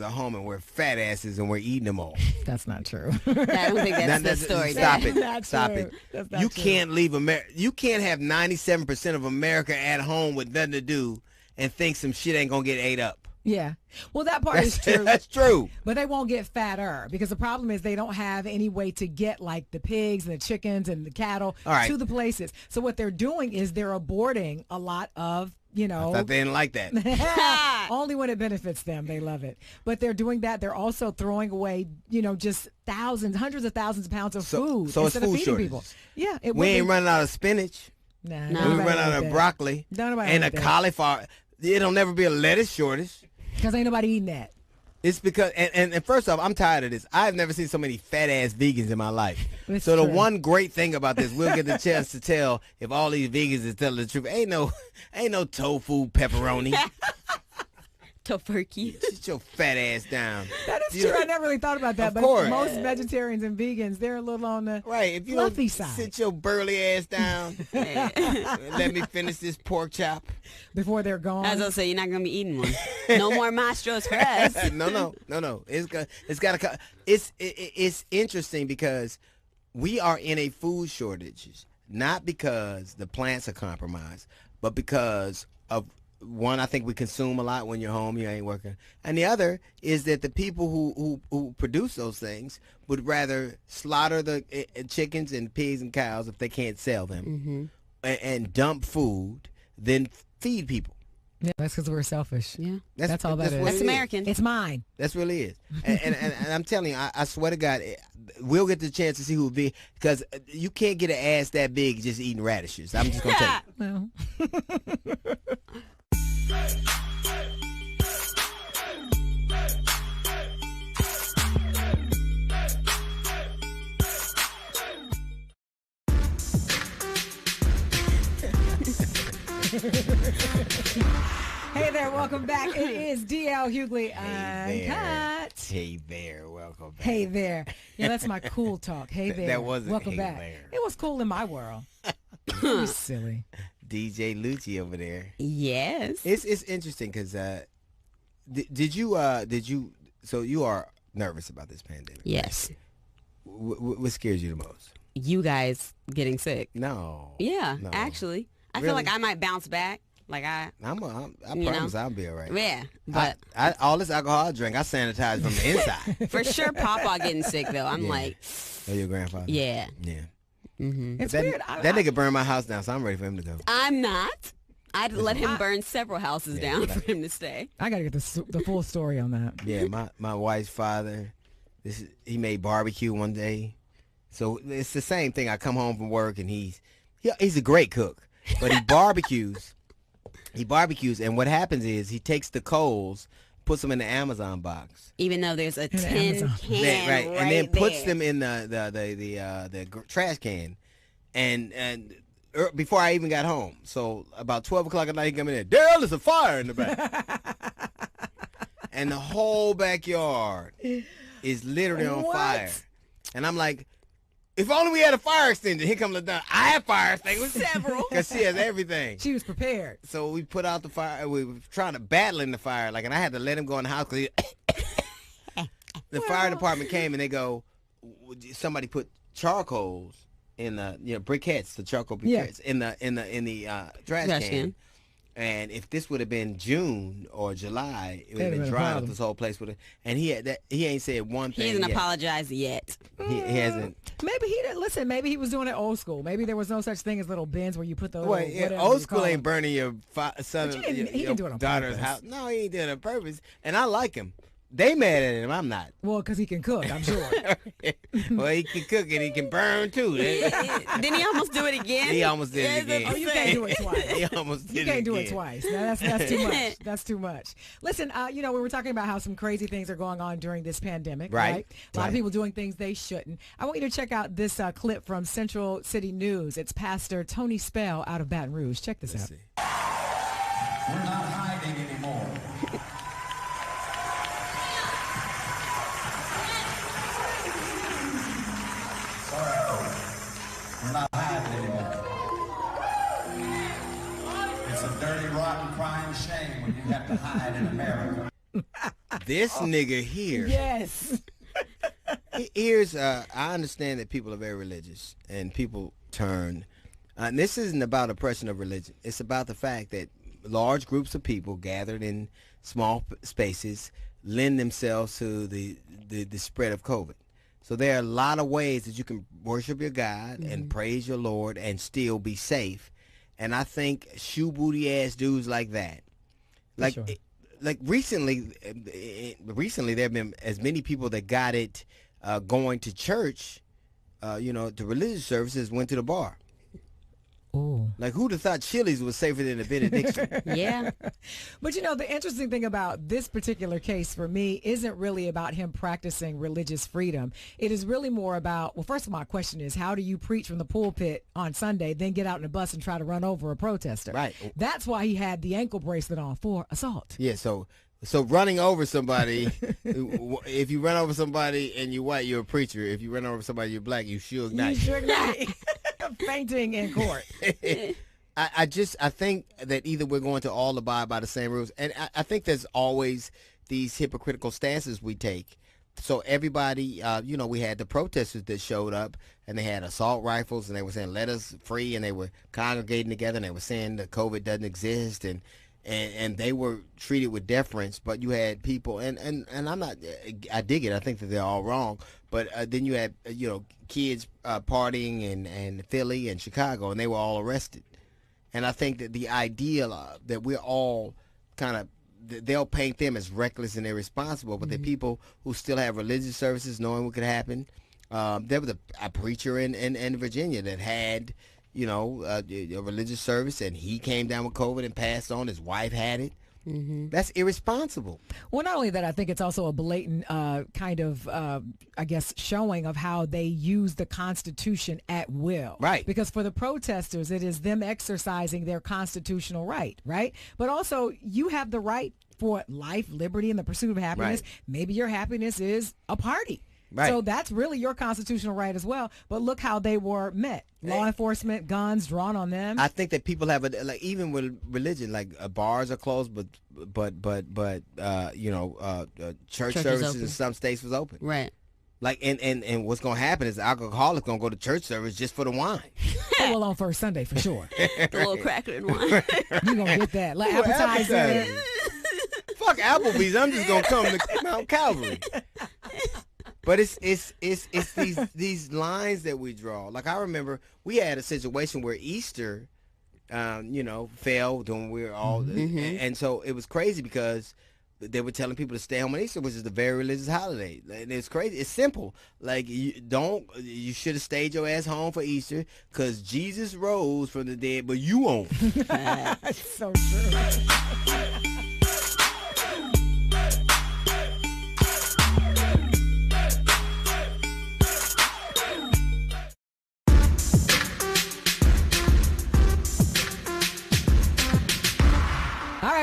are home and we're fat asses and we're eating them all. That's not true. I don't think that's the story. Stop there. it. Not Stop true. it. That's not You true. can't leave America. You can't have 97% of America at home with nothing to do and think some shit ain't gonna get ate up. Yeah. Well, that part is true. That's true. But they won't get fatter because the problem is they don't have any way to get like the pigs and the chickens and the cattle to the places. So what they're doing is they're aborting a lot of, I thought they didn't like that. only when it benefits them. They love it. But they're doing that. They're also throwing away, just thousands, hundreds of thousands of pounds of food So it's instead of food feeding shortage. people. Yeah. We ain't running out of spinach. Nah, We run out of broccoli and a cauliflower. It'll never be a lettuce shortage. Because ain't nobody eating that. It's because, and first off, I'm tired of this. I've never seen so many fat-ass vegans in my life. It's so the true. one great thing about this, we'll get the chance to tell if all these vegans is telling the truth. Ain't no tofu pepperoni. Tofurkey. Sit your fat ass down. That is true. I never really thought about that. Of But course. most vegetarians and vegans, they're a little on the Right. If you fluffy don't side. sit your burly ass down, let me finish this pork chop. Before they're gone. As I say, you're not gonna be eating one. No more Mastros for us. No. It's interesting because we are in a food shortage, not because the plants are compromised, but because of one, I think we consume a lot when you're home, you ain't working. And the other is that the people who produce those things would rather slaughter the chickens and pigs and cows if they can't sell them and dump food than feed people. Yeah, that's because we're selfish. Yeah. That's all that is. what That's it is. American. It's mine. That's really is. And I'm telling you, I swear to God, we'll get the chance to see who be, because you can't get an ass that big just eating radishes. I'm just going to tell you. Well, hey there, welcome back. It is DL Hughley Uncut. Hey there, welcome back. Hey there. Yeah, that's my cool talk. Hey there. That wasn't welcome hey back. there. It was cool in my world. You silly. DJ Lucci over there. Yes. It's interesting because did you so you are nervous about this pandemic? Yes. What scares you the most? You guys getting sick. No. Yeah, No. actually. I feel Really? like I might bounce back. Like I You promise know? I'll be all right. yeah. But I all this alcohol I drink, I sanitize from the inside. for sure Papa getting sick though. I'm Yeah. like, Oh, your grandfather? yeah. Yeah. It's that, weird. That nigga burned my house down, so I'm ready for him to go. I'm not. I'd let him burn several houses down for him to stay. I got to get the full story on that. Yeah, my wife's father, he made barbecue one day. So it's the same thing. I come home from work and he's a great cook, but he barbecues. He barbecues, and what happens is he takes the coals, puts them in the Amazon box. Even though there's a tin Amazon. can right and then puts there. them in the trash can, and before I even got home. So about 12 o'clock at night, he come in there. Daryl, there's a fire in the back, and the whole backyard is literally on What? fire. And I'm like, if only we had a fire extinguisher. Here comes LaDonna. I have fire extinguishers. Several. Because she has everything. She was prepared. So we put out the fire. We were trying to battle in the fire, and I had to let him go in the house because the fire department came and they go, somebody put charcoals in the briquettes, the charcoal briquettes in the trash can. And if this would have been June or July, it would have been drying up this whole place with it. And he ain't said one thing. He hasn't yet. apologized yet. He hasn't. Maybe he didn't listen. Maybe he was doing it old school. Maybe there was no such thing as little bins where you put the Well, yeah, old school ain't burning your son, But he didn't do it on daughter's purpose. house. No, he ain't doing it on purpose. And I like him. They mad at him. I'm not. Well, because he can cook, I'm sure. Well, he can cook and he can burn too. Didn't he almost do it again? He almost did it again. Oh, you can't do it twice. He almost did You can't do it again. twice. No, that's too much. That's too much. Listen, we were talking about how some crazy things are going on during this pandemic, right? A lot of people doing things they shouldn't. I want you to check out this clip from Central City News. It's Pastor Tony Spell out of Baton Rouge. Check this out. We're not hiding anymore. Sorry, folks. We're not hiding anymore. It's a dirty, rotten, crying shame when you have to hide in America. This nigga here. Yes. Here's, I understand that people are very religious and people turn. And this isn't about oppression of religion. It's about the fact that large groups of people gathered in small spaces lend themselves to the spread of COVID. So there are a lot of ways that you can worship your God and praise your Lord and still be safe. And I think shoe booty ass dudes like that, like sure. like recently there have been as many people that got it going to church, to religious services, went to the bar. Ooh. Like, who'd have thought Chili's was safer than a benediction? Yeah. But the interesting thing about this particular case for me isn't really about him practicing religious freedom. It is really more about, well, first of all, my question is, how do you preach from the pulpit on Sunday, then get out in a bus and try to run over a protester? Right. That's why he had the ankle bracelet on for assault. Yeah, so running over somebody, if you run over somebody and you're white, you're a preacher. If you run over somebody, you're black, you Suge Knight. You should not. Fainting in court. I think that either we're going to all abide by the same rules, and I think there's always these hypocritical stances we take. So everybody, we had the protesters that showed up, and they had assault rifles, and they were saying, let us free, and they were congregating together, and they were saying that COVID doesn't exist, and they were treated with deference. But you had people, and I'm not, I dig it, I think that they're all wrong, but then you had, kids partying in Philly and Chicago, and they were all arrested. And I think that the idea that we're all kind of, they'll paint them as reckless and irresponsible, but the people who still have religious services knowing what could happen. There was a preacher in Virginia that had, a religious service, and he came down with COVID and passed on. His wife had it. That's irresponsible. Well, not only that, I think it's also a blatant showing of how they use the Constitution at will. Right. Because for the protesters, it is them exercising their constitutional right, right? But also, you have the right for life, liberty, and the pursuit of happiness. Right. Maybe your happiness is a party. Right. So that's really your constitutional right as well. But look how they were met. Law enforcement, guns drawn on them. I think that people have even with religion, bars are closed, but church services in some states was open. Right. And what's gonna happen is the alcoholic gonna go to church service just for the wine. Well, on first Sunday for sure. The little cracker and wine. You gonna get that like appetizer. Fuck Applebee's. I'm just gonna come to Mount Calvary. But it's these lines that we draw. Like, I remember we had a situation where Easter, failed when we were all, and so it was crazy because they were telling people to stay home on Easter, which is a very religious holiday. And it's crazy. It's simple. Like, you should have stayed your ass home for Easter because Jesus rose from the dead, but you won't. That's so true.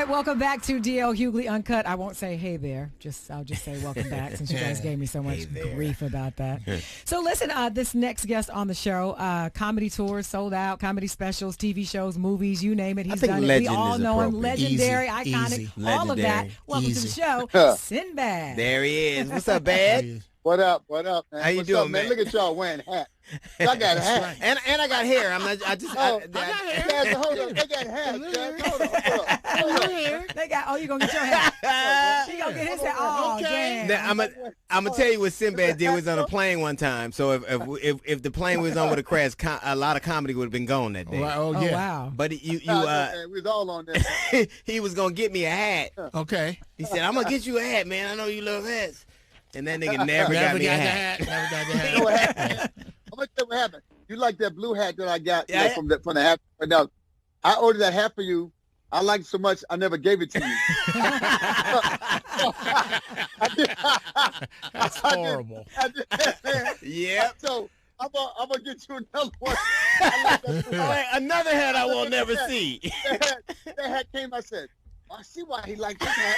Welcome back to DL Hughley Uncut. I won't say hey there. I'll just say welcome back since you guys gave me so much grief about that. So listen, this next guest on the show, comedy tours sold out, comedy specials, TV shows, movies, you name it. He's done it. We all know him. Legendary, iconic, all of that. Welcome to the show, Sinbad. There he is. What's up, Bad? What up, man? How you doing, man? Look at y'all wearing hats. I got a hat. And I got hair. I got hair. Hold on. They got hats, Jack. Hold on. They got, you gonna get your hat. She gonna get his hat. Oh, damn. Now, I'm gonna tell you what Sinbad did. Was on a plane one time. So if the plane was on with a crash, a lot of comedy would have been gone that day. Oh, yeah. Wow. But we was all on that. He was gonna get me a hat. Okay. He said, I'm gonna get you a hat, man. I know you love hats. And that nigga never got me a hat. Never got the hat. You know what happened? I'm gonna tell you what happened. You like that blue hat that I got from the hat? Now, I ordered that hat for you. I liked it so much, I never gave it to you. That's horrible. Yeah. So I'm gonna get you another one. Another hat I will never see. That hat came. I said, I see why he liked this hat.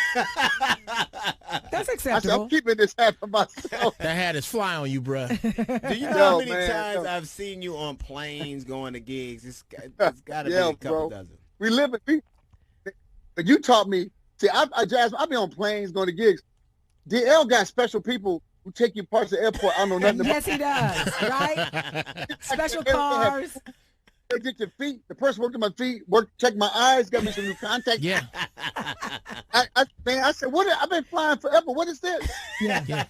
That's I acceptable. said, I'm keeping this hat for myself. That hat is fly on you, bruh. Do you know how many times I've seen you on planes going to gigs? It's got to be a couple dozen. We live it. But you taught me. See, Jasmine, I've been on planes going to gigs. DL got special people who take you parts of the airport. I don't know nothing about. Yes, he does. Right? Special cars. They get your feet. The person worked on my feet, checked my eyes, got me some new contacts. Yeah. I said, what? I've been flying forever. What is this? Yeah.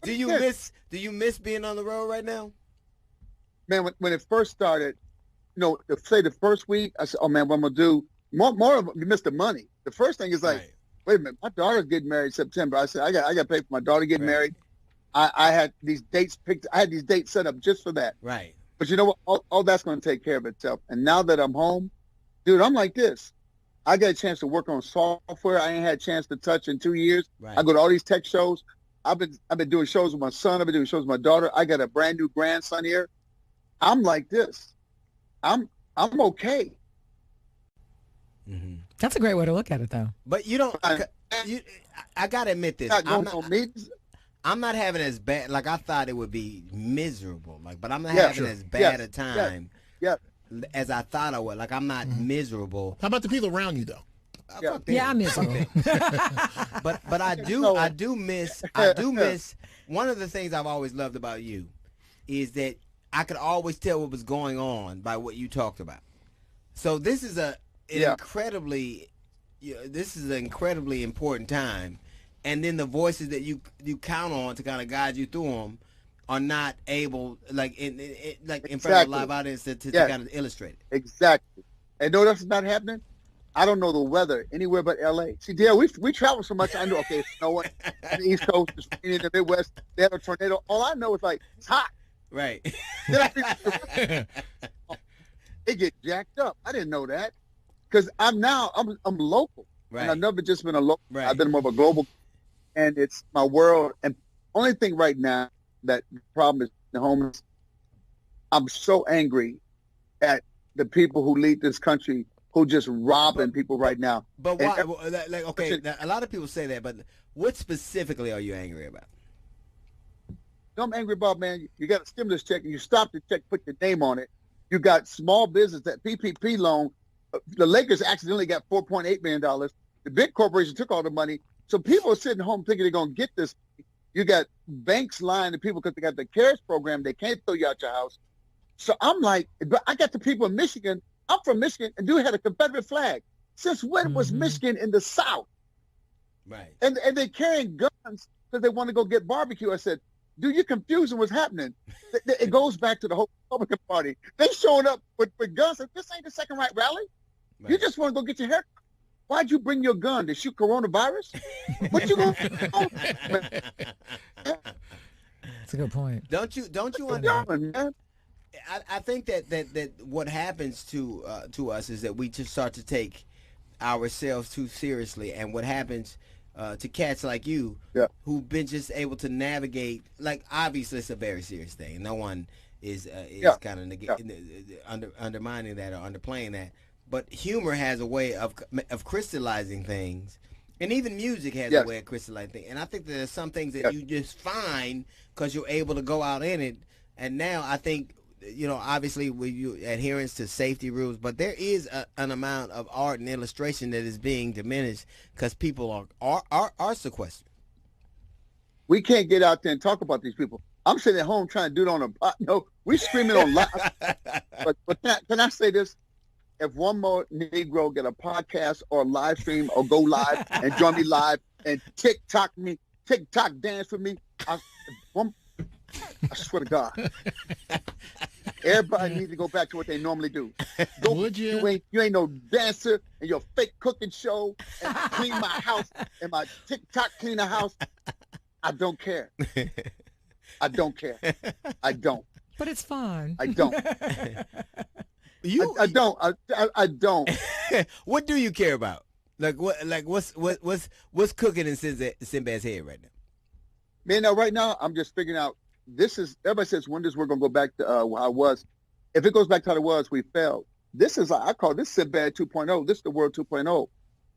Do you miss being on the road right now? Man, when it first started, say the first week, I said, oh man, what I'm gonna do? More of you miss the money. The first thing is like, Right. wait a minute, my daughter's getting married September. I said, I got to pay for my daughter getting married. I had these dates picked. I had these dates set up just for that. Right. But you know what? All that's going to take care of itself. And now that I'm home, dude, I'm like this. I got a chance to work on software I ain't had a chance to touch in 2 years. Right. I go to all these tech shows. I've been doing shows with my son. I've been doing shows with my daughter. I got a brand new grandson here. I'm like this. I'm okay. Mm-hmm. That's a great way to look at it, though. But you don't. I gotta admit this. I'm not having as bad. Like I thought it would be miserable. Like, but I'm not having as bad a time as I thought I would. Like I'm not miserable. How about the people around you though? Yeah, I'm miserable. but I do miss one of the things I've always loved about you is that I could always tell what was going on by what you talked about. So this is an incredibly important time, and then the voices that you count on to kind of guide you through them are not able, like in front of a live audience to kind of illustrate it. Exactly. And know that's not happening. I don't know the weather anywhere but L.A. See, Dale, we travel so much. I know. Okay, it's snowing on the East Coast, it's raining in the Midwest. They have a tornado. All I know is like it's hot. Right. It get jacked up. I didn't know that because I'm local. Right. And I've never just been a local. Right. I've been more of a global, and it's my world. And only thing right now that the problem is the homeless. I'm so angry at the people who lead this country who just robbing people right now. But why? Like, okay, a lot of people say that, but what specifically are you angry about? I'm angry about, man, you got a stimulus check and you stop the check, put your name on it. You got small business, that PPP loan. The Lakers accidentally got $4.8 million. The big corporation took all the money. So people are sitting home thinking they're going to get this. You got banks lying to people because they got the CARES program. They can't throw you out your house. So I'm like, but I got the people in Michigan. I'm from Michigan, and dude had a Confederate flag. Since when was Michigan in the South? Right. And they're carrying guns because they want to go get barbecue. I said, dude, you're confusing what's happening. It goes back to the whole Republican Party. They showing up with guns. This ain't the second right rally. Right. You just want to go get your hair. Why'd you bring your gun to shoot coronavirus? What you going to do? That's a good point. Don't you understand? I think that what happens to us is that we just start to take ourselves too seriously, and what happens to cats like you who've been just able to navigate, like obviously it's a very serious thing. No one is kind of undermining that or underplaying that, but humor has a way of crystallizing things, and even music has a way of crystallizing things. And I think there's some things that you just find because you're able to go out in it. And now I think, obviously with you adherence to safety rules, but there is an amount of art and illustration that is being diminished because people are sequestered. We can't get out there and talk about these people. I'm sitting at home trying to do it on a no. We screaming on live. But can I say this? If one more Negro get a podcast or a live stream or go live and join me live and TikTok dance with me, I swear to God. Everybody needs to go back to what they normally do. Would you? You ain't no dancer in your fake cooking show and clean my house and my TikTok clean the house. I don't care. I don't care. I don't. But it's fun. I don't. I don't. I don't. What do you care about? What's cooking in Sinbad's head right now? Man, now right now I'm just figuring out. Everybody says when this we're gonna go back to how it was. If it goes back to how it was, we failed. This is I call this Sinbad 2.0. This is the world 2.0.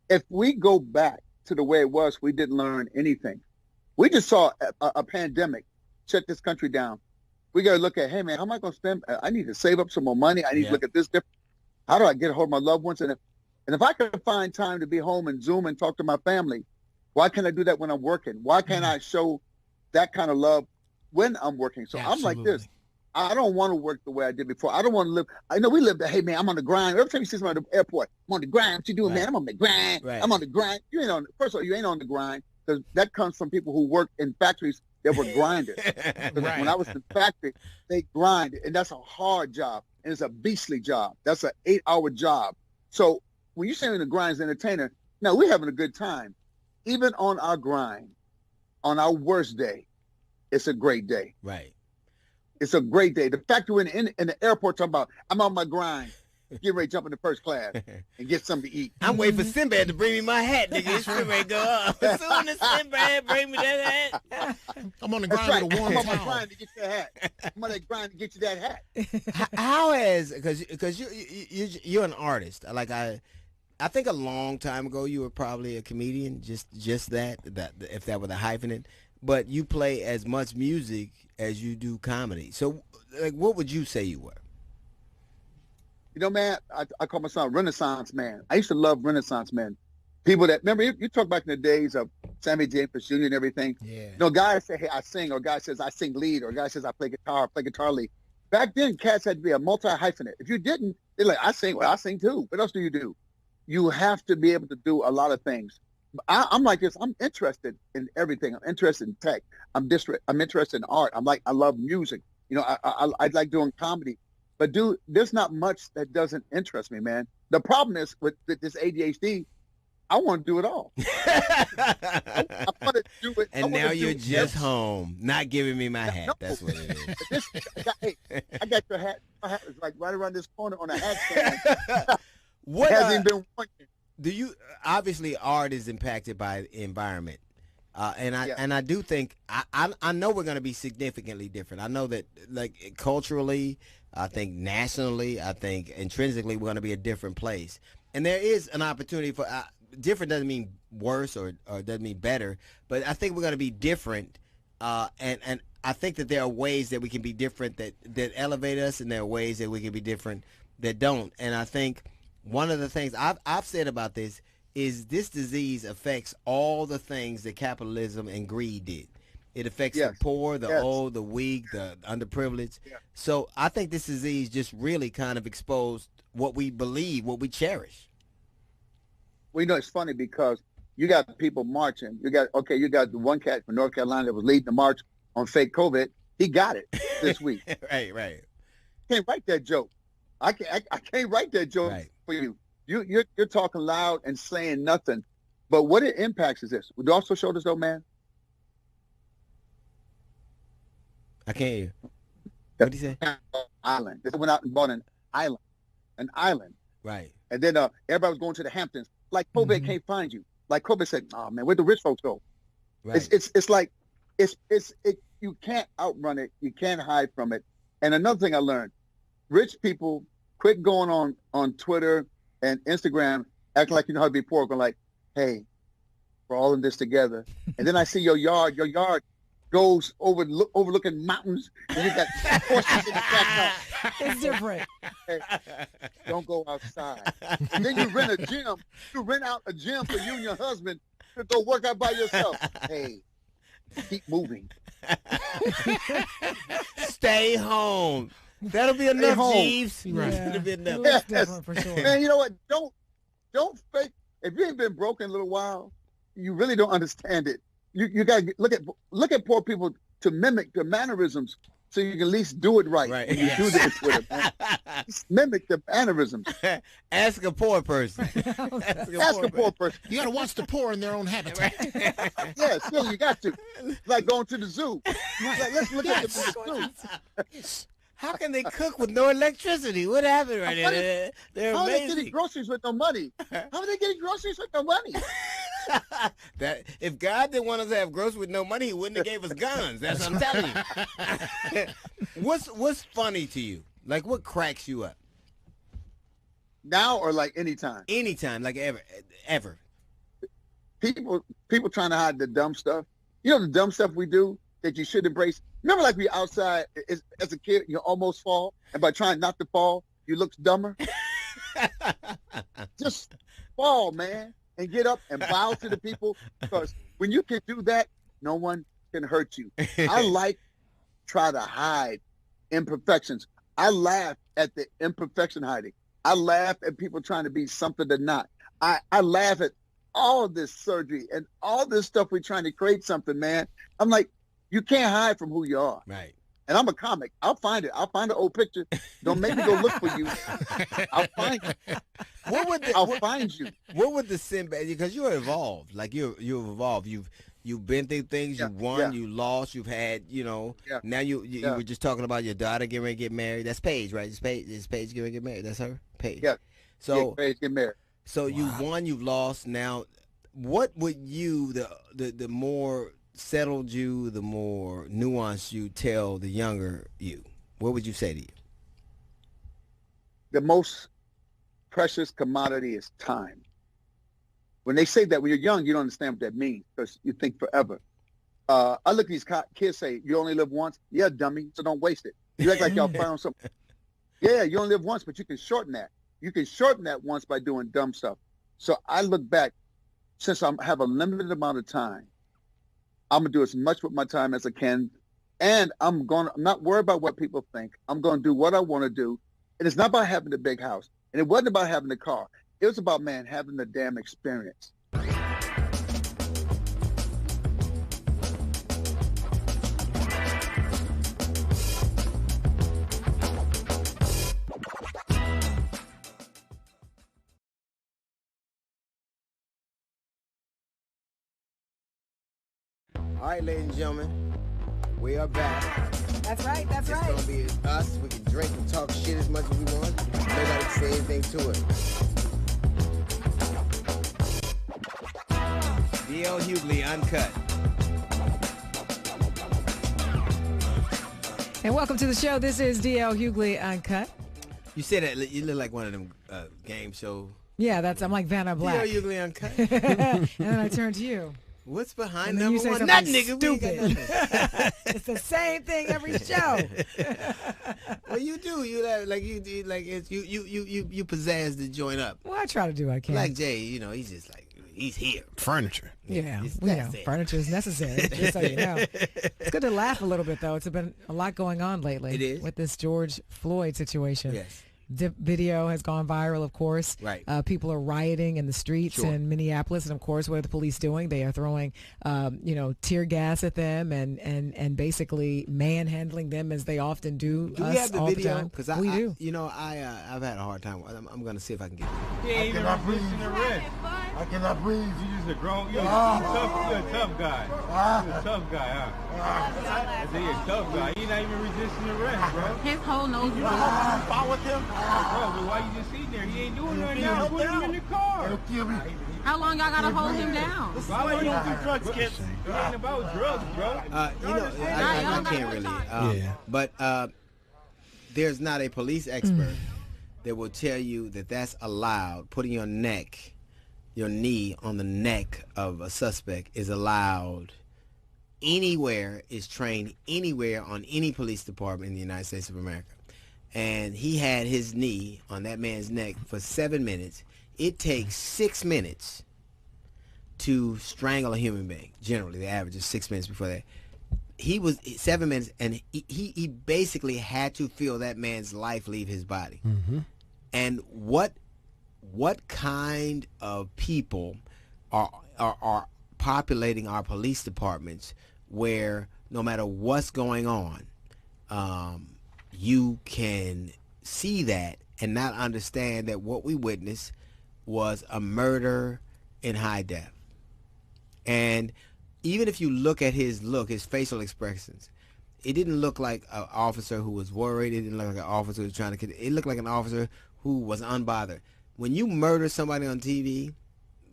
If we go back to the way it was, we didn't learn anything. We just saw a pandemic shut this country down. We got to look at, hey man, how am I going to spend? I need to save up some more money. I need to look at this different. How do I get a hold of my loved ones? And if I can find time to be home and Zoom and talk to my family, Why can't I do that when I'm working? Why can't I show that kind of love when I'm working? So I'm like this. I don't want to work the way I did before. I don't want to live. I know we live that, hey, man, I'm on the grind. Every time you see somebody at the airport, I'm on the grind. What you doing, man? I'm on the grind. I'm on the grind. You ain't on, first of all, you ain't on the grind, because that comes from people who work in factories that were grinders. When I was in the factory, they grinded, and that's a hard job, and it's a beastly job. That's an 8-hour job. So when you say in the grind as an entertainer, now we're having a good time. Even on our grind, on our worst day, it's a great day. Right. It's a great day. The fact you're in the airport talking about, I'm on my grind, getting ready to jump into first class and get something to eat. I'm waiting for Sinbad to bring me my hat, nigga. It's ready to go up. As soon as Sinbad bring me that hat. I'm on the grind with a warm towel. I'm on my grind to get you that hat. I'm on that grind to get you that hat. How has, because you're an artist. Like I think a long time ago you were probably a comedian, just that if that were the hyphenate. But you play as much music as you do comedy. So, like, what would you say you were? You know, man, I call myself a Renaissance man. I used to love Renaissance men. People that, remember, you talk back in the days of Sammy Davis Jr. and everything. Yeah. You know, guys say, hey, I sing, or a guy says, I sing lead, or a guy says, I play guitar lead. Back then, cats had to be a multi-hyphenate. If you didn't, they're like, I sing. Well, I sing too. What else do you do? You have to be able to do a lot of things. I'm like this. I'm interested in everything. I'm interested in tech. I'm interested in art. I love music. You know, I like doing comedy. But dude, there's not much that doesn't interest me, man. The problem is with this ADHD, I want to do it all. I want to do it. And now you're just home, not giving me my hat. No. That's what it is. I got your hat. My hat is like right around this corner on a hat stand. What hasn't been working. Do you, obviously art is impacted by the environment, and I do think I know we're going to be significantly different. I know that, like, culturally, I think nationally, I think intrinsically we're going to be a different place, and there is an opportunity for different. Doesn't mean worse or doesn't mean better, but I think we're going to be different, and I think that there are ways that we can be different that elevate us, and there are ways that we can be different that don't, and I think. One of the things I've said about this is this disease affects all the things that capitalism and greed did. It affects the poor, the old, the weak, the underprivileged. Yeah. So I think this disease just really kind of exposed what we believe, what we cherish. Well, you know, it's funny because you got people marching. You got the one cat from North Carolina that was leading the march on fake COVID. He got it this week. Right. Can't write that joke. I can't write that joke for you. You're talking loud and saying nothing. But what it impacts is this. Would you also show this though, man? I can't hear you. What did you say? Island. They went out and bought an island. Right. And then everybody was going to the Hamptons. Like COVID can't find you. Like COVID said, oh man, where'd the rich folks go? Right. It's like you can't outrun it. You can't hide from it. And another thing I learned. Rich people quit going on Twitter and Instagram, acting like you know how to be poor, going like, hey, we're all in this together. And then I see your yard goes overlooking mountains, and you got horses in the backyard. It's different. Hey, don't go outside. And then you rent a gym. You rent out a gym for you and your husband to go work out by yourself. Hey, keep moving. Stay home. That'll be enough, Jeeves. Right. Yeah. That'll be enough. Yes. Different for sure. Man, you know what? Don't fake. If you ain't been broke in a little while, you really don't understand it. You gotta look at poor people to mimic their mannerisms, so you can at least do it right. Right. You do this with it, man. Mimic the mannerisms. Ask a poor person. Ask a poor person. You gotta watch the poor in their own habitat. Yeah, still you got to. Like going to the zoo. Like, let's look at the zoo. How can they cook with no electricity? What happened right there? They're how amazing. are they getting groceries with no money? How are they getting groceries with no money? That if God didn't want us to have groceries with no money, He wouldn't have gave us guns. That's what I'm telling you. What's funny to you? Like, what cracks you up? Now or like anytime? Anytime, like ever. People trying to hide the dumb stuff. You know the dumb stuff we do that you should embrace. Remember, like we outside as a kid, you almost fall, and by trying not to fall, you look dumber. Just fall, man. and get up and bow to the people, because when you can do that, no one can hurt you. I try to hide imperfections. I laugh at the imperfection hiding. I laugh at people trying to be something they're not. I laugh at all this surgery and all this stuff we're trying to create something, man. I'm like, you can't hide from who you are. Right. And I'm a comic. I'll find it. I'll find an old picture. Don't make me go look for you. I'll find it. I'll find you. What would the sin be? Because you're evolved. Like you've evolved. You've been through things. You won. You lost. You've had. Now you were just talking about your daughter getting ready to get married. That's Paige, right? Is Paige getting ready to get married? That's her. Paige. Yeah. So Paige get married. So you won. You've lost. Now, what would you the more settled you, the more nuanced you tell the younger you? What would you say to you? The most precious commodity is time. When they say that, when you're young, you don't understand what that means because you think forever. I look at these kids say, you only live once. Yeah, dummy, so don't waste it. You act like y'all found something. Yeah, you only live once, but you can shorten that. You can shorten that once by doing dumb stuff. So I look back, since I have a limited amount of time, I'm going to do as much with my time as I can. And I'm not worried about what people think. I'm going to do what I want to do. And it's not about having the big house. And it wasn't about having the car. It was about, man, having the damn experience. All right, ladies and gentlemen, we are back. That's right. That's right. It's going to be us. We can drink and talk shit as much as we want. Nobody can say anything to it. D.L. Hughley, Uncut. And welcome to the show. This is D.L. Hughley, Uncut. You said that you look like one of them game show. Yeah, I'm like Vanna Black. D.L. Hughley, Uncut. And then I turn to you. What's behind and number you say one? Nothing, nigga. Stupid. It's the same thing every show. Well, you do. You pizzazz the joint up. Well, I try to do what I can. Like Jay, he's just like he's here. Furniture. Yeah, furniture is necessary. Just so you know, it's good to laugh a little bit though. It's been a lot going on lately. It is with this George Floyd situation. Yes. The video has gone viral, of course. Right. People are rioting in the streets in Minneapolis, and of course, what are the police doing? They are throwing, tear gas at them and basically manhandling them as they often do. Do we have the video? Because we do. I've had a hard time. I'm going to see if I can get it. He ain't even resisting arrest. I cannot breathe. You just a grown. You're a tough guy. You're a tough guy, huh? I say you're a tough guy. You're not even resisting arrest, bro. His whole nose. You know how I fought with him? Bro, but why you just sitting there? He ain't doing nothing now. Put him in the car. It'll kill me. How long y'all gotta hold him down? This is why you don't do drugs, kids. It ain't about drugs, bro. I can't really. But there's not a police expert that will tell you that that's allowed. Putting your knee on the neck of a suspect is allowed anywhere, is trained anywhere on any police department in the United States of America. And he had his knee on that man's neck for 7 minutes. It takes 6 minutes to strangle a human being. Generally, the average is 6 minutes before that. He was 7 minutes, and he basically had to feel that man's life leave his body. Mm-hmm. And what kind of people are populating our police departments where no matter what's going on, you can see that and not understand that what we witnessed was a murder in high def. And even if you look at his facial expressions, it didn't look like an officer who was worried. It didn't look like an officer who was trying to. It looked like an officer who was unbothered. When you murder somebody on TV,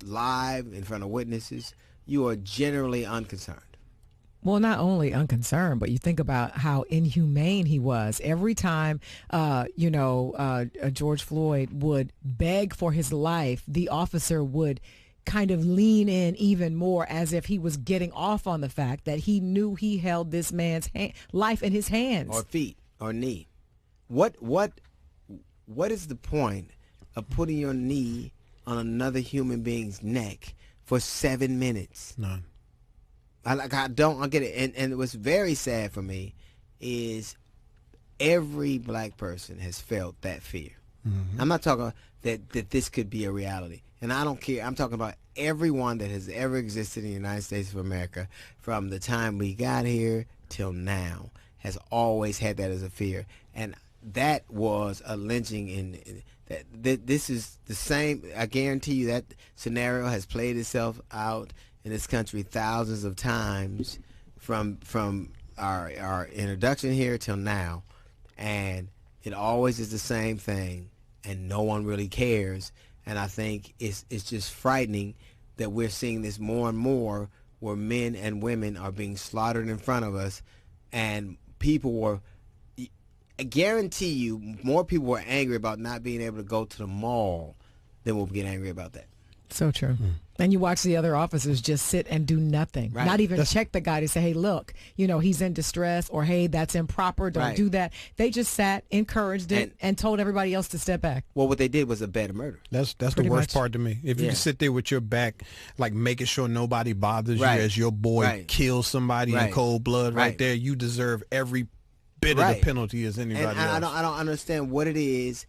live in front of witnesses, you are generally unconcerned. Well, not only unconcerned, but you think about how inhumane he was. Every time, George Floyd would beg for his life, the officer would kind of lean in even more as if he was getting off on the fact that he knew he held this man's life in his hands. Or feet, or knee. What is the point of putting your knee on another human being's neck for 7 minutes? None. I don't get it. And what's very sad for me is every black person has felt that fear. Mm-hmm. I'm not talking that this could be a reality. And I don't care. I'm talking about everyone that has ever existed in the United States of America from the time we got here till now has always had that as a fear. And that was a lynching in that this is the same. I guarantee you that scenario has played itself out in this country thousands of times from our introduction here till now, and it always is the same thing, and no one really cares. And I think it's just frightening that we're seeing this more and more, where men and women are being slaughtered in front of us, and people were. I guarantee you, more people were angry about not being able to go to the mall than will get angry about that. So true. And you watch the other officers just sit and do nothing, Right. not even check the guy to say, hey, look, he's in distress, or hey, that's improper, don't Right. do that. They just sat, encouraged it, and told everybody else to step back. Well, what they did was a better murder. That's the Pretty worst much. part to me. If you Yeah. can sit there with your back, like making sure nobody bothers Right. you as your boy Right. kills somebody in Right. cold blood right Right. there, you deserve every bit Right. of the penalty as anybody And else. I don't understand what it is.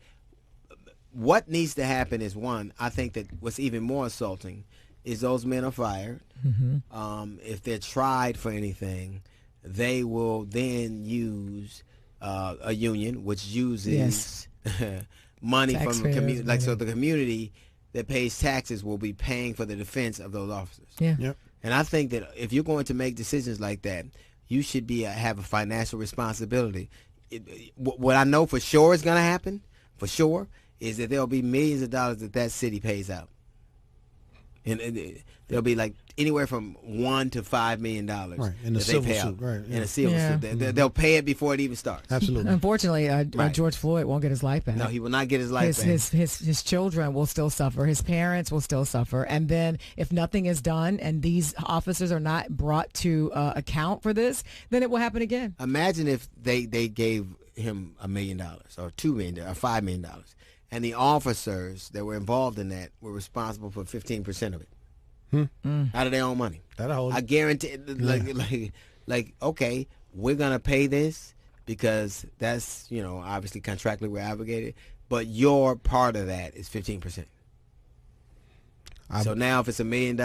What needs to happen is, one, I think that what's even more assaulting is those men are fired. Mm-hmm. If they're tried for anything, they will then use a union, which uses money from the Taxpayers' community. Like, so money. the community that pays taxes will be paying for the defense of those officers. Yeah. Yep. And I think that if you're going to make decisions like that, you should have a financial responsibility. What I know for sure is going to happen, for sure, is that there'll be millions of dollars that city pays out. And there'll be like anywhere from $1 to $5 million Right, in a that they civil pay suit, out. right, In yeah. a civil Yeah. suit. They'll pay it before it even starts. Absolutely. Unfortunately, Right. George Floyd won't get his life back. No, he will not get his life back. His children will still suffer. His parents will still suffer. And then if nothing is done and these officers are not brought to account for this, then it will happen again. Imagine if they gave him $1 million or $2 million or $5 million, and the officers that were involved in that were responsible for 15% of it. Out of their own money. That'll hold I it. guarantee, like, okay, we're gonna pay this because that's obviously contractually we're obligated, but your part of that is 15%. So now if it's $1 million,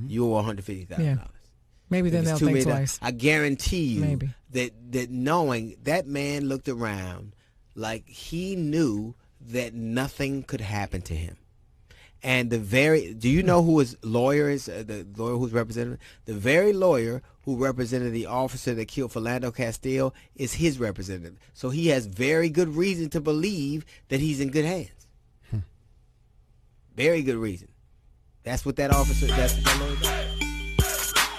you owe $150,000. Yeah. Maybe then If they'll it's $2 think million, twice. I guarantee you Maybe. that knowing that man looked around like he knew that nothing could happen to him. And do you know who his lawyer is? The lawyer who's representing him? The very lawyer who represented the officer that killed Philando Castile is his representative. So he has very good reason to believe that he's in good hands. Very good reason. That's what that officer. That's what that lawyer does.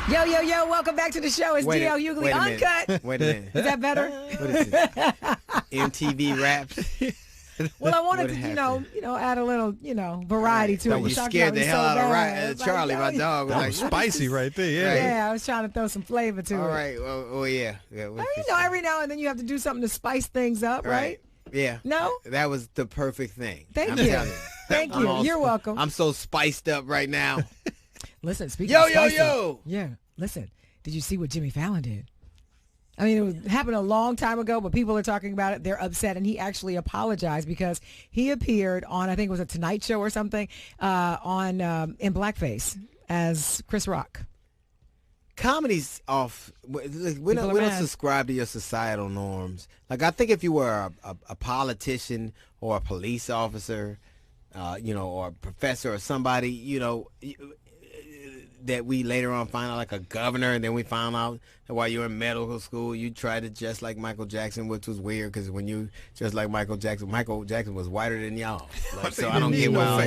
Yo, welcome back to the show. It's Wait a- DL Hughley wait a minute. Uncut. Wait a minute. Is that better? What is this? MTV Raps? Well, I wanted What to, happened? add a little, variety to it. You We talked scared about the it hell so out of bad. It's like, Charlie, my dog. Was That like, was what is spicy this? right there. Yeah. Right. Yeah, I was trying to throw some flavor to All it. right. Well, yeah. What's this? Every now and then you have to do something to spice things up, right? Yeah. No? That was the perfect thing. Thank I'm you. telling Thank I'm you. all- You're welcome. I'm so spiced up right now. Listen, speaking Yo, of yo, spicy, yo. Yeah, listen. Did you see what Jimmy Fallon did? I mean, it happened a long time ago, but people are talking about it. They're upset, and he actually apologized because he appeared on, I think it was a Tonight Show or something, in blackface as Chris Rock. Comedy's off. We don't mad. subscribe to your societal norms. Like, I think if you were a politician or a police officer, or a professor or somebody, that we later on find out, like a governor, and then we found out that while you were in medical school, you tried to dress like Michael Jackson, which was weird because when you dressed like Michael Jackson was whiter than y'all. Like, so I don't get no why.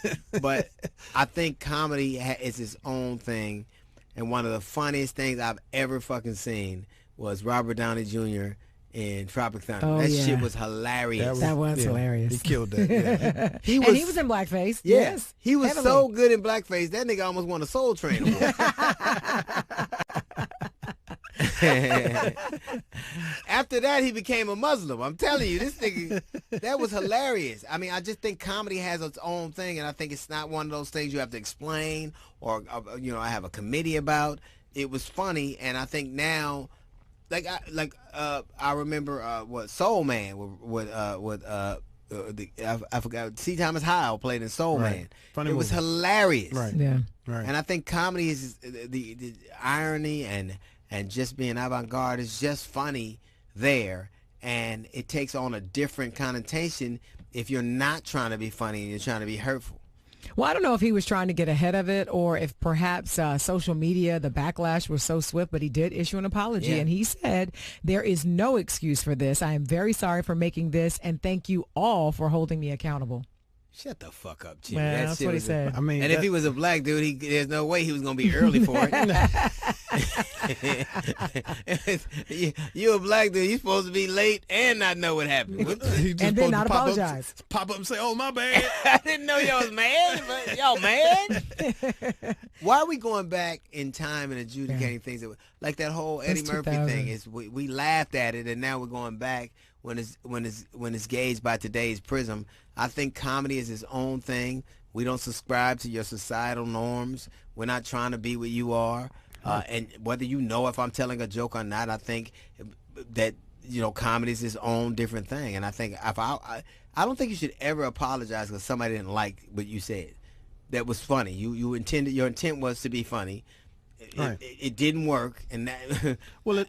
face. But I think comedy is its own thing, and one of the funniest things I've ever fucking seen was Robert Downey Jr. in Tropic Thunder. Oh, That yeah. shit was hilarious. That was hilarious. He killed that. Yeah. He And he was in blackface. Yeah, Yes. he was heavily. so good in blackface. That nigga almost won a Soul Train award. After that, he became a Muslim. I'm telling you, this nigga, that was hilarious. I mean, I just think comedy has its own thing, and I think it's not one of those things you have to explain or I have a committee about. It was funny, and I think now, I remember what Soul Man with I forgot C. Thomas Howell played in Soul Man. Funny it was movie. hilarious. Right. Yeah. Right. And I think comedy is the irony and just being avant-garde is just funny there, and it takes on a different connotation if you're not trying to be funny and you're trying to be hurtful. Well, I don't know if he was trying to get ahead of it or if perhaps social media, the backlash was so swift, but he did issue an apology. Yeah. And he said, there is no excuse for this. I am very sorry for making this, and thank you all for holding me accountable. Shut the fuck up, Jimmy. Well, That that's shit what he was said. I mean, and if he was a black dude, there's no way he was going to be early for it. You a black dude, you supposed to be late and not know what happened. he just And supposed then to not apologize. Pop up and say, "Oh, my bad." I didn't know y'all was mad, but y'all mad? Why are we going back in time and adjudicating things like that whole Eddie It's Murphy 2000. thing? Is we laughed at it and now we're going back when it's gauged by today's prism. I think comedy is its own thing. We don't subscribe to your societal norms. We're not trying to be what you are. And whether you know if I'm telling a joke or not, I think that comedy is its own different thing. And I think I don't think you should ever apologize because somebody didn't like what you said. That was funny. Your intent was to be funny. Right. It didn't work, and that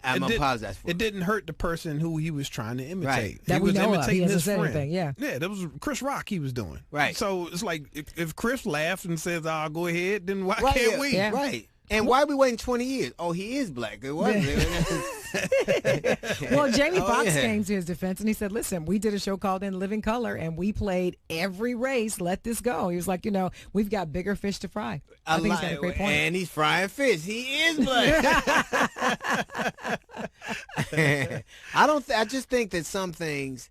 I'm apologize for it. It didn't hurt the person who he was trying to imitate. Right. That he we was know of. imitating He hasn't his said friend. anything, yeah. Yeah, that was Chris Rock he was doing. Right. So it's like if Chris laughs and says, "I'll go ahead," then why Right, can't yeah, we? Yeah. Right. And why are we waiting 20 years? Oh, he is black. It wasn't. Well, Jamie Oh, Foxx yeah. came to his defense and he said, listen, we did a show called In Living Color and we played every race. Let this go. He was like, we've got bigger fish to fry. I think he's got a great point. And he's frying fish. He is black. I just think that some things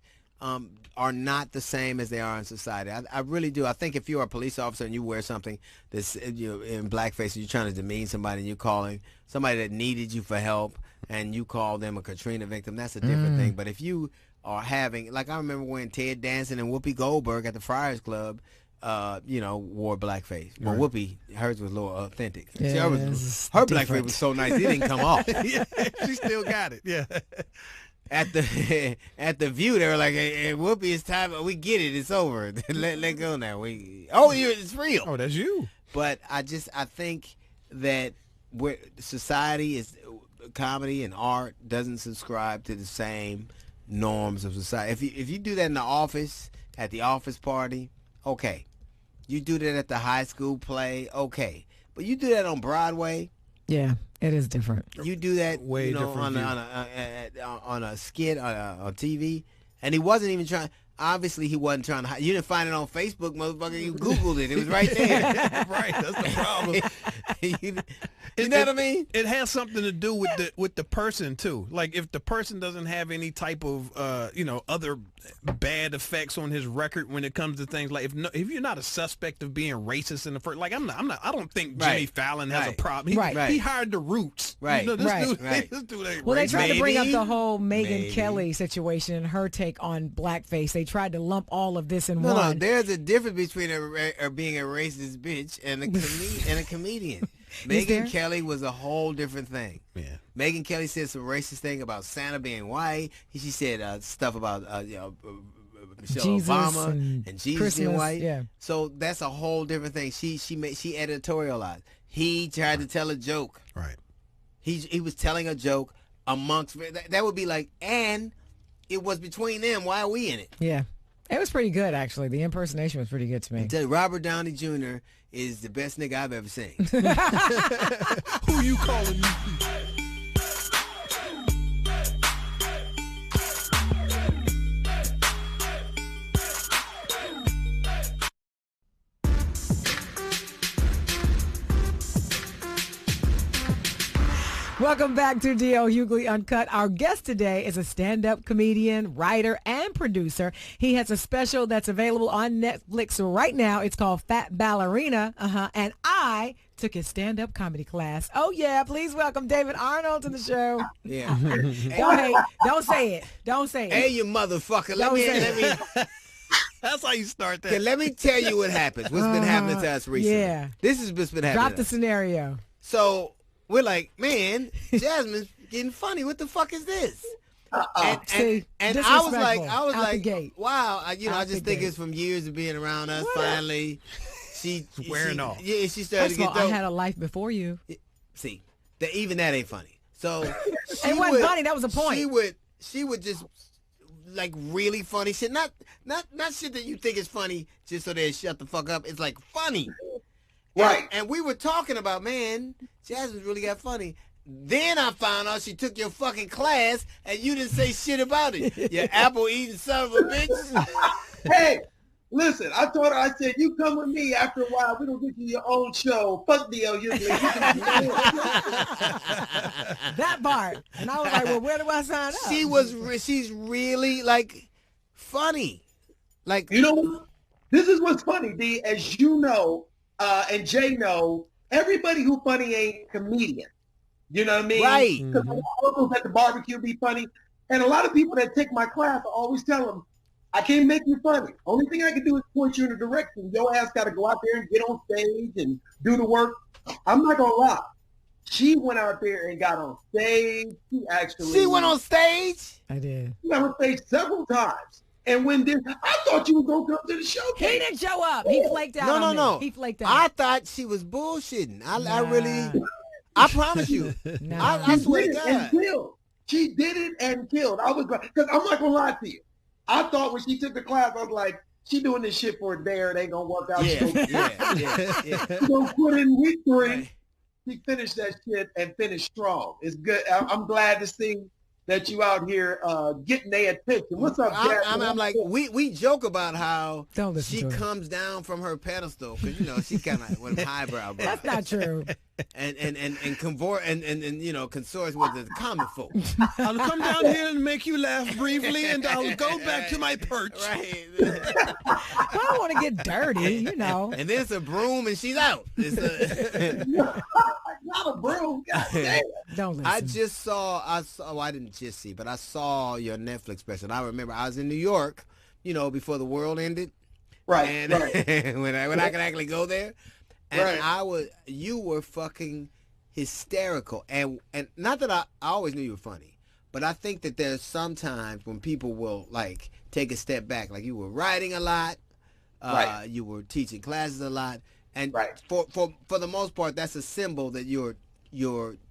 are not the same as they are in society. I really do. I think if you're a police officer and you wear something that's in blackface and you're trying to demean somebody and you're calling somebody that needed you for help and you call them a Katrina victim, that's a different thing. But if you are having, like I remember when Ted Danson and Whoopi Goldberg at the Friars Club, wore blackface. Well, Whoopi, hers was a little authentic. Yeah, See, it's her different. blackface was so nice it didn't come off. Yeah, she still got it. Yeah. At the View, they were like, hey, Whoopi, it's time. We get it. It's over. let go now. It's real. Oh, that's you. But I think that society is comedy and art doesn't subscribe to the same norms of society. If you do that in the office, at the office party, okay. You do that at the high school play, okay. But you do that on Broadway. Yeah, it is different. You do that Way different on a skit on TV, and he wasn't even trying. Obviously, he wasn't trying to. You didn't find it on Facebook, motherfucker. You Googled it. It was right there. Right. That's the problem. you know what I mean? It has something to do with the person too. Like if the person doesn't have any type of other bad effects on his record when it comes to things like if you're not a suspect of being racist in the first, like I don't think Jimmy Right. Fallon has a Right. problem. Right. He hired the Roots. Right. This Right. dude, Right. this dude ain't Well, they racist. tried to bring up Maybe. the whole Megyn Maybe. Kelly situation and her take on blackface. They tried to lump all of this in No, one. there's a difference between being a racist bitch and a comedian. Is there? Megyn Kelly was a whole different thing. Yeah. Megyn Kelly said some racist thing about Santa being white. She said stuff about Michelle Jesus Obama and and Jesus Christmas, being white. yeah. So that's a whole different thing. She editorialized. He tried to tell a joke. Right. He was telling a joke amongst that would be like, and it was between them. Why are we in it? Yeah. It was pretty good, actually. The impersonation was pretty good to me. I tell you, Robert Downey Jr. is the best nigga I've ever seen. Who you calling me? Welcome back to D.L. Hughley Uncut. Our guest today is a stand-up comedian, writer, and producer. He has a special that's available on Netflix right now. It's called Fat Ballerina. And I took his stand-up comedy class. Oh, yeah. Please welcome David Arnold to the show. Yeah. Don't hate. Don't say it. Don't say it. Hey, you motherfucker. Let me. That's how you start that. Okay, let me tell you what happens. What's been happening to us recently. Yeah. This has been happening. Drop the scenario. So we're like, man, Jasmine's getting funny. What the fuck is this? And I was like, wow. I just think it's from years of being around us. Finally, she's wearing off. Yeah, she started to get. I had a life before you. See, even that ain't funny. So it wasn't funny. That was the point. She would just like really funny shit. Not shit that you think is funny just so they shut the fuck up. It's like funny. Right. And we were talking about, man, Jasmine's really got funny. Then I found out she took your fucking class and you didn't say shit about it. You apple eating son of a bitch. Hey, listen, I told her, I said, you come with me. After a while, we're going to get you your own show. Fuck D.L. Hughley. That part. And I was like, well, where do I sign up? She's really, like, funny. Like, you know, this is what's funny, D. As you know, and Jay know, everybody who funny ain't comedian. You know what I mean? Right. Because uncles at the barbecue be funny. And a lot of people that take my class, I always tell them, I can't make you funny. Only thing I can do is point you in a direction. Your ass got to go out there and get on stage and do the work. I'm not going to lie. She went out there and got on stage. She went on stage? I did. She got on stage several times. And when I thought you was going to come to the show. He didn't show up. He flaked out. No. He flaked out. I thought she was bullshitting. I promise you. I swear to God. She did it and killed. I was because I'm not going to lie to you. I thought when she took the class, I was like, she doing this shit for a day or it ain't going to work out. Yeah. She's going to put in week 3. She finished that shit and finished strong. It's good. I'm glad to see that you out here getting their attention. What's up, Jack? I'm like, we joke about how she comes down from her pedestal because, you know, she kind of with a highbrow. That's not true. And you know, consorts with the common folk. I'll come down here and make you laugh briefly, and I'll go back to my perch. Right. I don't want to get dirty, you know. And then it's a broom, and she's out. Not a broom. God damn. Don't listen. I didn't just see, but I saw your Netflix special. I remember I was in New York, you know, before the world ended. Right. And when I could actually go there. And you were fucking hysterical. And not that I always knew you were funny, but I think that there's sometimes when people will like take a step back, like you were writing a lot, you were teaching classes a lot. And for the most part, that's a symbol that you're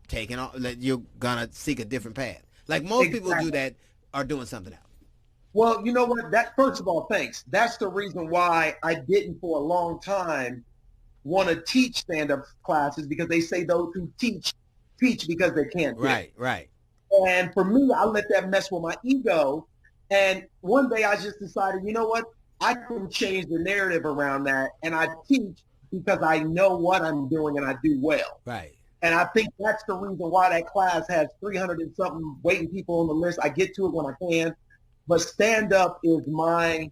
taking off, that you're gonna seek a different path. Like most people do that are doing something else. Well, you know what? That first of all, thanks. That's the reason why I didn't for a long time want to teach stand-up classes, because they say those who teach because they can't. Right. And for me, I let that mess with my ego. And one day I just decided, you know what? I can change the narrative around that, and I teach because I know what I'm doing and I do well. Right. And I think that's the reason why that class has 300 and something waiting people on the list. I get to it when I can. But stand-up is my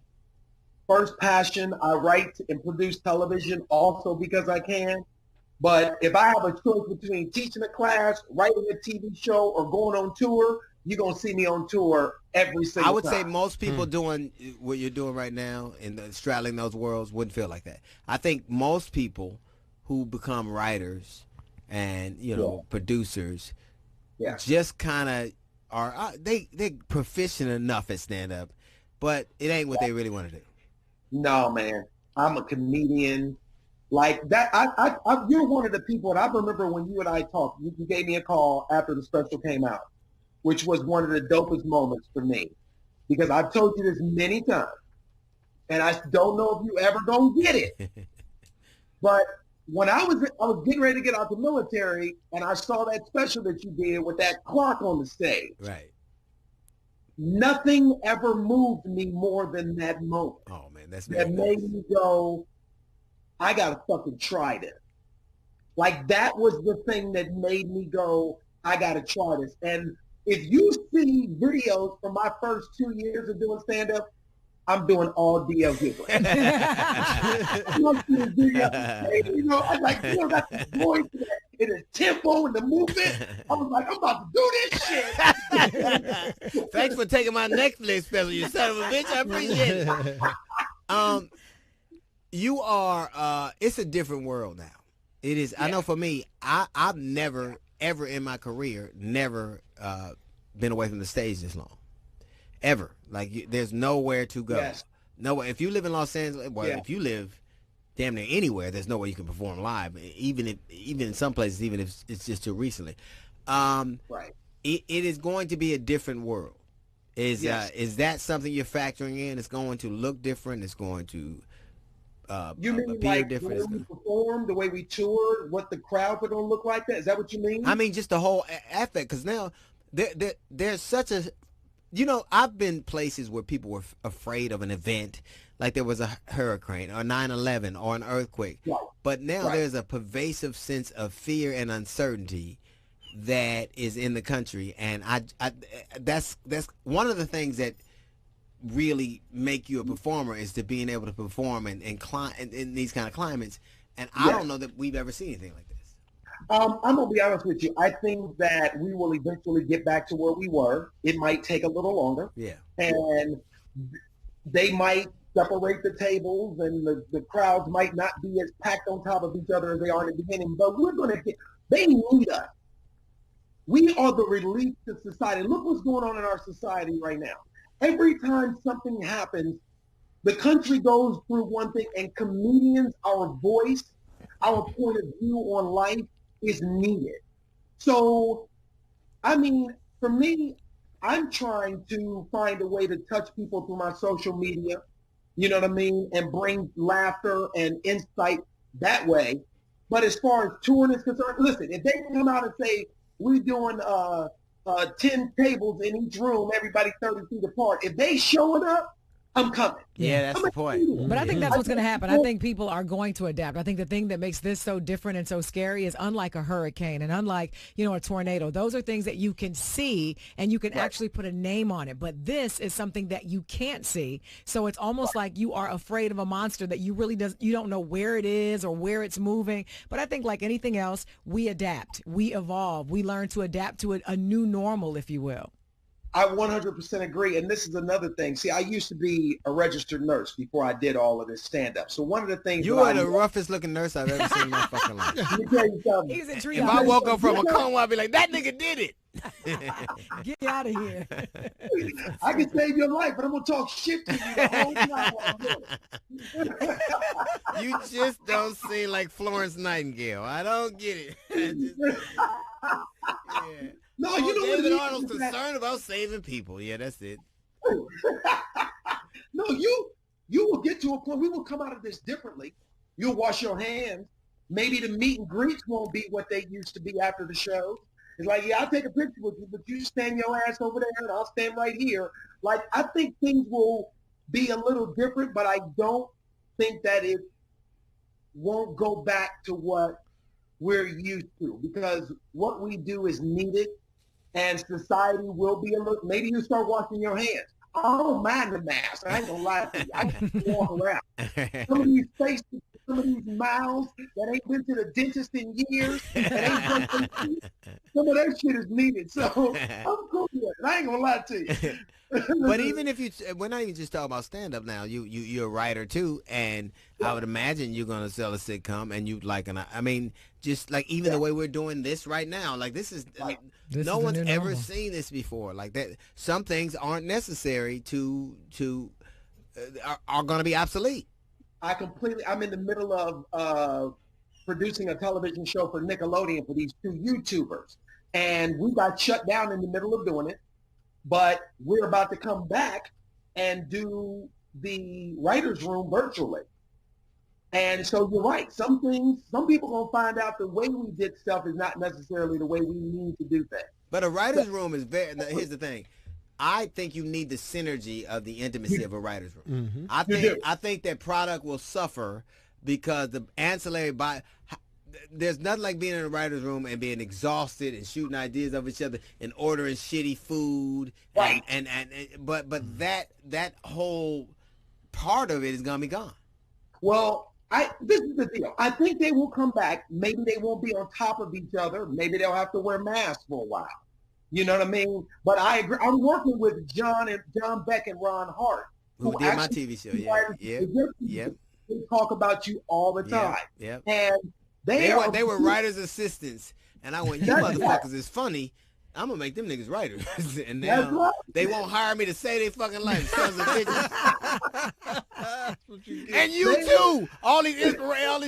first passion. I write and produce television also because I can. But if I have a choice between teaching a class, writing a TV show, or going on tour, you're going to see me on tour every single time. I would say most people doing what you're doing right now and straddling those worlds wouldn't feel like that. I think most people who become writers and, you know, producers just kind of are, they're proficient enough at stand-up, but it ain't what they really want to do. No, man. I'm a comedian. Like that, you're one of the people, and I remember when you and I talked, you gave me a call after the special came out, which was one of the dopest moments for me, because I've told you this many times, and I don't know if you ever gonna get it. But when I was getting ready to get out the military, and I saw that special that you did with that clock on the stage. Right. Nothing ever moved me more than that moment. Oh man, that made me go, I gotta fucking try this. Like that was the thing that made me go, I got to try this. And if you see videos from my first 2 years of doing stand-up, I'm doing all DL giggling. You know, I'm like, you know, got the voice and the tempo and the movement. I was like, I'm about to do this shit. Thanks for taking my Netflix special, you son of a bitch. I appreciate it. You are, it's a different world now. It is. Yeah. I know for me, I've never, ever in my career, never been away from the stage this long. Ever. Like, there's nowhere to go. Yes. Nowhere. If you live in Los Angeles, well, if you live damn near anywhere, there's no way you can perform live. Even in some places, even if it's just too recently. Right. It is going to be a different world. Is that something you're factoring in? It's going to look different. It's going to you mean like different. The way we perform, the way we tour, what the crowds are going to look like? That is that what you mean? I mean, just the whole aspect. Because now there's such a, you know, I've been places where people were afraid of an event, like there was a hurricane or 9/11 or an earthquake. Right. But now there's a pervasive sense of fear and uncertainty that is in the country, and that's one of the things that really make you a performer is to being able to perform in these kind of climates. And I don't know that we've ever seen anything like this. I'm going to be honest with you. I think that we will eventually get back to where we were. It might take a little longer. Yeah. And they might separate the tables and the crowds might not be as packed on top of each other as they are in the beginning. But we're going to they need us. We are the relief to society. Look what's going on in our society right now. Every time something happens, the country goes through one thing, and comedians, our voice, our point of view on life is needed. So, I mean, for me, I'm trying to find a way to touch people through my social media, you know what I mean, and bring laughter and insight that way. But as far as touring is concerned, listen, if they come out and say, we're doing 10 tables in each room, everybody 30 feet apart, if they showing up, I'm coming. Yeah, that's the point. But I think that's what's going to happen. I think people are going to adapt. I think the thing that makes this so different and so scary is unlike a hurricane and unlike, you know, a tornado. Those are things that you can see and you can actually put a name on it. But this is something that you can't see. So it's almost like you are afraid of a monster that you don't know where it is or where it's moving. But I think like anything else, we adapt, we evolve, we learn to adapt to a new normal, if you will. I 100% agree. And this is another thing. See, I used to be a registered nurse before I did all of this stand-up. So one of the things... You are the roughest looking nurse I've ever seen in my fucking life. Let me tell you something. If I woke up from a coma, I'd be like, that nigga did it. Get out of here. I can save your life, but I'm going to talk shit to you the whole time while I'm doing it. You just don't seem like Florence Nightingale. I don't get it. Yeah. No, you know David Arnold's concerned about saving people. Yeah, that's it. No, you will get to a point. We will come out of this differently. You'll wash your hands. Maybe the meet and greets won't be what they used to be after the show. It's like, yeah, I'll take a picture with you, but you stand your ass over there and I'll stand right here. Like, I think things will be a little different, but I don't think that it won't go back to what we're used to, because what we do is needed. And society will be a little, maybe you start washing your hands. I don't mind the mask. I ain't gonna lie to you. I can walk around. Some of these faces, some of these mouths that ain't been to the dentist in years, some of that shit is needed. So I'm cool with it. I ain't gonna lie to you. But even if we're not even just talking about stand-up now. You're a writer too, and I would imagine you're gonna sell a sitcom, and I mean, just like even the way we're doing this right now, like this is no one's ever seen this before. Like that, some things aren't necessary are going to be obsolete. I'm in the middle of producing a television show for Nickelodeon for these two YouTubers, and we got shut down in the middle of doing it. But we're about to come back and do the writer's room virtually. And so you're right. Some people going to find out the way we did stuff is not necessarily the way we need to do things. But a writer's room is here's the thing. I think you need the synergy of the intimacy of a writer's room. Mm-hmm. I think that product will suffer because the ancillary there's nothing like being in a writer's room and being exhausted and shooting ideas of each other and ordering shitty food. Right. But that whole part of it is gonna be gone. Well, this is the deal. I think they will come back. Maybe they won't be on top of each other. Maybe they'll have to wear masks for a while. You know what I mean? But I agree. I'm working with John Beck and Ron Hart, Who did my TV show? Yeah. They talk about you all the time. Yeah. And they were writers' assistants, and I went, you motherfuckers is funny. I'm gonna make them niggas writers, and now they won't hire me to say they fucking life, sons of bitches. And you too. All these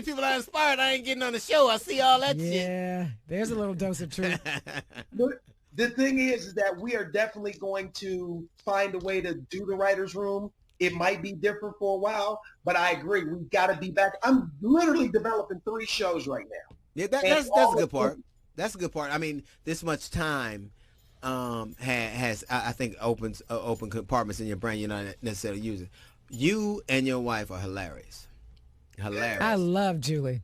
people I inspired, I ain't getting on the show. I see all that shit. Yeah, there's a little dose of truth. The thing is that we are definitely going to find a way to do the writer's room. It might be different for a while, but I agree. We've got to be back. I'm literally developing 3 shows right now. Yeah, that's a good part. That's a good part. I mean, this much time has I think open compartments in your brain you're not necessarily using. You and your wife are hilarious. Hilarious. I love Julie.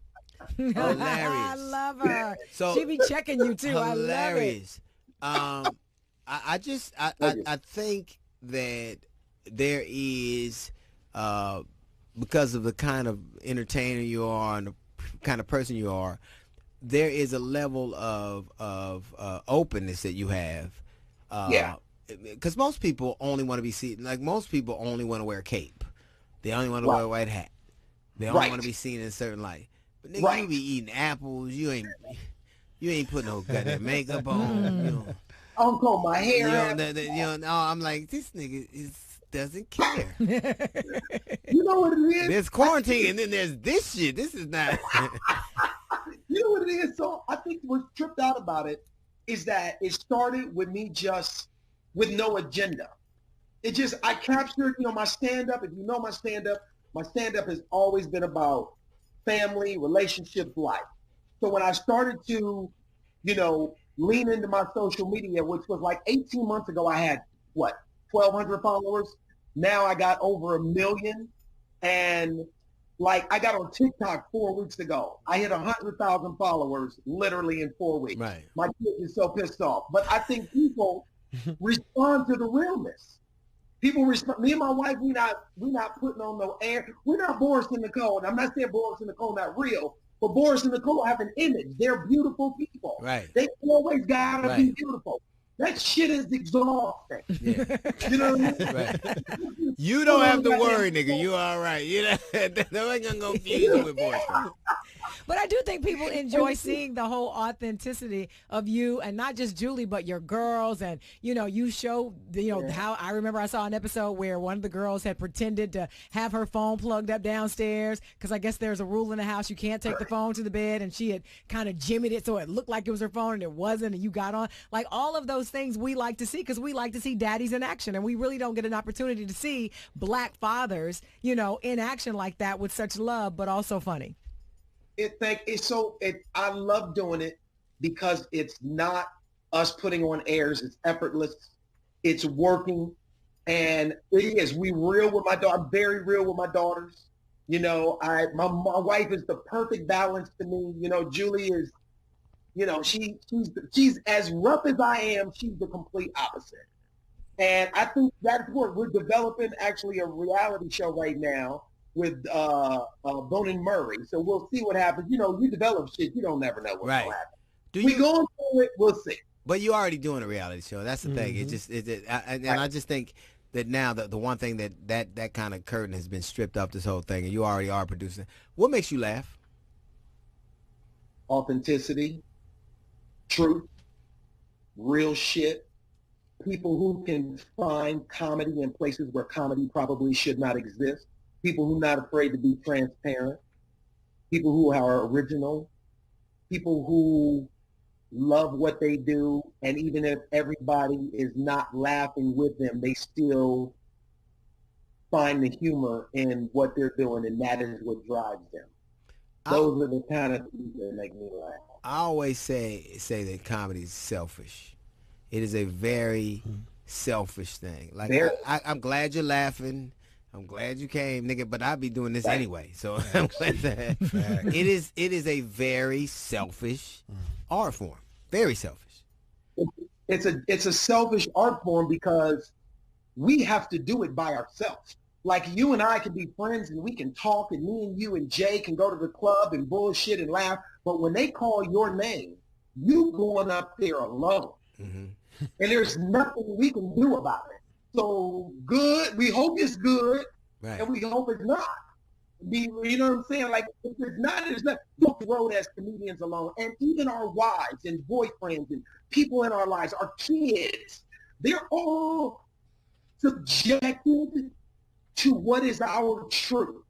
Hilarious. I love her. So she be checking you too. Hilarious. I love it. I think that there is because of the kind of entertainer you are and the kind of person you are, there is a level of openness that you have. Because most people only want to be seen. Like most people only want to wear a cape. They only want to wear a white hat. They only want to be seen in a certain light. But nigga, you be eating apples. You ain't putting no goddamn makeup on. You know. I don't comb my hair. No, I'm like, this nigga doesn't care. You know what it is? There's quarantine and then there's this shit. This is not. You know what it is? So I think what's tripped out about it is that it started with me just with no agenda. It just, I captured, my stand-up. If you know my stand-up has always been about family, relationships, life. So when I started to, lean into my social media, which was like 18 months ago, I had, 1,200 followers. Now I got over 1 million. And I got on TikTok 4 weeks ago. I hit 100,000 followers literally in 4 weeks. Right. My kid is so pissed off. But I think people respond to the realness. People respond. Me and my wife, we not putting on no air. We're not Boris and Nicole. And I'm not saying Boris and Nicole not real, but Boris and Nicole have an image. They're beautiful people. Right. They always gotta be beautiful. That shit is exhausting. Yeah. You know what I mean? Right. You don't have to worry, nigga. You all right. You know, that ain't gonna go confuse you with Boris. But I do think people enjoy seeing the whole authenticity of you, and not just Julie, but your girls. And, you show, how I remember I saw an episode where one of the girls had pretended to have her phone plugged up downstairs because I guess there's a rule in the house you can't take the phone to the bed, and she had kind of jimmied it so it looked like it was her phone and it wasn't, and you got on. Like all of those things we like to see because we like to see daddies in action, and we really don't get an opportunity to see black fathers, in action like that with such love, but also funny. I love doing it because it's not us putting on airs. It's effortless. It's working. And it is. We real with my daughter. I'm very real with my daughters. My wife is the perfect balance to me. Julie is, she's as rough as I am. She's the complete opposite. And I think that's what we're developing actually a reality show right now with Bone and Murray. So we'll see what happens. You develop shit, you don't never know what's going to happen. We going through it, we'll see. But you're already doing a reality show. That's the thing. I just think that now the one thing that kind of curtain has been stripped off this whole thing, and you already are producing. What makes you laugh? Authenticity, truth, real shit. People who can find comedy in places where comedy probably should not exist. People who are not afraid to be transparent. People who are original. People who love what they do, and even if everybody is not laughing with them, they still find the humor in what they're doing, and that is what drives them. Those are the kind of things that make me laugh. I always say that comedy is selfish. It is a very selfish thing. Like I'm glad you're laughing. I'm glad you came, nigga, but I'll be doing this anyway. So I'm glad that it is a very selfish art form. Very selfish. It's a selfish art form because we have to do it by ourselves. Like you and I can be friends and we can talk, and me and you and Jay can go to the club and bullshit and laugh. But when they call your name, you going up there alone. And there's nothing we can do about it. So good, we hope it's good, and we hope it's not. You know what I'm saying? Like, if it's not, it's not. Don't road as comedians alone. And even our wives and boyfriends and people in our lives, our kids, they're all subjected to what is our truth.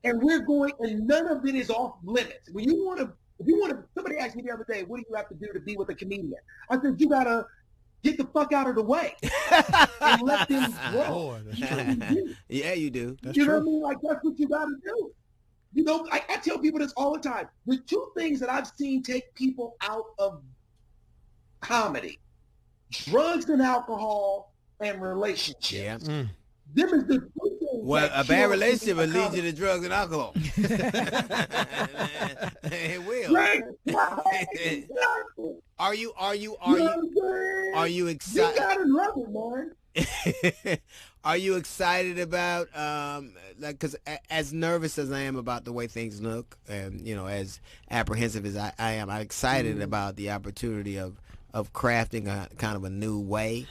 And we're going, and none of it is off limits. When you want to, if you want to, somebody asked me the other day, what do you have to do to be with a comedian? I said, you got to get the fuck out of the way and let them grow. Yeah, you do. You know what I mean? Like, that's what you got to do. You know, I tell people this all the time. The two things that I've seen take people out of comedy, drugs and alcohol and relationships. Yeah. Them is the two things. Well, a bad relationship will lead you to drugs and alcohol. It will. Right. Are you excited? You gotta love it, man. Are you excited about like, because as nervous as I am about the way things look, and you know, as apprehensive as I am, I'm excited about the opportunity of crafting a kind of a new way.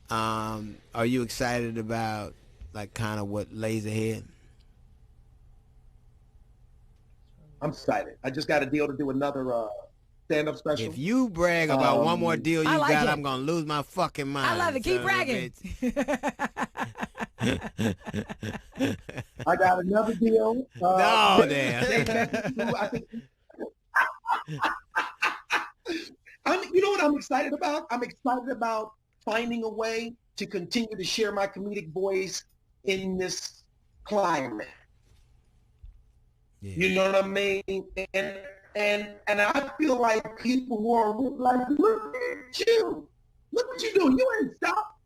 Are you excited about like kind of what lays ahead? I'm excited. I just got a deal to do another stand-up special. If you brag about one more deal you like got, it. I'm gonna lose my fucking mind. I love it. Keep bragging. I got another deal. No, damn. You know what I'm excited about? I'm excited about finding a way to continue to share my comedic voice in this climate. Yeah. You know what I mean? And I feel like people who are like, look at you. Look what you doing. You ain't stopped.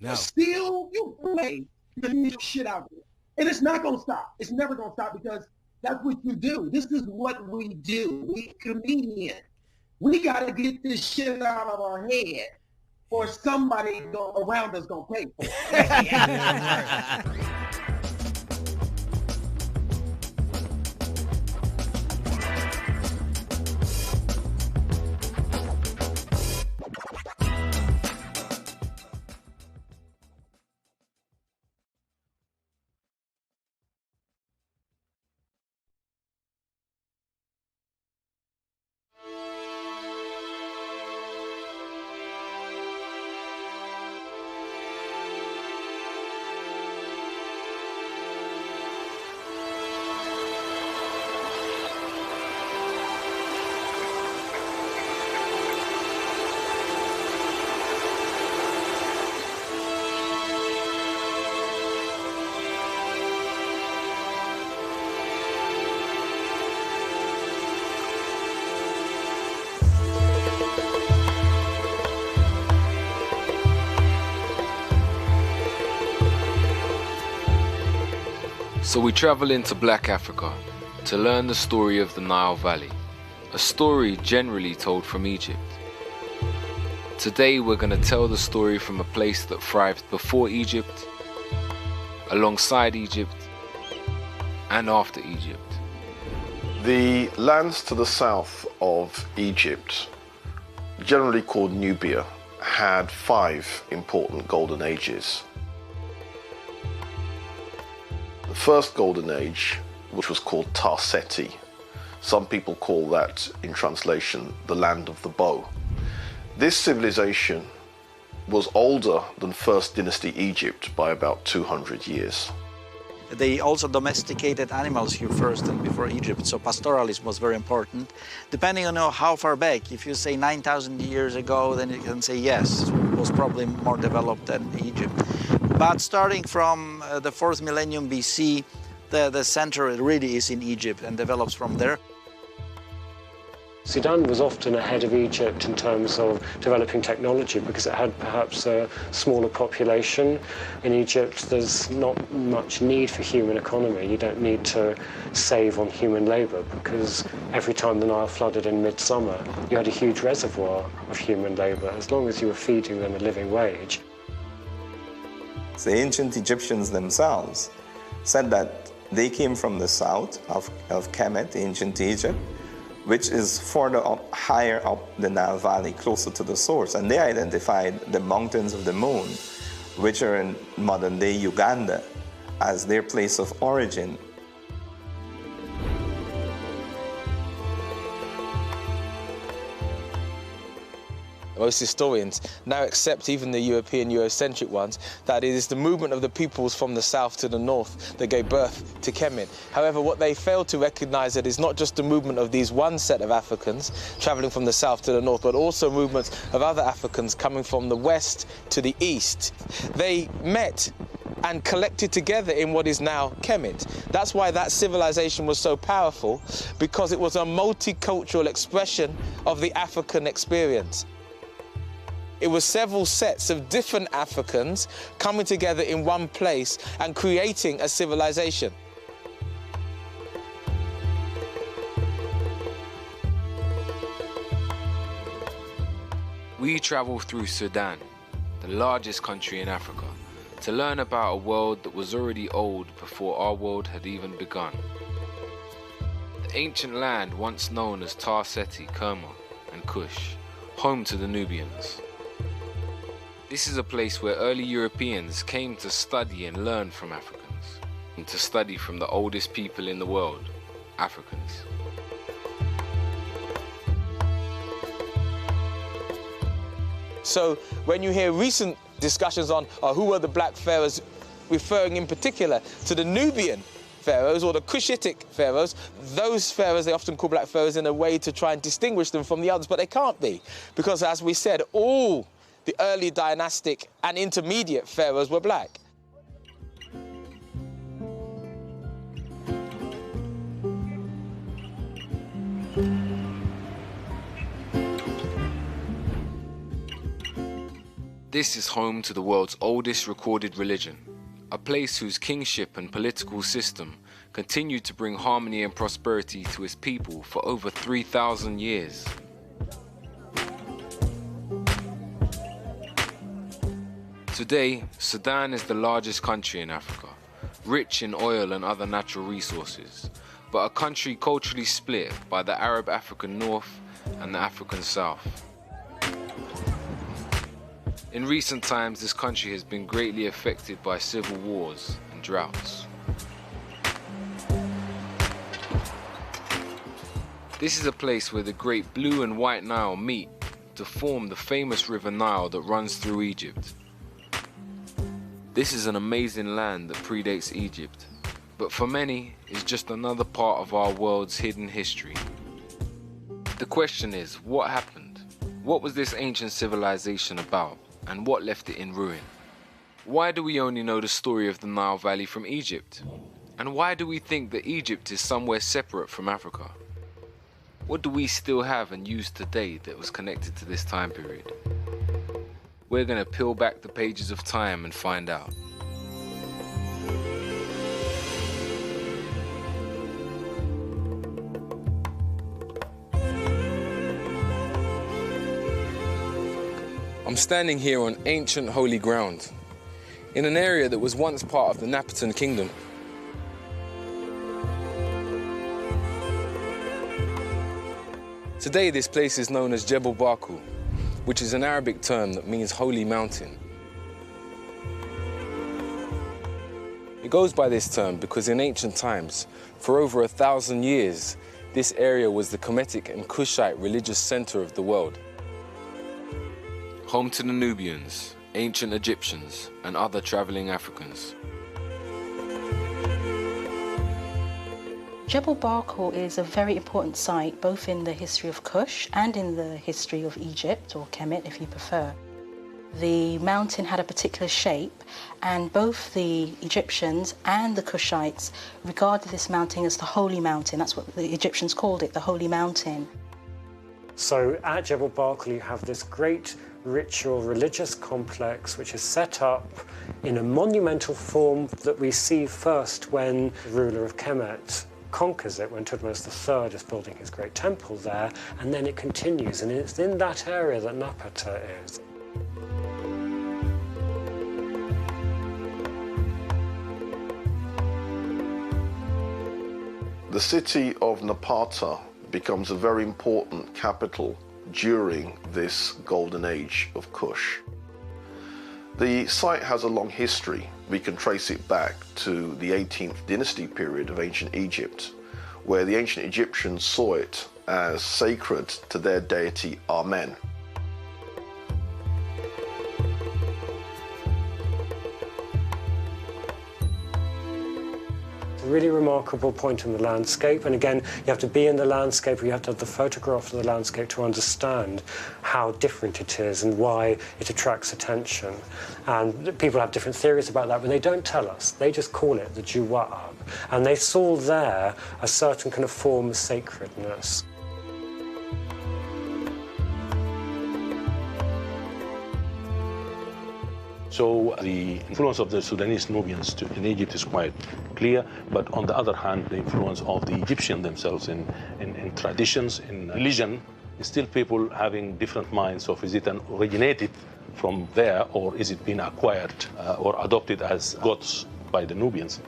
No. You still, you play the shit out there. And it's not going to stop. It's never going to stop because that's what you do. This is what we do. We comedians. We got to get this shit out of our head or somebody around us going to pay for it. So we travel into Black Africa to learn the story of the Nile Valley, a story generally told from Egypt. Today we're going to tell the story from a place that thrived before Egypt, alongside Egypt, and after Egypt. The lands to the south of Egypt, generally called Nubia, had 5 important golden ages. The first golden age, which was called Tarseti, some people call that, in translation, the land of the bow. This civilization was older than First Dynasty Egypt by about 200 years. They also domesticated animals here first and before Egypt, so pastoralism was very important. Depending on how far back, if you say 9,000 years ago, then you can say yes, it was probably more developed than Egypt. But starting from the 4th millennium BC, the center really is in Egypt and develops from there. Sudan was often ahead of Egypt in terms of developing technology because it had perhaps a smaller population. In Egypt, there's not much need for human economy. You don't need to save on human labour because every time the Nile flooded in midsummer, you had a huge reservoir of human labour as long as you were feeding them a living wage. The ancient Egyptians themselves said that they came from the south of Kemet, ancient Egypt, which is further up, higher up the Nile Valley, closer to the source. And they identified the mountains of the moon, which are in modern-day Uganda, as their place of origin. Most historians now accept, even the European Eurocentric ones, that it is the movement of the peoples from the south to the north that gave birth to Kemet. However, what they fail to recognise that is not just the movement of these one set of Africans travelling from the south to the north, but also movements of other Africans coming from the west to the east. They met and collected together in what is now Kemet. That's why that civilization was so powerful, because it was a multicultural expression of the African experience. It was several sets of different Africans coming together in one place and creating a civilization. We travel through Sudan, the largest country in Africa, to learn about a world that was already old before our world had even begun. The ancient land once known as Tar Seti, Kerma, and Kush, home to the Nubians. This is a place where early Europeans came to study and learn from Africans, and to study from the oldest people in the world, Africans. So when you hear recent discussions on who were the black pharaohs, referring in particular to the Nubian pharaohs or the Cushitic pharaohs, those pharaohs they often call black pharaohs in a way to try and distinguish them from the others, but they can't be, because as we said, all the early dynastic and intermediate pharaohs were black. This is home to the world's oldest recorded religion, a place whose kingship and political system continued to bring harmony and prosperity to its people for over 3,000 years. Today, Sudan is the largest country in Africa, rich in oil and other natural resources, but a country culturally split by the Arab African North and the African South. In recent times, this country has been greatly affected by civil wars and droughts. This is a place where the great Blue and White Nile meet to form the famous River Nile that runs through Egypt. This is an amazing land that predates Egypt, but for many is just another part of our world's hidden history. The question is, what happened? What was this ancient civilization about, and what left it in ruin? Why do we only know the story of the Nile Valley from Egypt? And why do we think that Egypt is somewhere separate from Africa? What do we still have and use today that was connected to this time period? We're going to peel back the pages of time and find out. I'm standing here on ancient holy ground, in an area that was once part of the Napatan Kingdom. Today this place is known as Jebel Barku, which is an Arabic term that means holy mountain. It goes by this term because in ancient times, for over 1,000 years, this area was the Kemetic and Kushite religious center of the world. Home to the Nubians, ancient Egyptians, and other traveling Africans. Jebel Barkal is a very important site, both in the history of Kush and in the history of Egypt, or Kemet if you prefer. The mountain had a particular shape, and both the Egyptians and the Kushites regarded this mountain as the Holy Mountain. That's what the Egyptians called it, the Holy Mountain. So at Jebel Barkal you have this great ritual religious complex which is set up in a monumental form that we see first when the ruler of Kemet conquers it, when Thutmose III is building his great temple there, and then it continues, and it's in that area that Napata is. The city of Napata becomes a very important capital during this golden age of Kush. The site has a long history. We can trace it back to the 18th dynasty period of ancient Egypt, where the ancient Egyptians saw it as sacred to their deity Amen. A really remarkable point in the landscape, and again you have to be in the landscape, or you have to have the photograph of the landscape to understand how different it is and why it attracts attention. And people have different theories about that, but they don't tell us. They just call it the Juwa'ab, and they saw there a certain kind of form of sacredness. So the influence of the Sudanese Nubians in Egypt is quite clear, but on the other hand, the influence of the Egyptians themselves in traditions, in religion, is still people having different minds of is it originated from there, or is it being acquired or adopted as gods by the Nubians?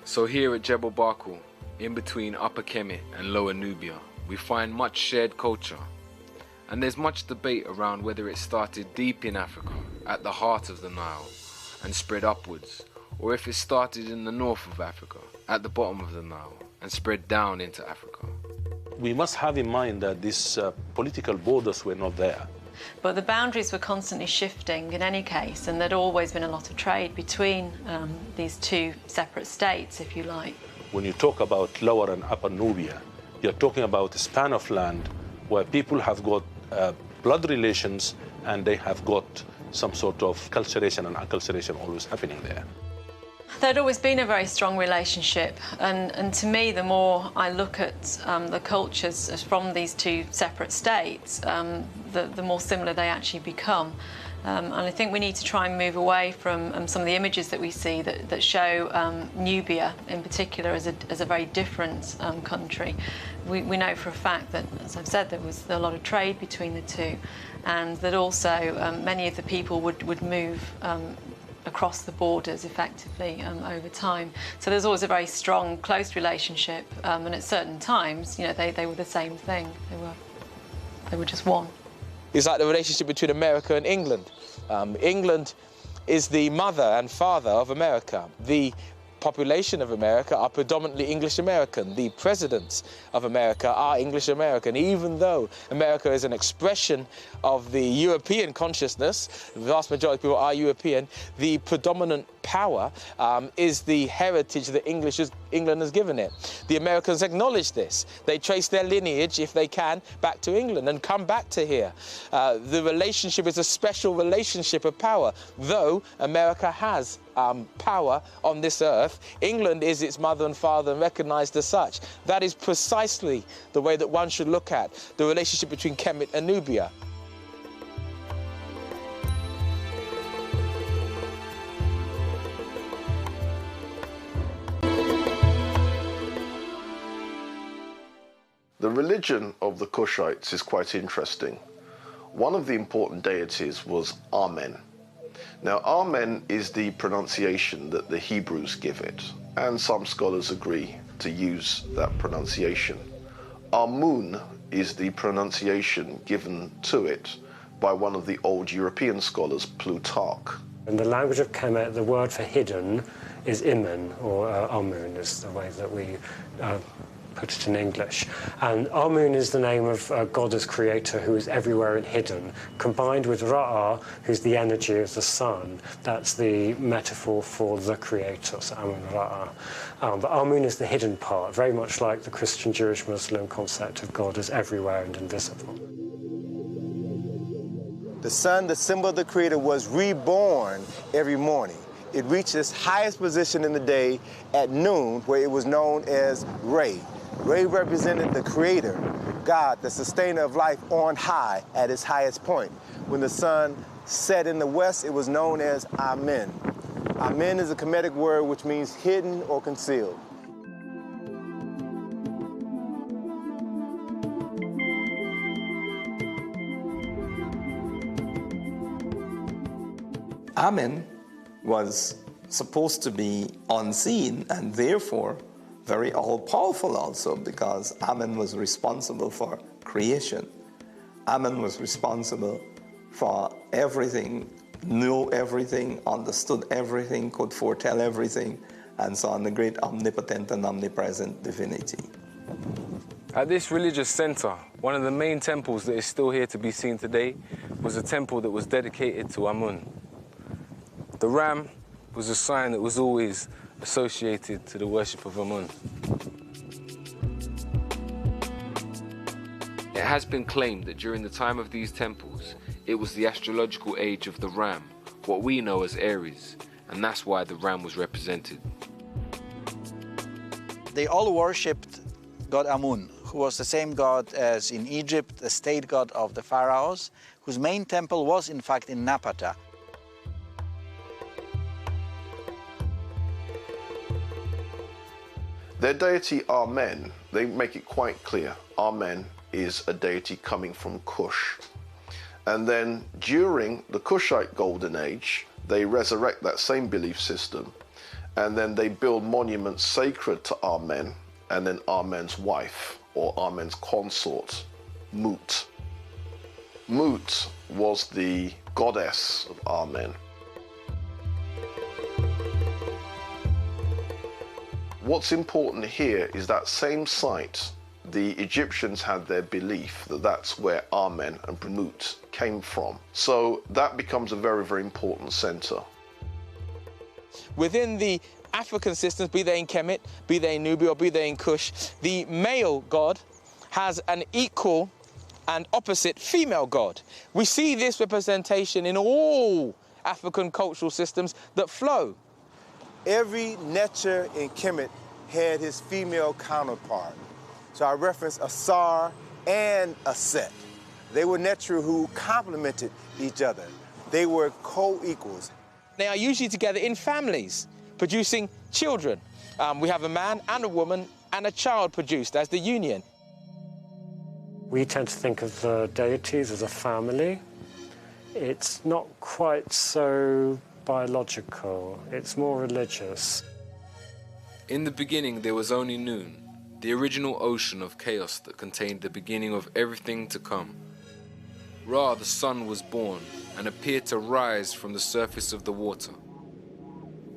So here at Jebel Barkal, in between Upper Kemet and Lower Nubia, we find much shared culture. And there's much debate around whether it started deep in Africa, at the heart of the Nile, and spread upwards, or if it started in the north of Africa, at the bottom of the Nile, and spread down into Africa. We must have in mind that these political borders were not there. But the boundaries were constantly shifting in any case, and there'd always been a lot of trade between these two separate states, if you like. When you talk about Lower and Upper Nubia, you're talking about a span of land where people have got blood relations, and they have got some sort of culturation and acculturation always happening there. There'd always been a very strong relationship, and to me, the more I look at the cultures from these two separate states, the more similar they actually become. And I think we need to try and move away from some of the images that we see that show Nubia in particular as a very different country. We know for a fact that, as I've said, there was a lot of trade between the two, and that also many of the people would move across the borders effectively over time. So there's always a very strong, close relationship, and at certain times, you know, they were the same thing. They were just one. It's like the relationship between America and England. England is the mother and father of America. The population of America are predominantly English American. The presidents of America are English American. Even though America is an expression of the European consciousness, the vast majority of people are European, the predominant power is the heritage that England has given it. The Americans acknowledge this. They trace their lineage, if they can, back to England and come back to here. The relationship is a special relationship of power. Though America has power on this earth, England is its mother and father and recognized as such. That is precisely the way that one should look at the relationship between Kemet and Nubia. The religion of the Kushites is quite interesting. One of the important deities was Amen. Now, Amen is the pronunciation that the Hebrews give it, and some scholars agree to use that pronunciation. Amun is the pronunciation given to it by one of the old European scholars, Plutarch. In the language of Kemet, the word for hidden is Imen, or Amun is the way that we put it in English. And Amun is the name of God as creator, who is everywhere and hidden, combined with Ra'ah, who's the energy of the sun. That's the metaphor for the creator, so Amun Ra'ah. But Amun is the hidden part, very much like the Christian, Jewish, Muslim concept of God as everywhere and invisible. The sun, the symbol of the creator, was reborn every morning. It reached its highest position in the day at noon, where it was known as Re. Re represented the creator, God, the sustainer of life, on high at its highest point. When the sun set in the west, it was known as Amen. Amen is a Kemetic word which means hidden or concealed. Amen was supposed to be unseen and therefore very all-powerful also, because Amen was responsible for creation. Amen was responsible for everything, knew everything, understood everything, could foretell everything, and so on, the great omnipotent and omnipresent divinity. At this religious center, one of the main temples that is still here to be seen today was a temple that was dedicated to Amun. The ram was a sign that was always associated to the worship of Amun. It has been claimed that during the time of these temples, it was the astrological age of the ram, what we know as Aries, and that's why the ram was represented. They all worshipped god Amun, who was the same god as in Egypt, the state god of the pharaohs, whose main temple was in fact in Napata. Their deity Amen, they make it quite clear. Amen is a deity coming from Kush. And then during the Kushite Golden Age, they resurrect that same belief system, and then they build monuments sacred to Amen, and then Amen's wife, or Amen's consort, Mut. Mut was the goddess of Amen. What's important here is that same site, the Egyptians had their belief that that's where Amen and Mut came from. So that becomes a very, very important center. Within the African systems, be they in Kemet, be they in Nubia, or be they in Kush, the male god has an equal and opposite female god. We see this representation in all African cultural systems that flow. Every Netcher in Kemet had his female counterpart. So I reference a Sar and a Set. They were Netcher who complemented each other. They were co-equals. They are usually together in families, producing children. We have a man and a woman and a child produced as the union. We tend to think of the deities as a family. It's not quite so biological, it's more religious. In the beginning there was only noon, the original ocean of chaos that contained the beginning of everything to come. Ra, the sun, was born and appeared to rise from the surface of the water.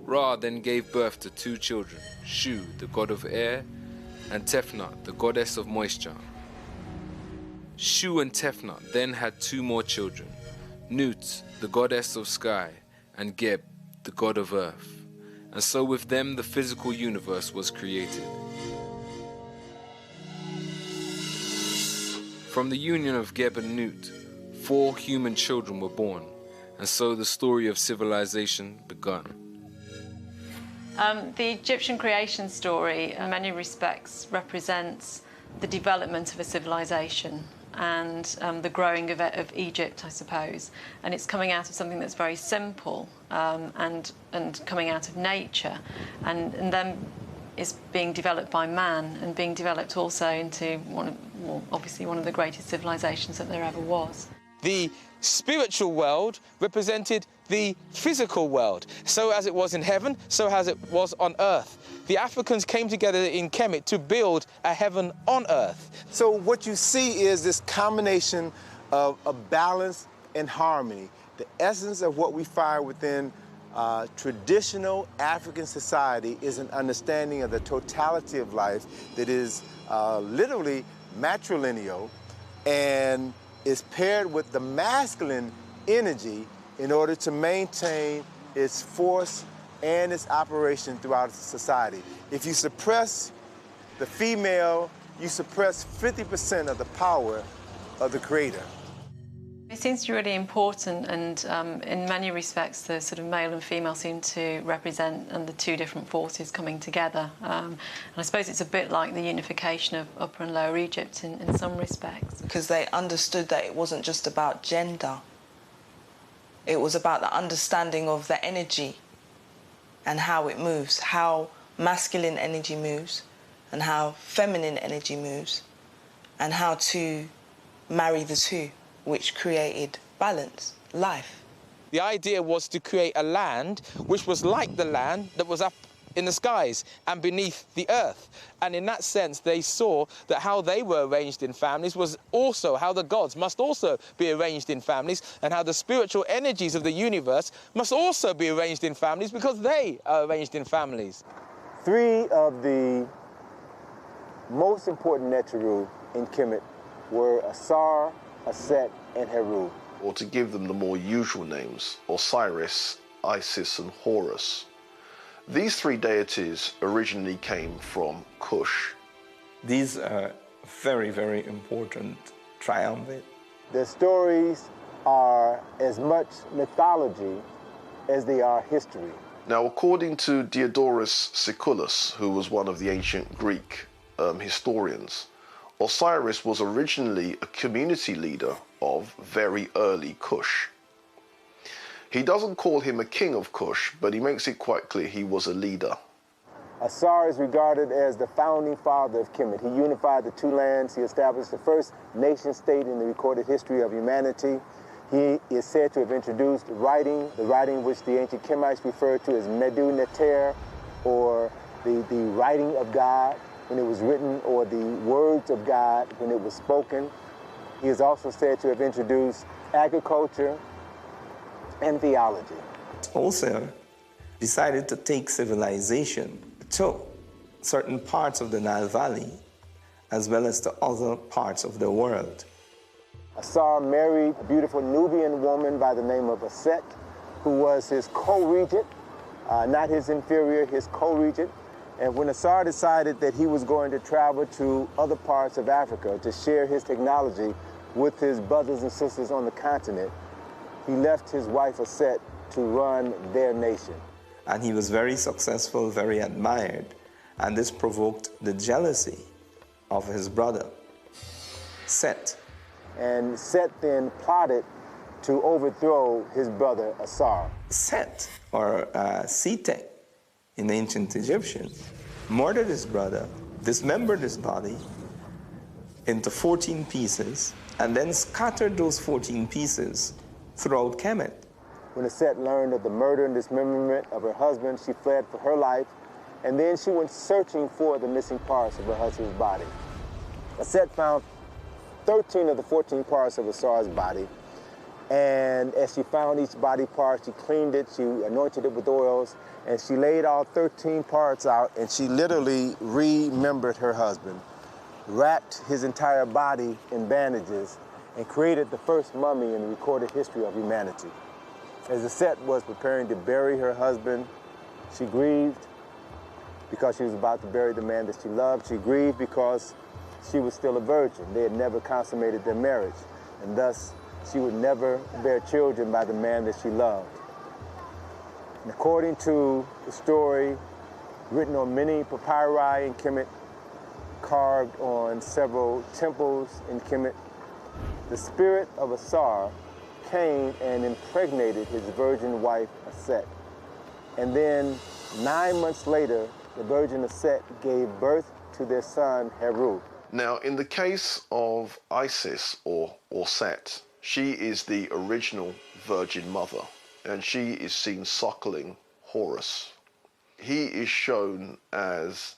Ra then gave birth to two children, Shu, the god of air, and Tefnut, the goddess of moisture. Shu and Tefnut then had two more children, Nut, the goddess of sky, and Geb, the god of earth. And so with them the physical universe was created. From the union of Geb and Nut, 4 human children were born, and so the story of civilization began. The Egyptian creation story, in many respects, represents the development of a civilization and the growing of Egypt, I suppose. And it's coming out of something that's very simple and coming out of nature, and then is being developed by man and being developed also into obviously one of the greatest civilizations that there ever was. The spiritual world represented the physical world. So as it was in heaven, so as it was on earth. The Africans came together in Kemet to build a heaven on earth. So what you see is this combination of balance and harmony. The essence of what we find within traditional African society is an understanding of the totality of life that is literally matrilineal and is paired with the masculine energy in order to maintain its force and its operation throughout society. If you suppress the female, you suppress 50% of the power of the creator. It seems to be really important, and in many respects the sort of male and female seem to represent the two different forces coming together. And I suppose it's a bit like the unification of Upper and Lower Egypt in some respects. Because they understood that it wasn't just about gender. It was about the understanding of the energy and how it moves, how masculine energy moves and how feminine energy moves, and how to marry the two, which created balance, life. The idea was to create a land which was like the land that was up in the skies and beneath the earth. And in that sense, they saw that how they were arranged in families was also how the gods must also be arranged in families, and how the spiritual energies of the universe must also be arranged in families because they are arranged in families. Three of the most important Neteru in Kemet were Asar, Aset, and Heru. Or to give them the more usual names, Osiris, Isis, and Horus. These three deities originally came from Kush. These are very, very important triumvirate. Their stories are as much mythology as they are history. Now, according to Diodorus Siculus, who was one of the ancient Greek historians, Osiris was originally a community leader of very early Kush. He doesn't call him a king of Kush, but he makes it quite clear he was a leader. Asar is regarded as the founding father of Kemet. He unified the two lands. He established the first nation-state in the recorded history of humanity. He is said to have introduced writing, the writing which the ancient Kemites referred to as Medu Neter, or the writing of God when it was written, or the words of God when it was spoken. He is also said to have introduced agriculture and theology. Also decided to take civilization to certain parts of the Nile Valley, as well as to other parts of the world. Asar married a beautiful Nubian woman by the name of Aset, who was his co-regent, not his inferior, his co-regent. And when Asar decided that he was going to travel to other parts of Africa to share his technology with his brothers and sisters on the continent, he left his wife Aset to run their nation. And he was very successful, very admired, and this provoked the jealousy of his brother, Set. And Set then plotted to overthrow his brother Asar. Set, or Sete in ancient Egyptian, murdered his brother, dismembered his body into 14 pieces, and then scattered those 14 pieces throughout Kemet. When Aset learned of the murder and dismemberment of her husband, she fled for her life, and then she went searching for the missing parts of her husband's body. Aset found 13 of the 14 parts of Asar's body, and as she found each body part, she cleaned it, she anointed it with oils, and she laid all 13 parts out, and she literally remembered her husband, wrapped his entire body in bandages, and created the first mummy in the recorded history of humanity. As Aset was preparing to bury her husband, she grieved because she was about to bury the man that she loved. She grieved because she was still a virgin. They had never consummated their marriage, and thus she would never bear children by the man that she loved. And according to the story written on many papyri in Kemet, carved on several temples in Kemet, the spirit of Asar came and impregnated his virgin wife, Aset. And then 9 months later, the virgin Aset gave birth to their son, Heru. Now, in the case of Isis, or Set, she is the original Virgin Mother, and she is seen suckling Horus. He is shown as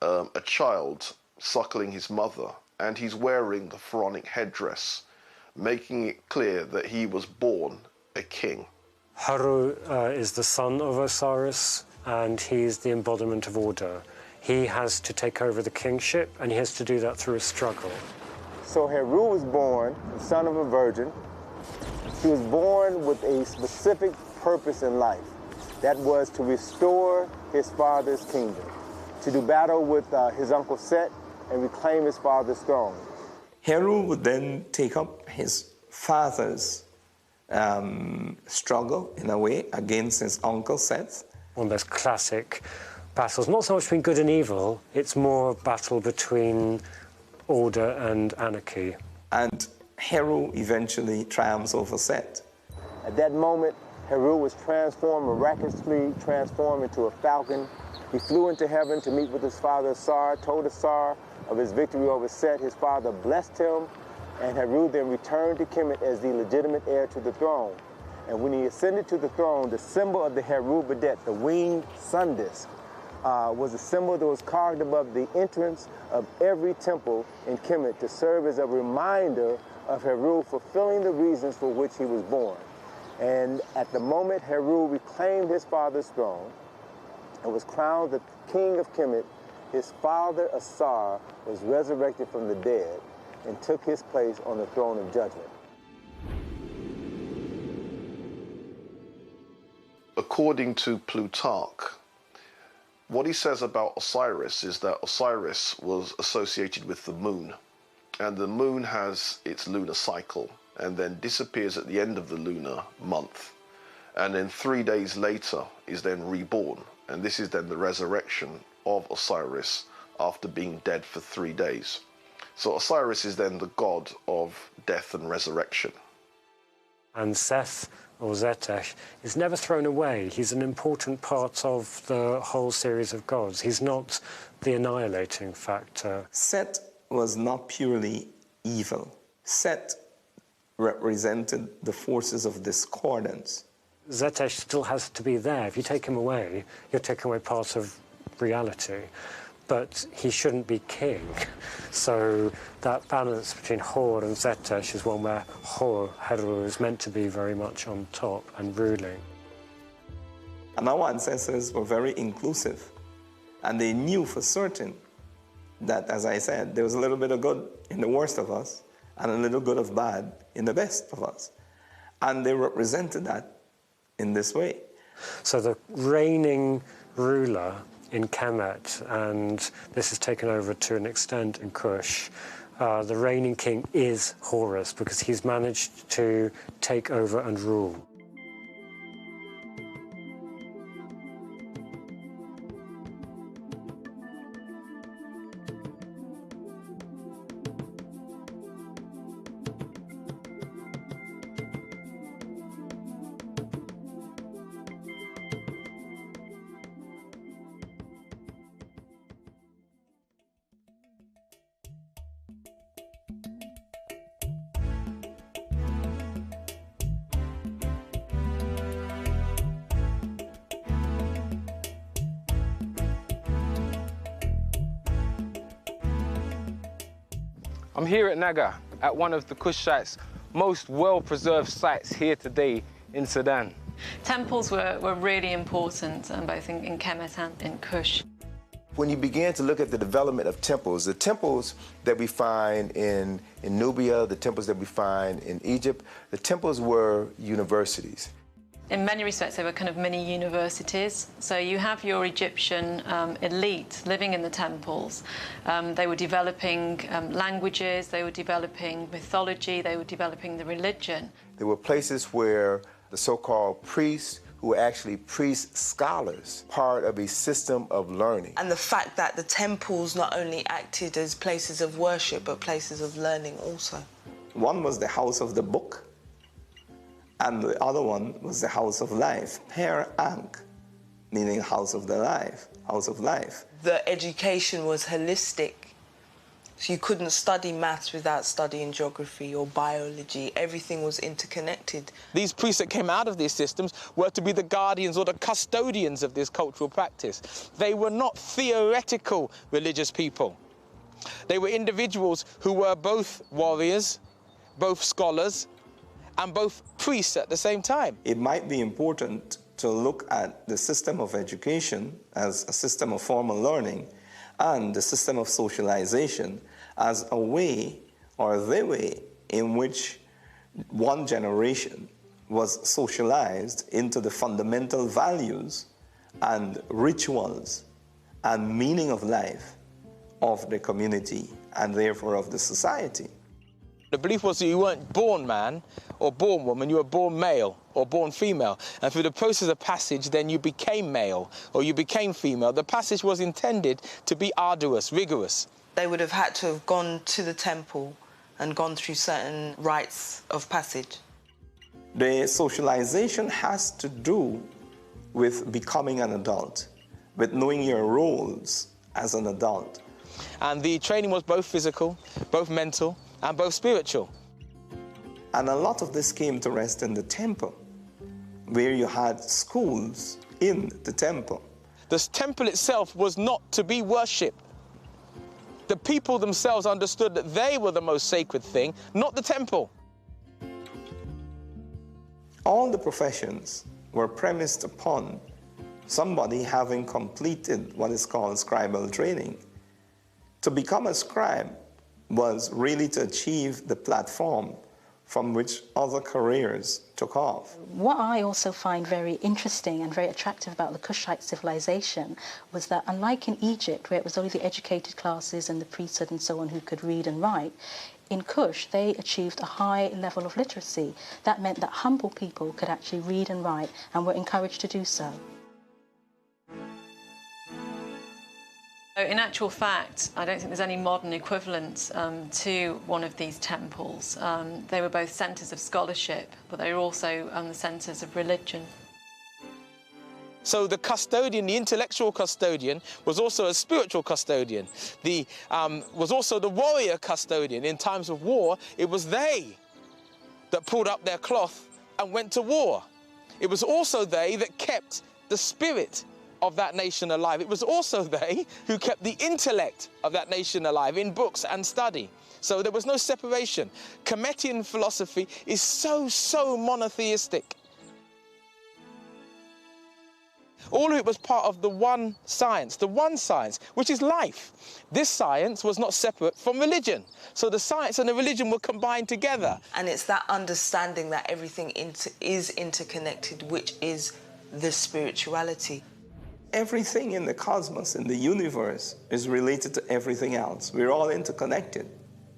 a child suckling his mother, and he's wearing the pharaonic headdress, making it clear that he was born a king. Haru is the son of Osiris, and he's the embodiment of order. He has to take over the kingship, and he has to do that through a struggle. So Heru was born, the son of a virgin. He was born with a specific purpose in life. That was to restore his father's kingdom, to do battle with his uncle Set and reclaim his father's throne. Heru would then take up his father's struggle, in a way, against his uncle Seth. One of those classic battles, not so much between good and evil, it's more a battle between order and anarchy. And Heru eventually triumphs over Seth. At that moment, Heru was miraculously transformed into a falcon. He flew into heaven to meet with his father Asar, told Asar of his victory over Seth. His father blessed him, and Heru then returned to Kemet as the legitimate heir to the throne. And when he ascended to the throne, the symbol of the Heru Badet, the winged sun disk, was a symbol that was carved above the entrance of every temple in Kemet to serve as a reminder of Heru fulfilling the reasons for which he was born. And at the moment Heru reclaimed his father's throne and was crowned the king of Kemet, his father Asar was resurrected from the dead and took his place on the throne of judgment. According to Plutarch, what he says about Osiris is that Osiris was associated with the moon, and the moon has its lunar cycle and then disappears at the end of the lunar month, and then 3 days later is then reborn, and this is then the resurrection of Osiris after being dead for 3 days. So Osiris is then the god of death and resurrection. And Seth, or Zetesh, is never thrown away. He's an important part of the whole series of gods. He's not the annihilating factor. Seth was not purely evil. Seth represented the forces of discordance. Zetesh still has to be there. If you take him away, you're taking away part of reality. But he shouldn't be king. So that balance between Hor and Zetesh is one where Heru, is meant to be very much on top and ruling. And our ancestors were very inclusive. And they knew for certain that, as I said, there was a little bit of good in the worst of us and a little good of bad in the best of us. And they represented that in this way. So the reigning ruler in Kemet, and this is taken over to an extent in Kush, the reigning king is Horus because he's managed to take over and rule. I'm here at Naga, at one of the Kushites' most well-preserved sites here today in Sudan. Temples were really important, both in Kemet and in Kush. When you begin to look at the development of temples, the temples that we find in Nubia, the temples that we find in Egypt, the temples were universities. In many respects, they were kind of mini universities. So you have your Egyptian elite living in the temples. They were developing languages, they were developing mythology, they were developing the religion. There were places where the so-called priests, who were actually priest scholars, part of a system of learning. And the fact that the temples not only acted as places of worship, but places of learning also. One was the house of the book, and the other one was the house of life, Per Ankh, meaning house of the life, house of life. The education was holistic. So you couldn't study maths without studying geography or biology. Everything was interconnected. These priests that came out of these systems were to be the guardians or the custodians of this cultural practice. They were not theoretical religious people. They were individuals who were both warriors, both scholars, and both priests at the same time. It might be important to look at the system of education as a system of formal learning and the system of socialization as a way, or the way, in which one generation was socialized into the fundamental values and rituals and meaning of life of the community and therefore of the society. The belief was that you weren't born man or born woman, you were born male or born female. And through the process of passage, then you became male or you became female. The passage was intended to be arduous, rigorous. They would have had to have gone to the temple and gone through certain rites of passage. The socialization has to do with becoming an adult, with knowing your roles as an adult. And the training was both physical, both mental, and both spiritual. And a lot of this came to rest in the temple, where you had schools in the temple. The temple itself was not to be worshipped. The people themselves understood that they were the most sacred thing, not the temple. All the professions were premised upon somebody having completed what is called scribal training. To become a scribe was really to achieve the platform from which other careers took off. What I also find very interesting and very attractive about the Kushite civilization was that, unlike in Egypt, where it was only the educated classes and the priesthood and so on who could read and write, in Kush they achieved a high level of literacy. That meant that humble people could actually read and write and were encouraged to do so. In actual fact, I don't think there's any modern equivalent to one of these temples. They were both centres of scholarship, but they were also the centres of religion. So the custodian, the intellectual custodian, was also a spiritual custodian. Was also the warrior custodian. In times of war, it was they that pulled up their cloth and went to war. It was also they that kept the spirit of that nation alive. It was also they who kept the intellect of that nation alive in books and study. So there was no separation. Kemetian philosophy is so monotheistic. All of it was part of the one science, which is life. This science was not separate from religion. So the science and the religion were combined together. And it's that understanding that everything is interconnected, which is the spirituality. Everything in the cosmos, in the universe, is related to everything else. We're all interconnected.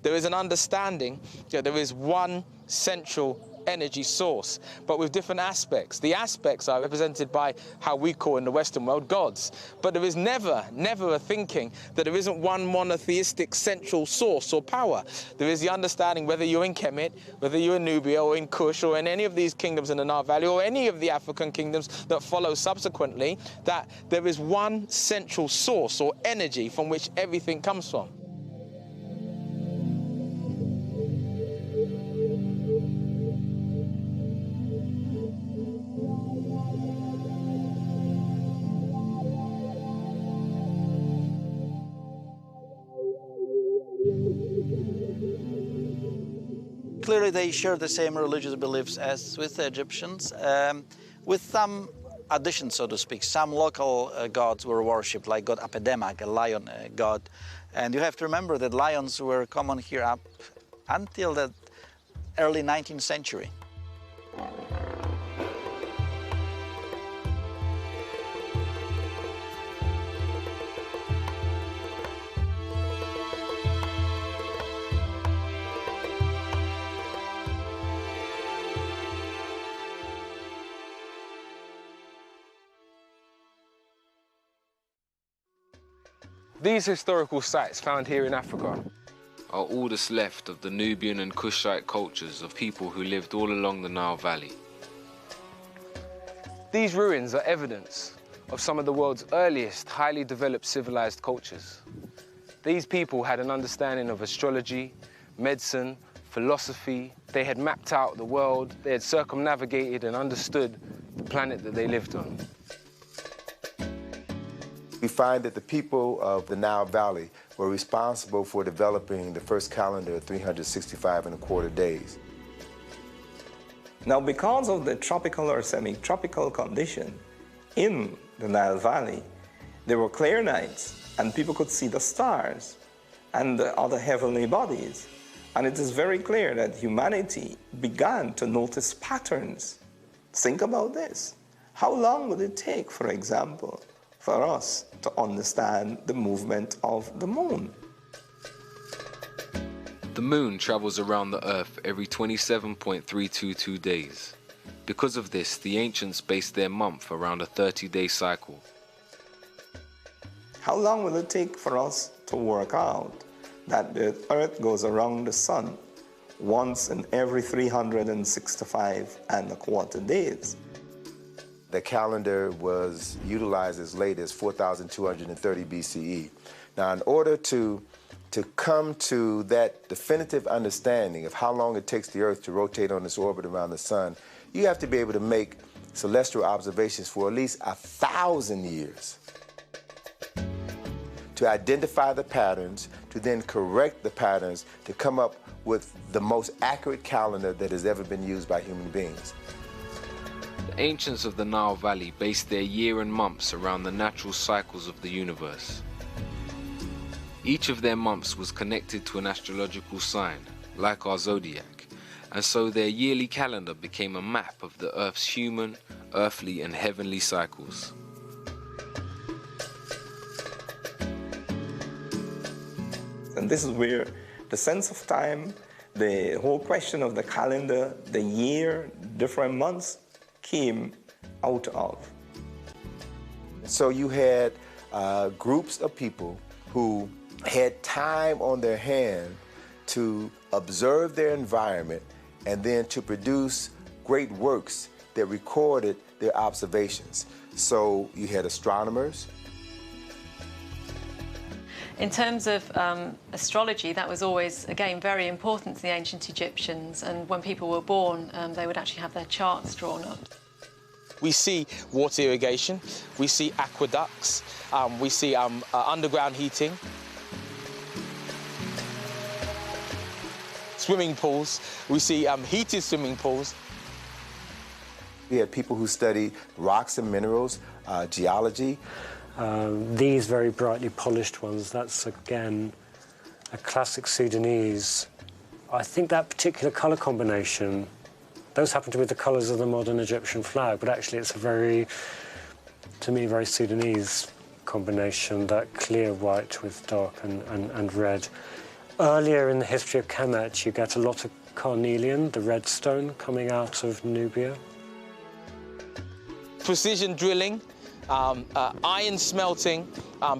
There is an understanding that there is one central energy source, but with different aspects. The aspects are represented by how we call in the Western world gods. But there is never a thinking that there isn't one monotheistic central source or power. There is the understanding, whether you're in Kemet, whether you're in Nubia or in Kush or in any of these kingdoms in the Nile Valley or any of the African kingdoms that follow subsequently, that there is one central source or energy from which everything comes from. Clearly they share the same religious beliefs as with the Egyptians, with some additions, so to speak. Some local gods were worshipped, like god Apedemak, a lion god. And you have to remember that lions were common here up until the early 19th century. These historical sites found here in Africa are all that's left of the Nubian and Kushite cultures of people who lived all along the Nile Valley. These ruins are evidence of some of the world's earliest highly developed civilized cultures. These people had an understanding of astrology, medicine, philosophy. They had mapped out the world. They had circumnavigated and understood the planet that they lived on. We find that the people of the Nile Valley were responsible for developing the first calendar of 365.25 days. Now, because of the tropical or semi-tropical condition in the Nile Valley, there were clear nights and people could see the stars and the other heavenly bodies. And it is very clear that humanity began to notice patterns. Think about this. How long would it take, for example, for us to understand the movement of the moon? The moon travels around the Earth every 27.322 days. Because of this, the ancients based their month around a 30-day cycle. How long will it take for us to work out that the Earth goes around the sun once in every 365.25 days? The calendar was utilized as late as 4,230 BCE. Now, in order to come to that definitive understanding of how long it takes the Earth to rotate on its orbit around the sun, you have to be able to make celestial observations for at least 1,000 years to identify the patterns, to then correct the patterns, to come up with the most accurate calendar that has ever been used by human beings. The ancients of the Nile Valley based their year and months around the natural cycles of the universe. Each of their months was connected to an astrological sign, like our zodiac, and so their yearly calendar became a map of the Earth's human, earthly, and heavenly cycles. And this is where the sense of time, the whole question of the calendar, the year, different months came out of. So you had groups of people who had time on their hand to observe their environment and then to produce great works that recorded their observations. So you had astronomers. In terms of astrology, that was always, again, very important to the ancient Egyptians. And when people were born, they would actually have their charts drawn up. We see water irrigation, we see aqueducts, we see underground heating, swimming pools, we see heated swimming pools. We had people who studied rocks and minerals, geology. These very brightly polished ones, that's again a classic Sudanese. I think that particular colour combination, those happen to be the colours of the modern Egyptian flag, but actually it's a very, to me, very Sudanese combination, that clear white with dark and red. Earlier in the history of Kemet, you get a lot of carnelian, the red stone, coming out of Nubia. Precision drilling, iron smelting,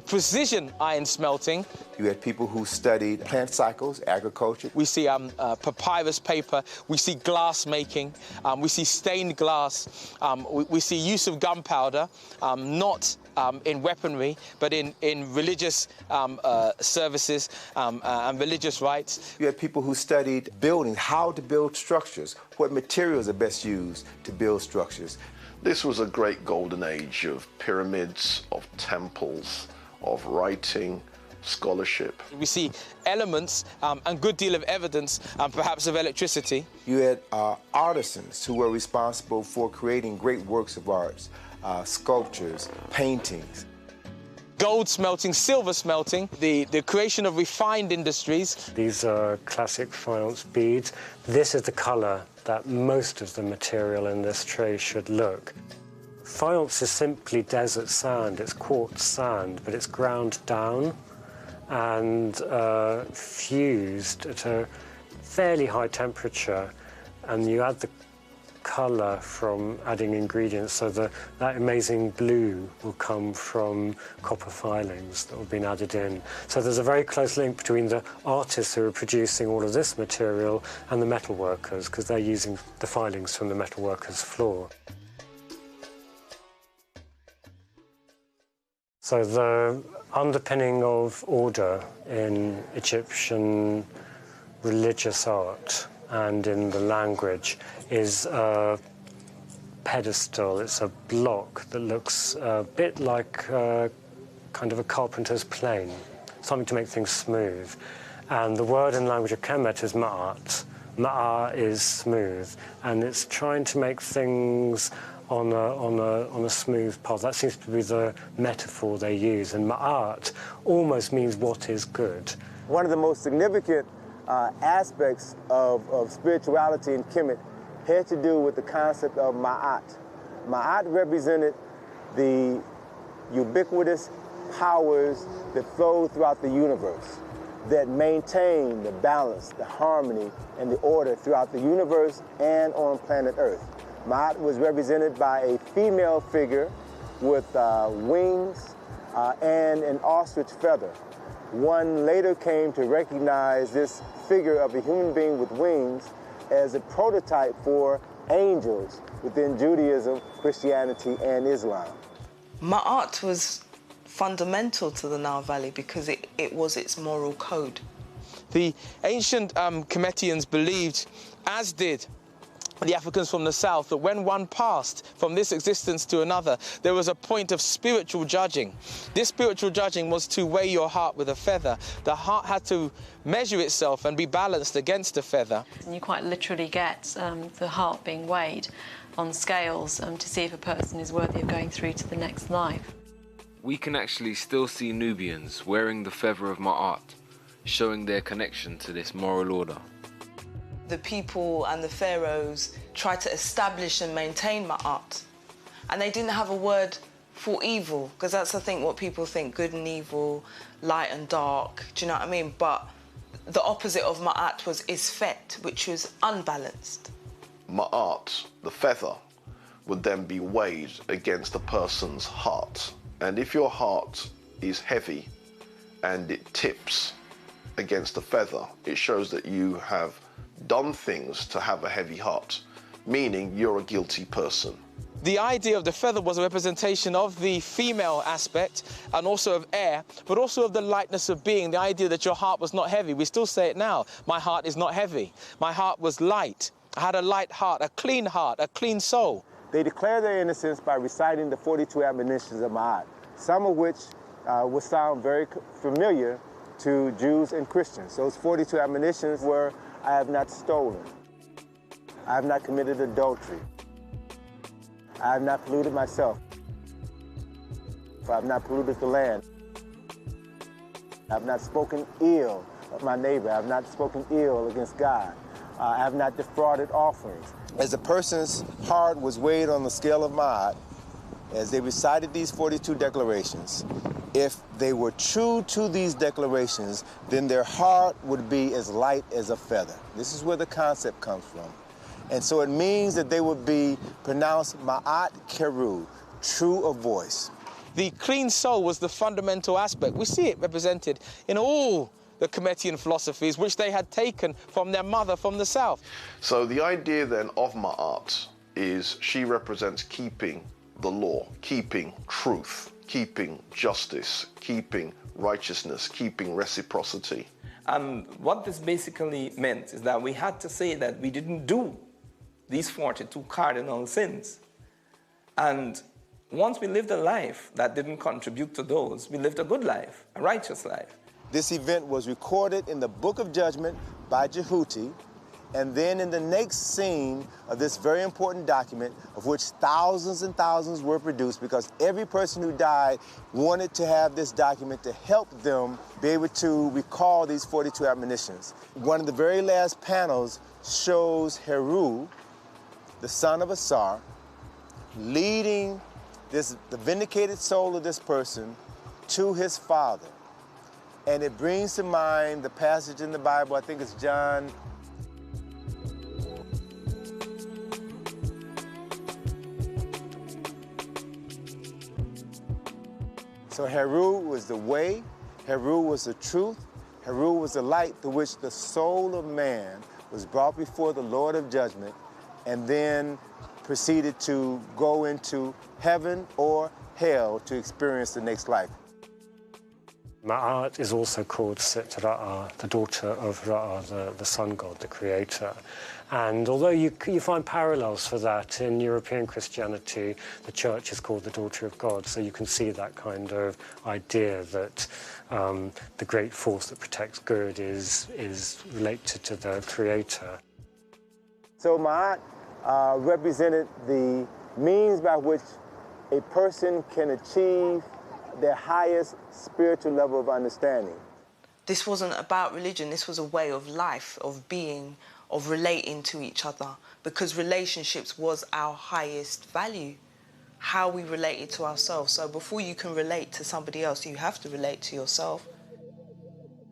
precision iron smelting. You had people who studied plant cycles, agriculture. We see papyrus paper, we see glass making, we see stained glass, we see use of gunpowder, not in weaponry, but in religious services and religious rites. You had people who studied building, how to build structures, what materials are best used to build structures. This was a great golden age of pyramids, of temples, of writing, scholarship. We see elements and a good deal of evidence, perhaps of electricity. You had artisans who were responsible for creating great works of art, sculptures, paintings. Gold smelting, silver smelting, the creation of refined industries. These are classic faience beads. This is the colour that most of the material in this tray should look. Faience is simply desert sand, it's quartz sand, but it's ground down and fused at a fairly high temperature, and you add the colour from adding ingredients, so that amazing blue will come from copper filings that have been added in. So there's a very close link between the artists who are producing all of this material and the metal workers, because they're using the filings from the metal workers' floor. So the underpinning of order in Egyptian religious art and in the language is a pedestal. It's a block that looks a bit like kind of a carpenter's plane, something to make things smooth. And the word in the language of Kemet is ma'at. Ma'a is smooth, and it's trying to make things on a smooth path. That seems to be the metaphor they use. And ma'at almost means what is good. One of the most significant aspects of spirituality in Kemet had to do with the concept of ma'at. Ma'at represented the ubiquitous powers that flow throughout the universe. that maintain the balance, the harmony, and the order throughout the universe and on planet Earth. Ma'at was represented by a female figure with wings and an ostrich feather. One later came to recognize this figure of a human being with wings as a prototype for angels within Judaism, Christianity, and Islam. Ma'at was fundamental to the Nile Valley because it was its moral code. The ancient Kemetians believed, as did the Africans from the south, that when one passed from this existence to another, there was a point of spiritual judging. This spiritual judging was to weigh your heart with a feather. The heart had to measure itself and be balanced against the feather. And you quite literally get the heart being weighed on scales to see if a person is worthy of going through to the next life. We can actually still see Nubians wearing the feather of Ma'at, showing their connection to this moral order. The people and the pharaohs tried to establish and maintain Ma'at. And they didn't have a word for evil, because that's, I think, what people think, good and evil, light and dark, do you know what I mean? But the opposite of Ma'at was Isfet, which was unbalanced. Ma'at, the feather, would then be weighed against a person's heart. And if your heart is heavy and it tips against the feather, it shows that you have done things to have a heavy heart, meaning you're a guilty person. The idea of the feather was a representation of the female aspect and also of air, but also of the lightness of being, the idea that your heart was not heavy. We still say it now, my heart is not heavy. My heart was light. I had a light heart, a clean soul. They declare their innocence by reciting the 42 admonitions of Ma'at, some of which will sound very familiar to Jews and Christians. Those 42 admonitions were, I have not stolen. I have not committed adultery. I have not polluted myself. I have not polluted the land. I have not spoken ill of my neighbor. I have not spoken ill against God. I have not defrauded offerings. As a person's heart was weighed on the scale of Ma'at, as they recited these 42 declarations, if they were true to these declarations, then their heart would be as light as a feather. This is where the concept comes from. And so it means that they would be pronounced Ma'at Keru, true of voice. The clean soul was the fundamental aspect. We see it represented in all the Kemetian philosophies, which they had taken from their mother from the south. So the idea then of Ma'at is she represents keeping the law, keeping truth, keeping justice, keeping righteousness, keeping reciprocity. And what this basically meant is that we had to say that we didn't do these 42 cardinal sins. And once we lived a life that didn't contribute to those, we lived a good life, a righteous life. This event was recorded in the Book of Judgment by Jehuti, and then in the next scene of this very important document, of which thousands and thousands were produced, because every person who died wanted to have this document to help them be able to recall these 42 admonitions. One of the very last panels shows Heru, the son of Asar, leading the vindicated soul of this person to his father. And it brings to mind the passage in the Bible, I think it's John. So Heru was the way, Heru was the truth, Heru was the light through which the soul of man was brought before the Lord of judgment and then proceeded to go into heaven or hell to experience the next life. Ma'at is also called Set Ra'ah, the daughter of Ra'ah, the sun god, the creator. And although you find parallels for that in European Christianity, the church is called the daughter of God, so you can see that kind of idea that the great force that protects good is related to the creator. So Ma'at represented the means by which a person can achieve their highest spiritual level of understanding. This wasn't about religion, this was a way of life, of being, of relating to each other, because relationships was our highest value, how we related to ourselves. So before you can relate to somebody else, you have to relate to yourself.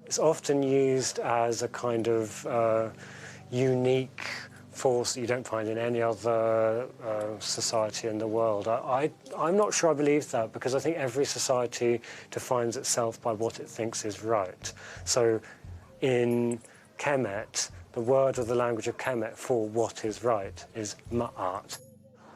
It's often used as a kind of unique force that you don't find in any other society in the world. I'm not sure I believe that, because I think every society defines itself by what it thinks is right. So in Kemet, the word or the language of Kemet for what is right is ma'at.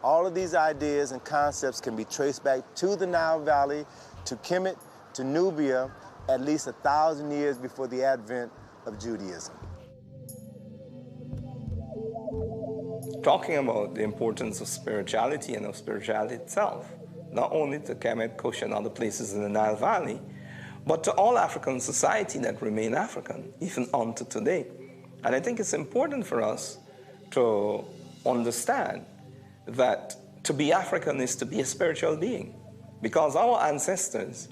All of these ideas and concepts can be traced back to the Nile Valley, to Kemet, to Nubia, at least 1,000 years before the advent of Judaism. Talking about the importance of spirituality and of spirituality itself, not only to Kemet, Kush, and other places in the Nile Valley, but to all African society that remain African, even unto today. And I think it's important for us to understand that to be African is to be a spiritual being, because our ancestors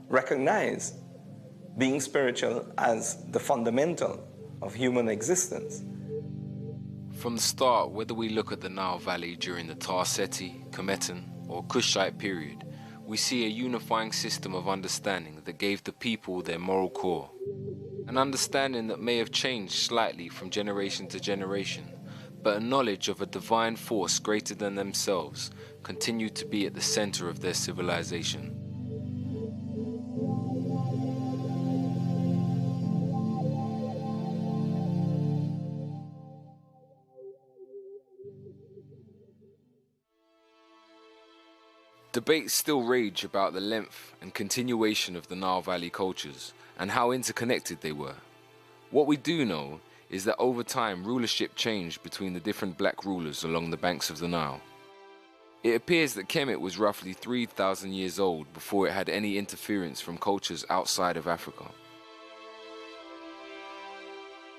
recognized being spiritual as the fundamental of human existence. From the start, whether we look at the Nile Valley during the Tar Seti, Kemetan, or Kushite period, we see a unifying system of understanding that gave the people their moral core. An understanding that may have changed slightly from generation to generation, but a knowledge of a divine force greater than themselves continued to be at the center of their civilization. Debates still rage about the length and continuation of the Nile Valley cultures and how interconnected they were. What we do know is that over time rulership changed between the different black rulers along the banks of the Nile. It appears that Kemet was roughly 3,000 years old before it had any interference from cultures outside of Africa.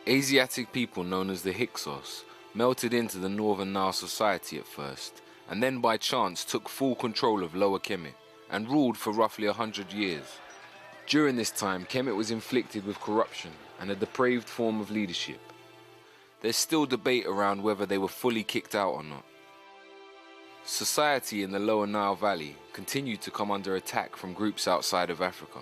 Asiatic people known as the Hyksos melted into the Northern Nile society at first, and then by chance took full control of Lower Kemet and ruled for roughly 100 years. During this time, Kemet was inflicted with corruption and a depraved form of leadership. There's still debate around whether they were fully kicked out or not. Society in the Lower Nile Valley continued to come under attack from groups outside of Africa.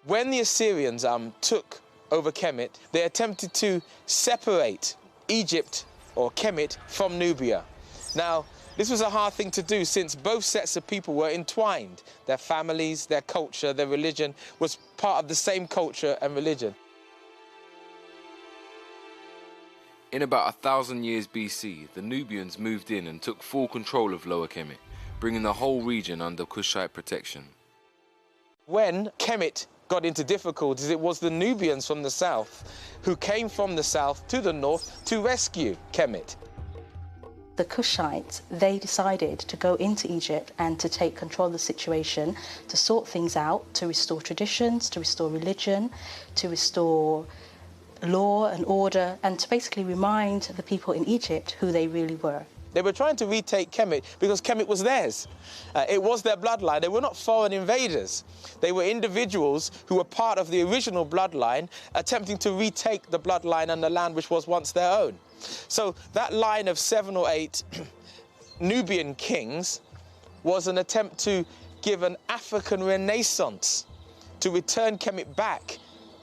When the Assyrians took over Kemet, they attempted to separate Egypt or Kemet from Nubia. Now, this was a hard thing to do since both sets of people were entwined. Their families, their culture, their religion was part of the same culture and religion. In about 1,000 years BC, the Nubians moved in and took full control of Lower Kemet, bringing the whole region under Kushite protection. When Kemet got into difficulties, it was the Nubians from the south who came from the south to the north to rescue Kemet. The Kushites, they decided to go into Egypt and to take control of the situation, to sort things out, to restore traditions, to restore religion, to restore law and order, and to basically remind the people in Egypt who they really were. They were trying to retake Kemet because Kemet was theirs. It was their bloodline. They were not foreign invaders. They were individuals who were part of the original bloodline, attempting to retake the bloodline and the land which was once their own. So that line of 7 or 8 Nubian kings was an attempt to give an African renaissance, to return Kemet back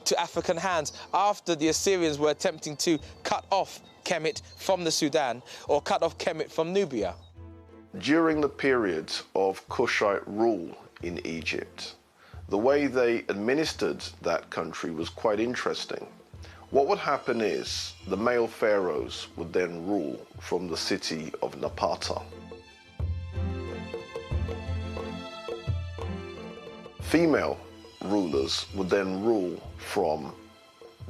to African hands after the Assyrians were attempting to cut off Kemet from the Sudan or cut off Kemet from Nubia. During the period of Kushite rule in Egypt, the way they administered that country was quite interesting. What would happen is the male pharaohs would then rule from the city of Napata. Female rulers would then rule from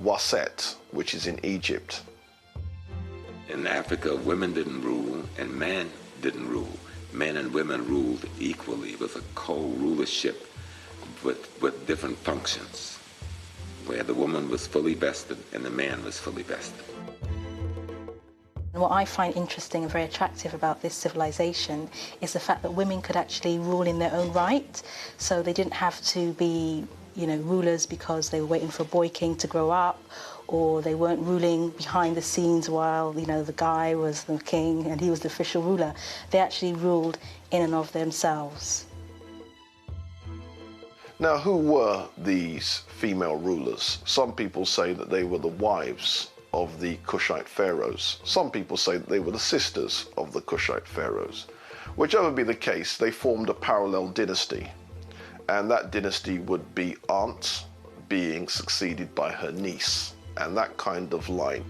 Waset, which is in Egypt. In Africa, women didn't rule and men didn't rule. Men and women ruled equally. It was a co-rulership with different functions, where the woman was fully vested and the man was fully vested. And what I find interesting and very attractive about this civilization is the fact that women could actually rule in their own right. So they didn't have to be, rulers because they were waiting for a boy king to grow up, or they weren't ruling behind the scenes while, the guy was the king and he was the official ruler. They actually ruled in and of themselves. Now, who were these female rulers? Some people say that they were the wives of the Kushite pharaohs. Some people say that they were the sisters of the Kushite pharaohs. Whichever be the case, they formed a parallel dynasty, and that dynasty would be aunt being succeeded by her niece, and that kind of line.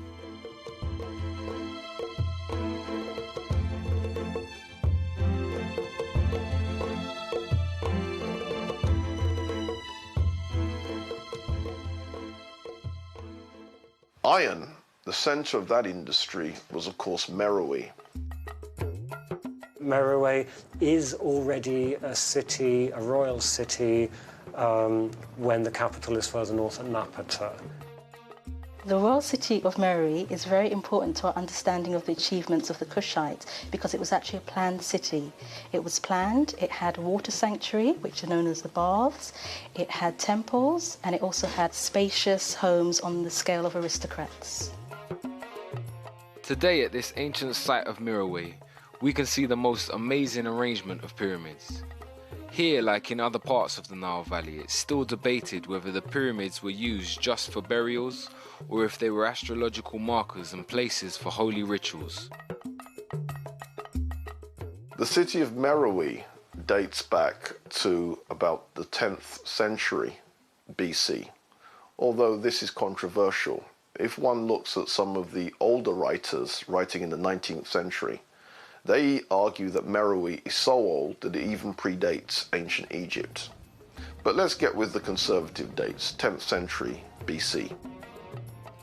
Iron, the center of that industry, was of course Meroe. Meroe is already a city, a royal city, when the capital is further north at Napata. The royal city of Meroe is very important to our understanding of the achievements of the Kushites because it was actually a planned city. It was planned, it had water sanctuary, which are known as the baths, it had temples, and it also had spacious homes on the scale of aristocrats. Today at this ancient site of Meroe, we can see the most amazing arrangement of pyramids. Here, like in other parts of the Nile Valley, it's still debated whether the pyramids were used just for burials or if they were astrological markers and places for holy rituals. The city of Meroe dates back to about the 10th century BC, although this is controversial. If one looks at some of the older writers writing in the 19th century, they argue that Meroe is so old that it even predates ancient Egypt. But let's get with the conservative dates, 10th century BC.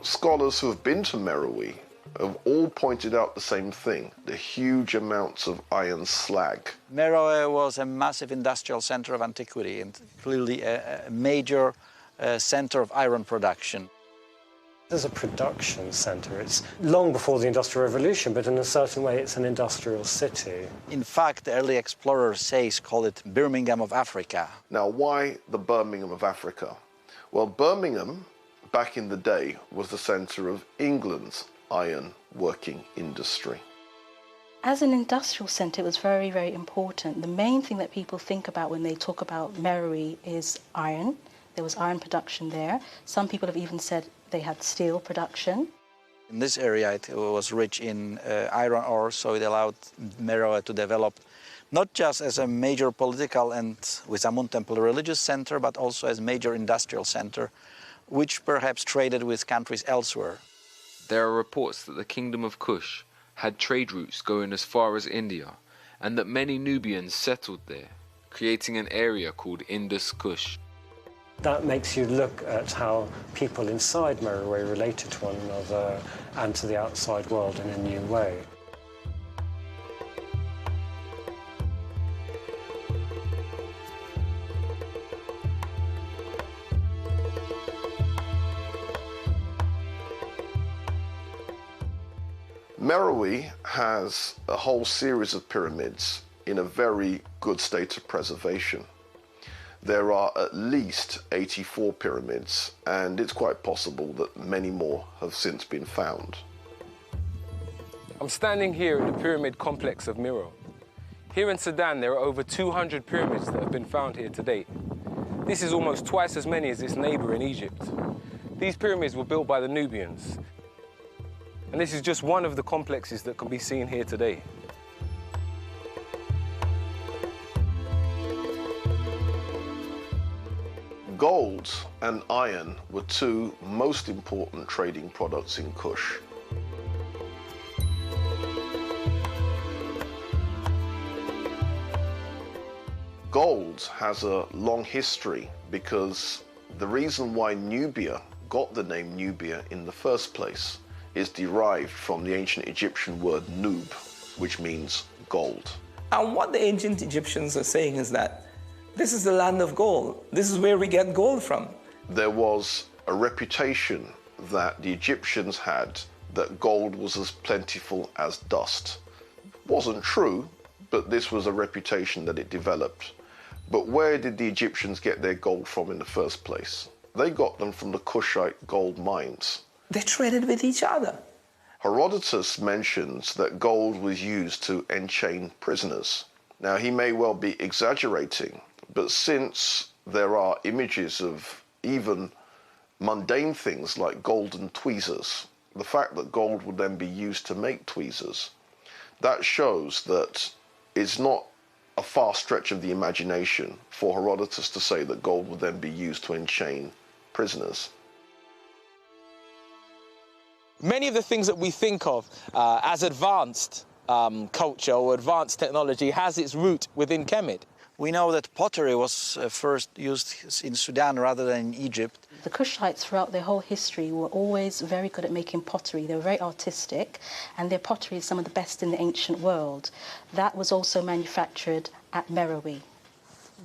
Scholars who have been to Meroe have all pointed out the same thing, the huge amounts of iron slag. Meroe was a massive industrial center of antiquity and clearly a major center of iron production. As a production center, it's long before the Industrial Revolution, but in a certain way it's an industrial city. In fact, the early explorers call it Birmingham of Africa. Now, why the Birmingham of Africa? Well, Birmingham, back in the day, was the center of England's iron working industry. As an industrial centre, it was very, very important. The main thing that people think about when they talk about Meroe is iron. There was iron production there. Some people have even said they had steel production. In this area, it was rich in iron ore, so it allowed Meroe to develop not just as a major political and, with Amun Temple, religious center, but also as a major industrial center, which perhaps traded with countries elsewhere. There are reports that the Kingdom of Kush had trade routes going as far as India, and that many Nubians settled there, creating an area called Indus Kush. That makes you look at how people inside Meroe related to one another and to the outside world in a new way. Meroe has a whole series of pyramids in a very good state of preservation. There are at least 84 pyramids, and it's quite possible that many more have since been found. I'm standing here at the pyramid complex of Meroe. Here in Sudan, there are over 200 pyramids that have been found here to date. This is almost twice as many as its neighbor in Egypt. These pyramids were built by the Nubians, and this is just one of the complexes that can be seen here today. Gold and iron were two most important trading products in Kush. Gold has a long history because the reason why Nubia got the name Nubia in the first place is derived from the ancient Egyptian word nub, which means gold. And what the ancient Egyptians are saying is that this is the land of gold. This is where we get gold from. There was a reputation that the Egyptians had that gold was as plentiful as dust. It wasn't true, but this was a reputation that it developed. But where did the Egyptians get their gold from in the first place? They got them from the Kushite gold mines. They traded with each other. Herodotus mentions that gold was used to enchain prisoners. Now, he may well be exaggerating, but since there are images of even mundane things like golden tweezers. The fact that gold would then be used to make tweezers, that shows that it's not a far stretch of the imagination for Herodotus to say that gold would then be used to enchain prisoners. Many of the things that we think of as advanced culture or advanced technology has its root within Kemet. We know that pottery was first used in Sudan rather than in Egypt. The Kushites throughout their whole history were always very good at making pottery. They were very artistic, and their pottery is some of the best in the ancient world. That was also manufactured at Meroe.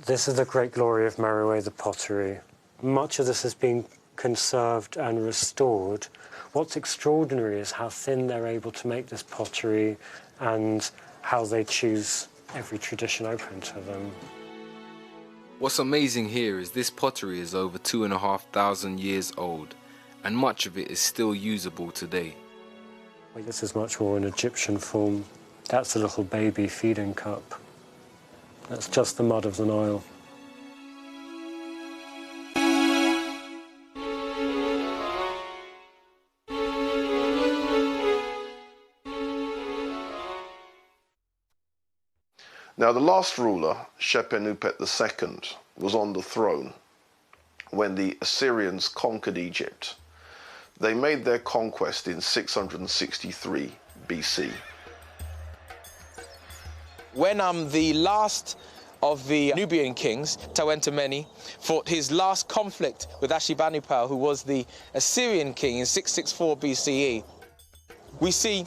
This is the great glory of Meroe, the pottery. Much of this has been conserved and restored. What's extraordinary is how thin they're able to make this pottery and how they choose every tradition open to them. What's amazing here is this pottery is over 2,500 years old, and much of it is still usable today. This is much more in Egyptian form. That's a little baby feeding cup. That's just the mud of the Nile. Now, the last ruler, Shepenupet II, was on the throne when the Assyrians conquered Egypt. They made their conquest in 663 BC. When the last of the Nubian kings, Tawentameni, fought his last conflict with Ashurbanipal, who was the Assyrian king in 664 BCE, we see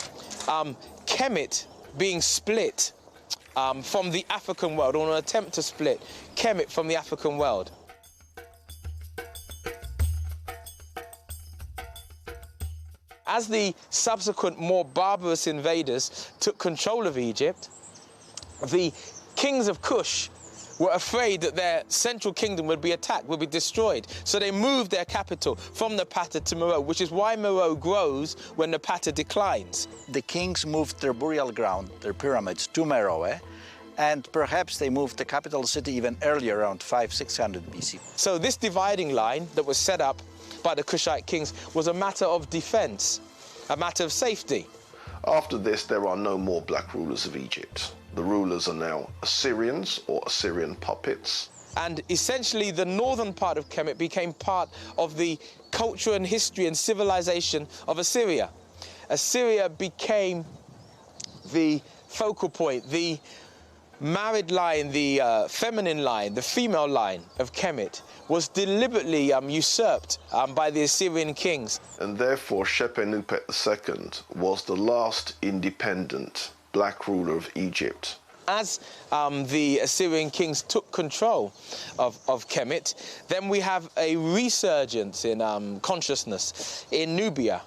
Kemet being split from the African world, or an attempt to split Kemet from the African world. As the subsequent more barbarous invaders took control of Egypt, the kings of Kush were afraid that their central kingdom would be attacked, would be destroyed. So they moved their capital from Napata to Meroe, which is why Meroe grows when Napata declines. The kings moved their burial ground, their pyramids, to Meroe, and perhaps they moved the capital city even earlier, around 500–600 BC. So this dividing line that was set up by the Kushite kings was a matter of defense, a matter of safety. After this, there are no more black rulers of Egypt. The rulers are now Assyrians, or Assyrian puppets. And essentially the northern part of Kemet became part of the culture and history and civilization of Assyria. Assyria became the focal point, the married line, the feminine line, the female line of Kemet was deliberately usurped by the Assyrian kings. And therefore Shepenupet II was the last independent black ruler of Egypt. As the Assyrian kings took control of Kemet, then we have a resurgence in consciousness in Nubia.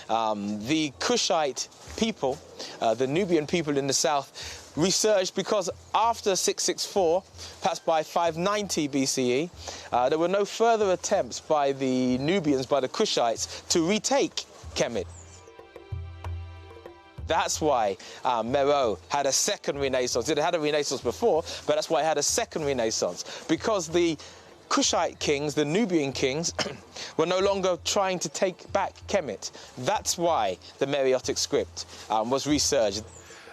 The Kushite people, the Nubian people in the south, resurged because after 664, perhaps by 590 BCE, there were no further attempts by the Nubians, by the Kushites, to retake Kemet. That's why Meroe had a second renaissance. It had a renaissance before, but that's why it had a second renaissance, because the Kushite kings, the Nubian kings, were no longer trying to take back Kemet. That's why the Meroitic script was resurged.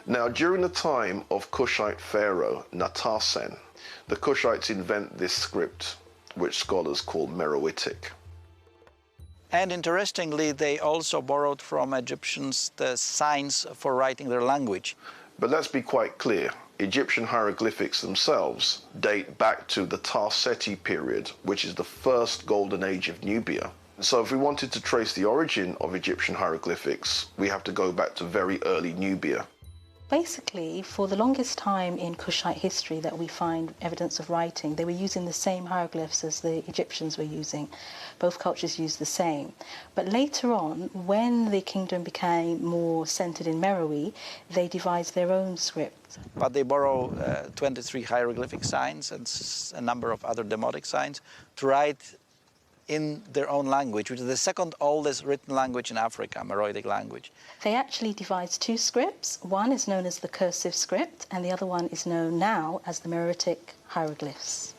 Now, during the time of Kushite pharaoh Natasen, the Kushites invent this script, which scholars call Meroitic. And interestingly, they also borrowed from Egyptians the signs for writing their language. But let's be quite clear. Egyptian hieroglyphics themselves date back to the Tarseti period, which is the first golden age of Nubia. So if we wanted to trace the origin of Egyptian hieroglyphics, we have to go back to very early Nubia. Basically, for the longest time in Kushite history that we find evidence of writing, they were using the same hieroglyphs as the Egyptians were using. Both cultures used the same. But later on, when the kingdom became more centered in Meroe, they devised their own script. But they borrow 23 hieroglyphic signs and a number of other demotic signs to write in their own language, which is the second oldest written language in Africa, Meroitic language. They actually devised two scripts. One is known as the cursive script, and the other one is known now as the Meroitic hieroglyphs.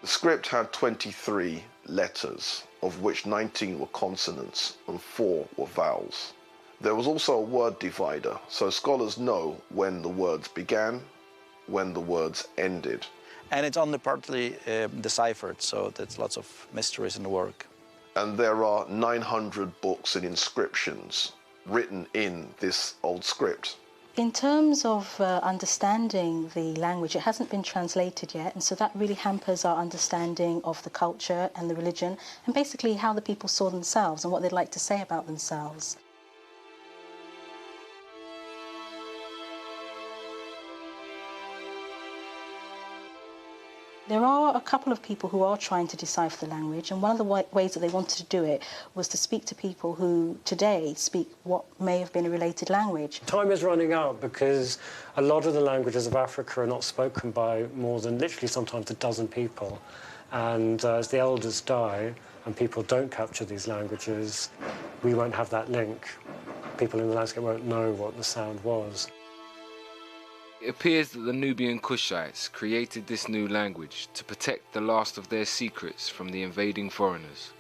The script had 23 letters, of which 19 were consonants and 4 were vowels. There was also a word divider, so scholars know when the words began, when the words ended. And it's only partly deciphered, so there's lots of mysteries in the work. And there are 900 books and inscriptions written in this old script. In terms of understanding the language, it hasn't been translated yet, and so that really hampers our understanding of the culture and the religion, and basically how the people saw themselves and what they'd like to say about themselves. There are a couple of people who are trying to decipher the language, and one of the ways that they wanted to do it was to speak to people who today speak what may have been a related language. Time is running out because a lot of the languages of Africa are not spoken by more than literally sometimes a dozen people. And as the elders die and people don't capture these languages, we won't have that link. People in the landscape won't know what the sound was. It appears that the Nubian Kushites created this new language to protect the last of their secrets from the invading foreigners.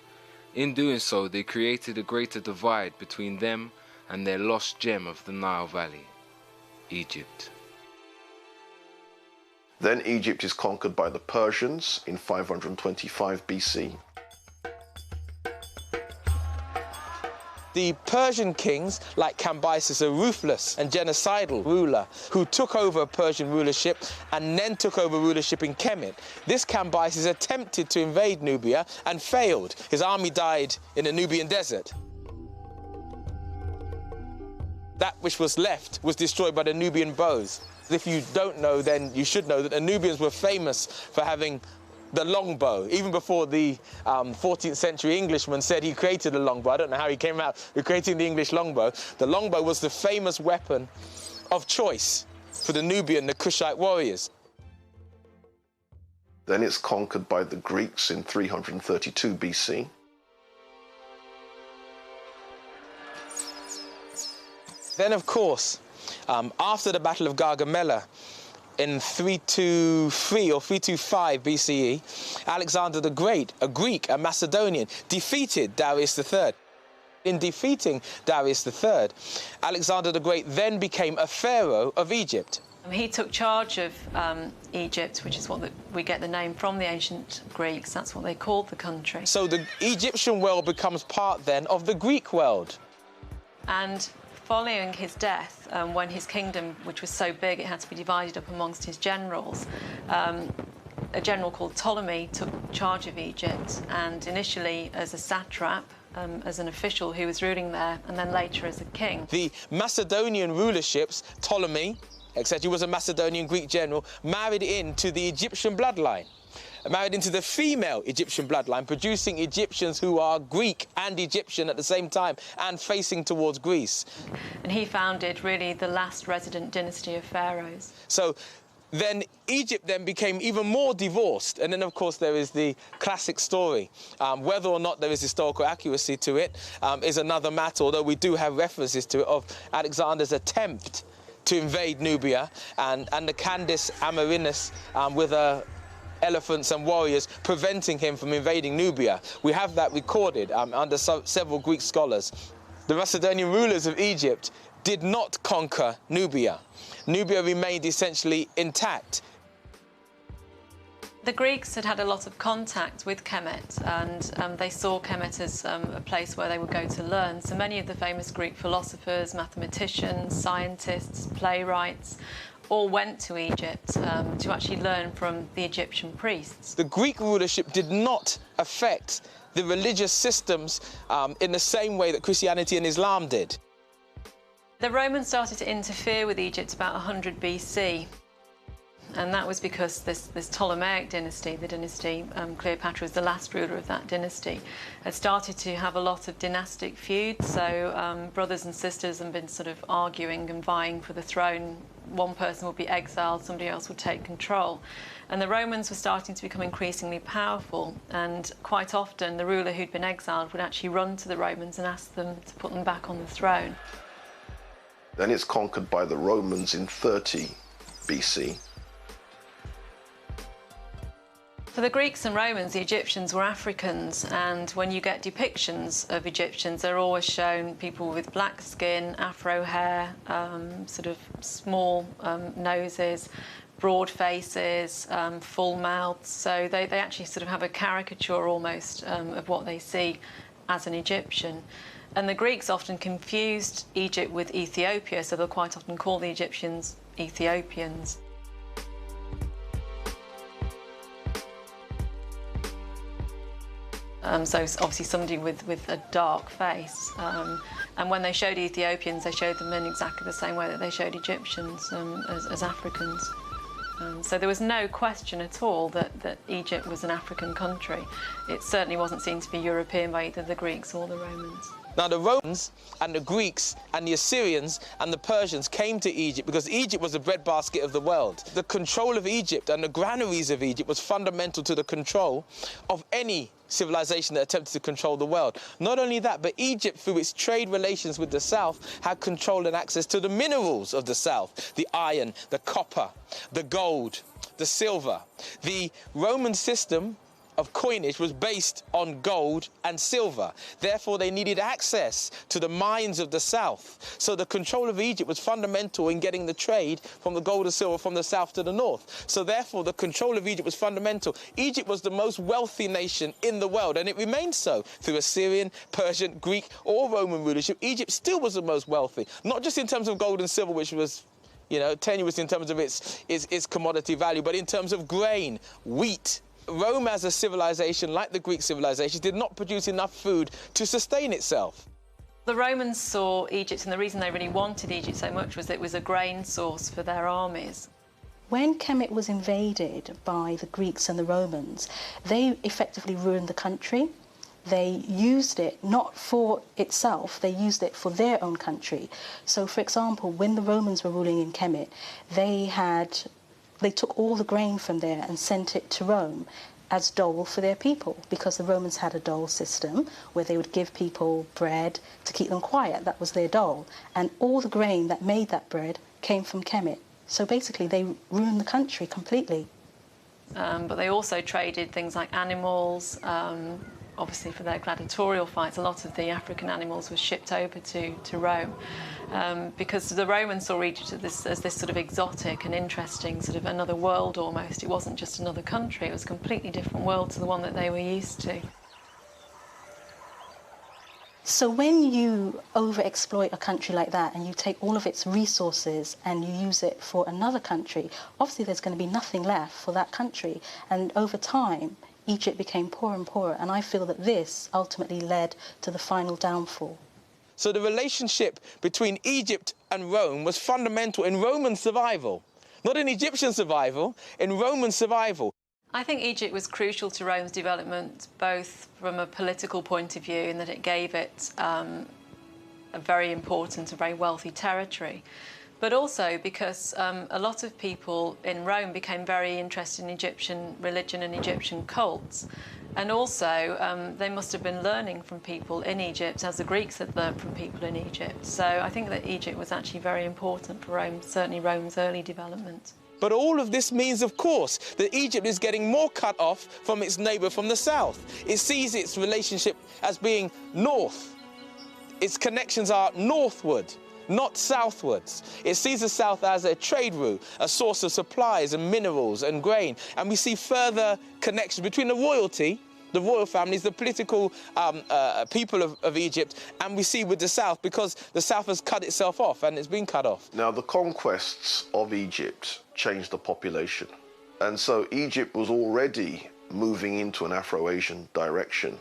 In doing so, they created a greater divide between them and their lost gem of the Nile Valley, Egypt. Then Egypt is conquered by the Persians in 525 BC. The Persian kings, like Cambyses, a ruthless and genocidal ruler who took over Persian rulership and then took over rulership in Kemet. This Cambyses attempted to invade Nubia and failed. His army died in the Nubian desert. That which was left was destroyed by the Nubian bows. If you don't know, then you should know that the Nubians were famous for having the longbow. Even before the 14th century Englishman said he created a longbow. I don't know how he came out with creating the English longbow. The longbow was the famous weapon of choice for the Nubian, the Kushite warriors. Then it's conquered by the Greeks in 332 BC. Then, of course, after the Battle of Gargamella, in 323 or 325 BCE, Alexander the Great, a Greek, a Macedonian, defeated Darius III. In defeating Darius III, Alexander the Great then became a pharaoh of Egypt. He took charge of Egypt, which is what we get the name from the ancient Greeks. That's what they called the country. So the Egyptian world becomes part then of the Greek world. And following his death, when his kingdom, which was so big it had to be divided up amongst his generals, a general called Ptolemy took charge of Egypt, and initially as a satrap, as an official who was ruling there, and then later as a king. The Macedonian rulerships, Ptolemy, etc., was a Macedonian Greek general, married into the Egyptian bloodline. Married into the female Egyptian bloodline, producing Egyptians who are Greek and Egyptian at the same time and facing towards Greece. And he founded really the last resident dynasty of pharaohs. So then Egypt then became even more divorced. And then, of course, there is the classic story. Whether or not there is historical accuracy to it is another matter, although we do have references to it of Alexander's attempt to invade Nubia and the Candace Amerinus with elephants and warriors preventing him from invading Nubia. We have that recorded under several Greek scholars. The Macedonian rulers of Egypt did not conquer Nubia. Nubia remained essentially intact. The Greeks had had a lot of contact with Kemet, and they saw Kemet as a place where they would go to learn. So many of the famous Greek philosophers, mathematicians, scientists, playwrights, all went to Egypt to actually learn from the Egyptian priests. The Greek rulership did not affect the religious systems in the same way that Christianity and Islam did. The Romans started to interfere with Egypt about 100 BC. And that was because this Ptolemaic dynasty, the dynasty Cleopatra was the last ruler of that dynasty, had started to have a lot of dynastic feuds. So brothers and sisters had been sort of arguing and vying for the throne. One person would be exiled, somebody else would take control. And the Romans were starting to become increasingly powerful, and quite often the ruler who'd been exiled would actually run to the Romans and ask them to put them back on the throne. Then it's conquered by the Romans in 30 BC. For the Greeks and Romans, the Egyptians were Africans, and when you get depictions of Egyptians, they're always shown people with black skin, afro hair, sort of small noses, broad faces, full mouths. So they actually sort of have a caricature almost of what they see as an Egyptian. And the Greeks often confused Egypt with Ethiopia, so they'll quite often call the Egyptians Ethiopians. So obviously somebody with a dark face. And when they showed Ethiopians, they showed them in exactly the same way that they showed Egyptians as Africans. So there was no question at all that Egypt was an African country. It certainly wasn't seen to be European by either the Greeks or the Romans. Now, the Romans and the Greeks and the Assyrians and the Persians came to Egypt because Egypt was the breadbasket of the world. The control of Egypt and the granaries of Egypt was fundamental to the control of any civilization that attempted to control the world. Not only that, but Egypt, through its trade relations with the South, had control and access to the minerals of the South, the iron, the copper, the gold, the silver. The Roman system of coinage was based on gold and silver. Therefore, they needed access to the mines of the South. So the control of Egypt was fundamental in getting the trade from the gold and silver from the South to the North. So therefore, the control of Egypt was fundamental. Egypt was the most wealthy nation in the world, and it remained so through Assyrian, Persian, Greek, or Roman rulership. Egypt still was the most wealthy, not just in terms of gold and silver, which was, you know, tenuous in terms of its commodity value, but in terms of grain, wheat. Rome as a civilization, like the Greek civilization, did not produce enough food to sustain itself. The Romans saw Egypt, and the reason they really wanted Egypt so much was that it was a grain source for their armies. When Kemet was invaded by the Greeks and the Romans, they effectively ruined the country. They used it not for itself, they used it for their own country. So, for example, when the Romans were ruling in Kemet, they took all the grain from there and sent it to Rome as dole for their people, because the Romans had a dole system where they would give people bread to keep them quiet. That was their dole. And all the grain that made that bread came from Kemet. So basically they ruined the country completely. But they also traded things like animals, obviously for their gladiatorial fights. A lot of the African animals were shipped over to Rome because the Romans saw Egypt as this sort of exotic and interesting, sort of another world almost. It wasn't just another country, it was a completely different world to the one that they were used to. So when you overexploit a country like that and you take all of its resources and you use it for another country, obviously there's going to be nothing left for that country. And over time, Egypt became poorer and poorer, and I feel that this ultimately led to the final downfall. So the relationship between Egypt and Rome was fundamental in Roman survival. Not in Egyptian survival, in Roman survival. I think Egypt was crucial to Rome's development, both from a political point of view in that it gave it a very important, a very wealthy territory, but also because a lot of people in Rome became very interested in Egyptian religion and Egyptian cults. And also, they must have been learning from people in Egypt, as the Greeks had learned from people in Egypt. So I think that Egypt was actually very important for Rome, certainly Rome's early development. But all of this means, of course, that Egypt is getting more cut off from its neighbour from the south. It sees its relationship as being north. Its connections are northward, not southwards. It sees the south as a trade route, a source of supplies and minerals and grain. And we see further connections between the royalty, the royal families, the political people of Egypt, and we see with the south, because the south has cut itself off and it's been cut off. Now, the conquests of Egypt changed the population. And so Egypt was already moving into an Afro-Asian direction.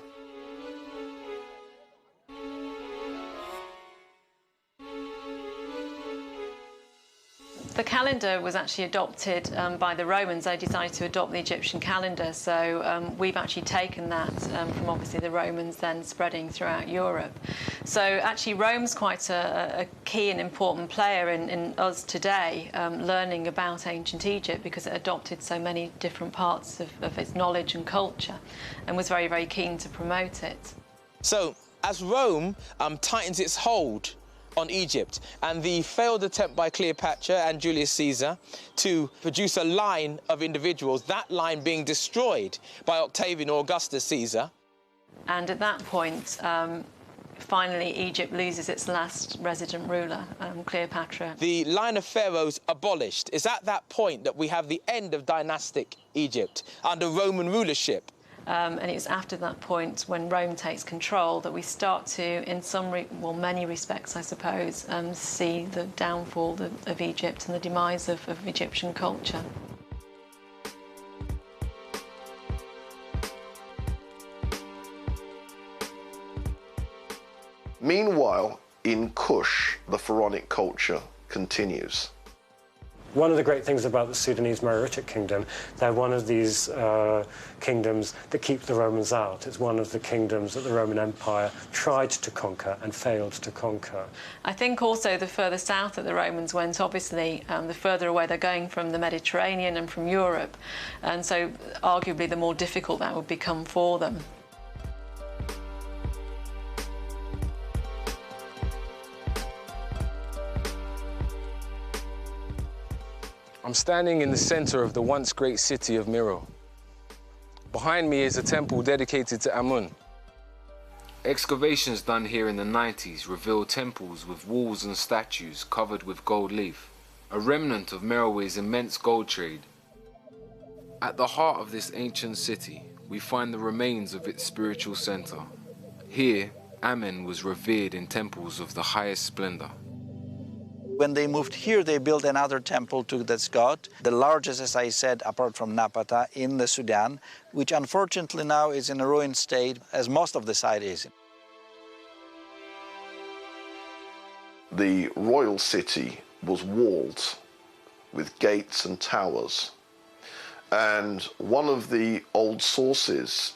The calendar was actually adopted by the Romans. They decided to adopt the Egyptian calendar, so we've actually taken that from obviously the Romans, then spreading throughout Europe. So actually Rome's quite a key and important player in us today learning about ancient Egypt, because it adopted so many different parts of its knowledge and culture and was very, very keen to promote it. So as Rome tightens its hold on Egypt and the failed attempt by Cleopatra and Julius Caesar to produce a line of individuals, that line being destroyed by Octavian or Augustus Caesar. And at that point, finally, Egypt loses its last resident ruler, Cleopatra. The line of pharaohs abolished. It's at that point that we have the end of dynastic Egypt under Roman rulership. And it's after that point, when Rome takes control, that we start to, in many respects, I suppose, see the downfall of Egypt and the demise of Egyptian culture. Meanwhile, in Kush, the pharaonic culture continues. One of the great things about the Sudanese Meroitic Kingdom, they're one of these kingdoms that keep the Romans out. It's one of the kingdoms that the Roman Empire tried to conquer and failed to conquer. I think also the further south that the Romans went, obviously, the further away they're going from the Mediterranean and from Europe, and so arguably the more difficult that would become for them. I'm standing in the center of the once great city of Miro. Behind me is a temple dedicated to Amun. Excavations done here in the 90s reveal temples with walls and statues covered with gold leaf, a remnant of Merowe's immense gold trade. At the heart of this ancient city, we find the remains of its spiritual center. Here, Amen was revered in temples of the highest splendor. When they moved here, they built another temple to this god, the largest, as I said, apart from Napata, in the Sudan, which unfortunately now is in a ruined state, as most of the site is. The royal city was walled with gates and towers. And one of the old sources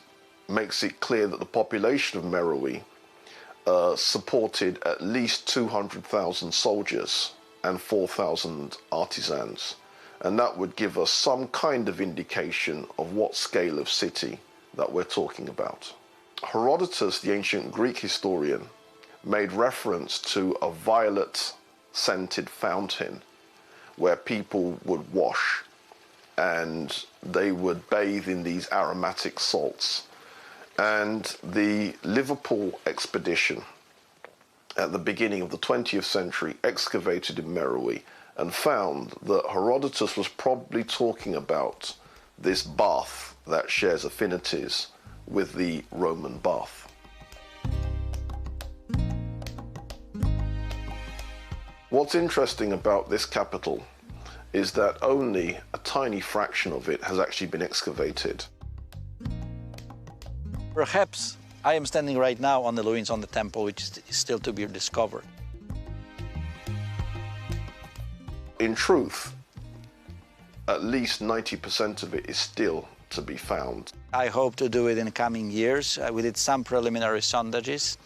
makes it clear that the population of Meroe supported at least 200,000 soldiers and 4,000 artisans. And that would give us some kind of indication of what scale of city that we're talking about. Herodotus, the ancient Greek historian, made reference to a violet-scented fountain where people would wash and they would bathe in these aromatic salts. And the Liverpool expedition at the beginning of the 20th century excavated in Meroe and found that Herodotus was probably talking about this bath that shares affinities with the Roman bath. What's interesting about this capital is that only a tiny fraction of it has actually been excavated. Perhaps I am standing right now on the ruins on the temple, which is still to be discovered. In truth, at least 90% of it is still to be found. I hope to do it in the coming years. We did some preliminary sondages,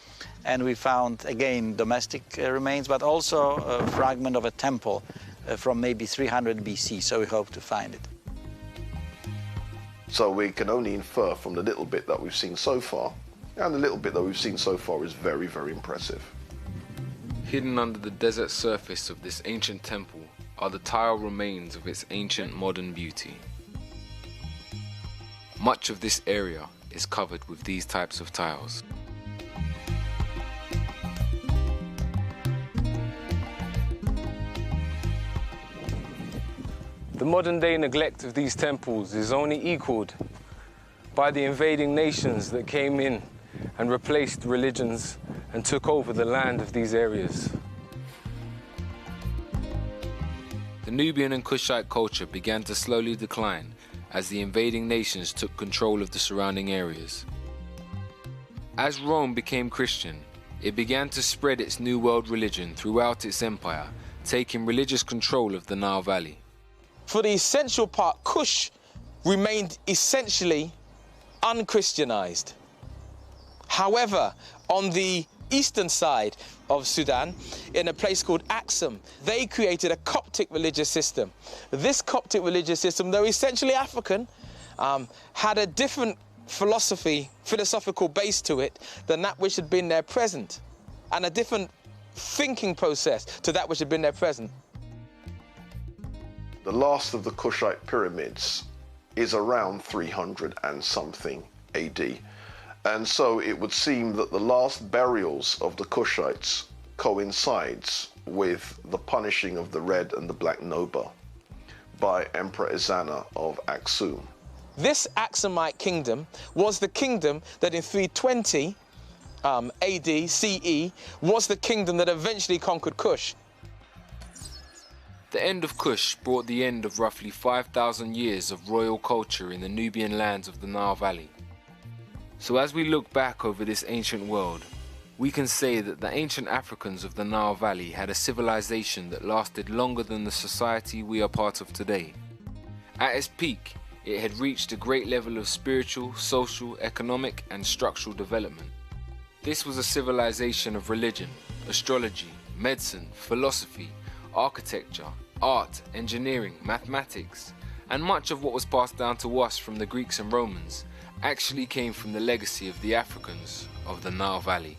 and we found, again, domestic remains, but also a fragment of a temple from maybe 300 BC, so we hope to find it. So we can only infer from the little bit that we've seen so far, and the little bit that we've seen so far is very, very impressive. Hidden under the desert surface of this ancient temple are the tile remains of its ancient modern beauty. Much of this area is covered with these types of tiles. The modern-day neglect of these temples is only equaled by the invading nations that came in and replaced religions and took over the land of these areas. The Nubian and Kushite culture began to slowly decline as the invading nations took control of the surrounding areas. As Rome became Christian, it began to spread its New World religion throughout its empire, taking religious control of the Nile Valley. For the essential part, Kush remained essentially unchristianized. However, on the eastern side of Sudan, in a place called Aksum, they created a Coptic religious system. This Coptic religious system, though essentially African, had a different philosophical base to it than that which had been there present, and a different thinking process to that which had been there present. The last of the Kushite pyramids is around 300 and something AD. And so it would seem that the last burials of the Kushites coincides with the punishing of the Red and the Black Noba by Emperor Ezana of Aksum. This Aksumite kingdom was the kingdom that in 320 AD, CE, was the kingdom that eventually conquered Kush. The end of Kush brought the end of roughly 5,000 years of royal culture in the Nubian lands of the Nile Valley. So as we look back over this ancient world, we can say that the ancient Africans of the Nile Valley had a civilization that lasted longer than the society we are part of today. At its peak, it had reached a great level of spiritual, social, economic, and structural development. This was a civilization of religion, astrology, medicine, philosophy, architecture, art, engineering, mathematics, and much of what was passed down to us from the Greeks and Romans actually came from the legacy of the Africans of the Nile Valley.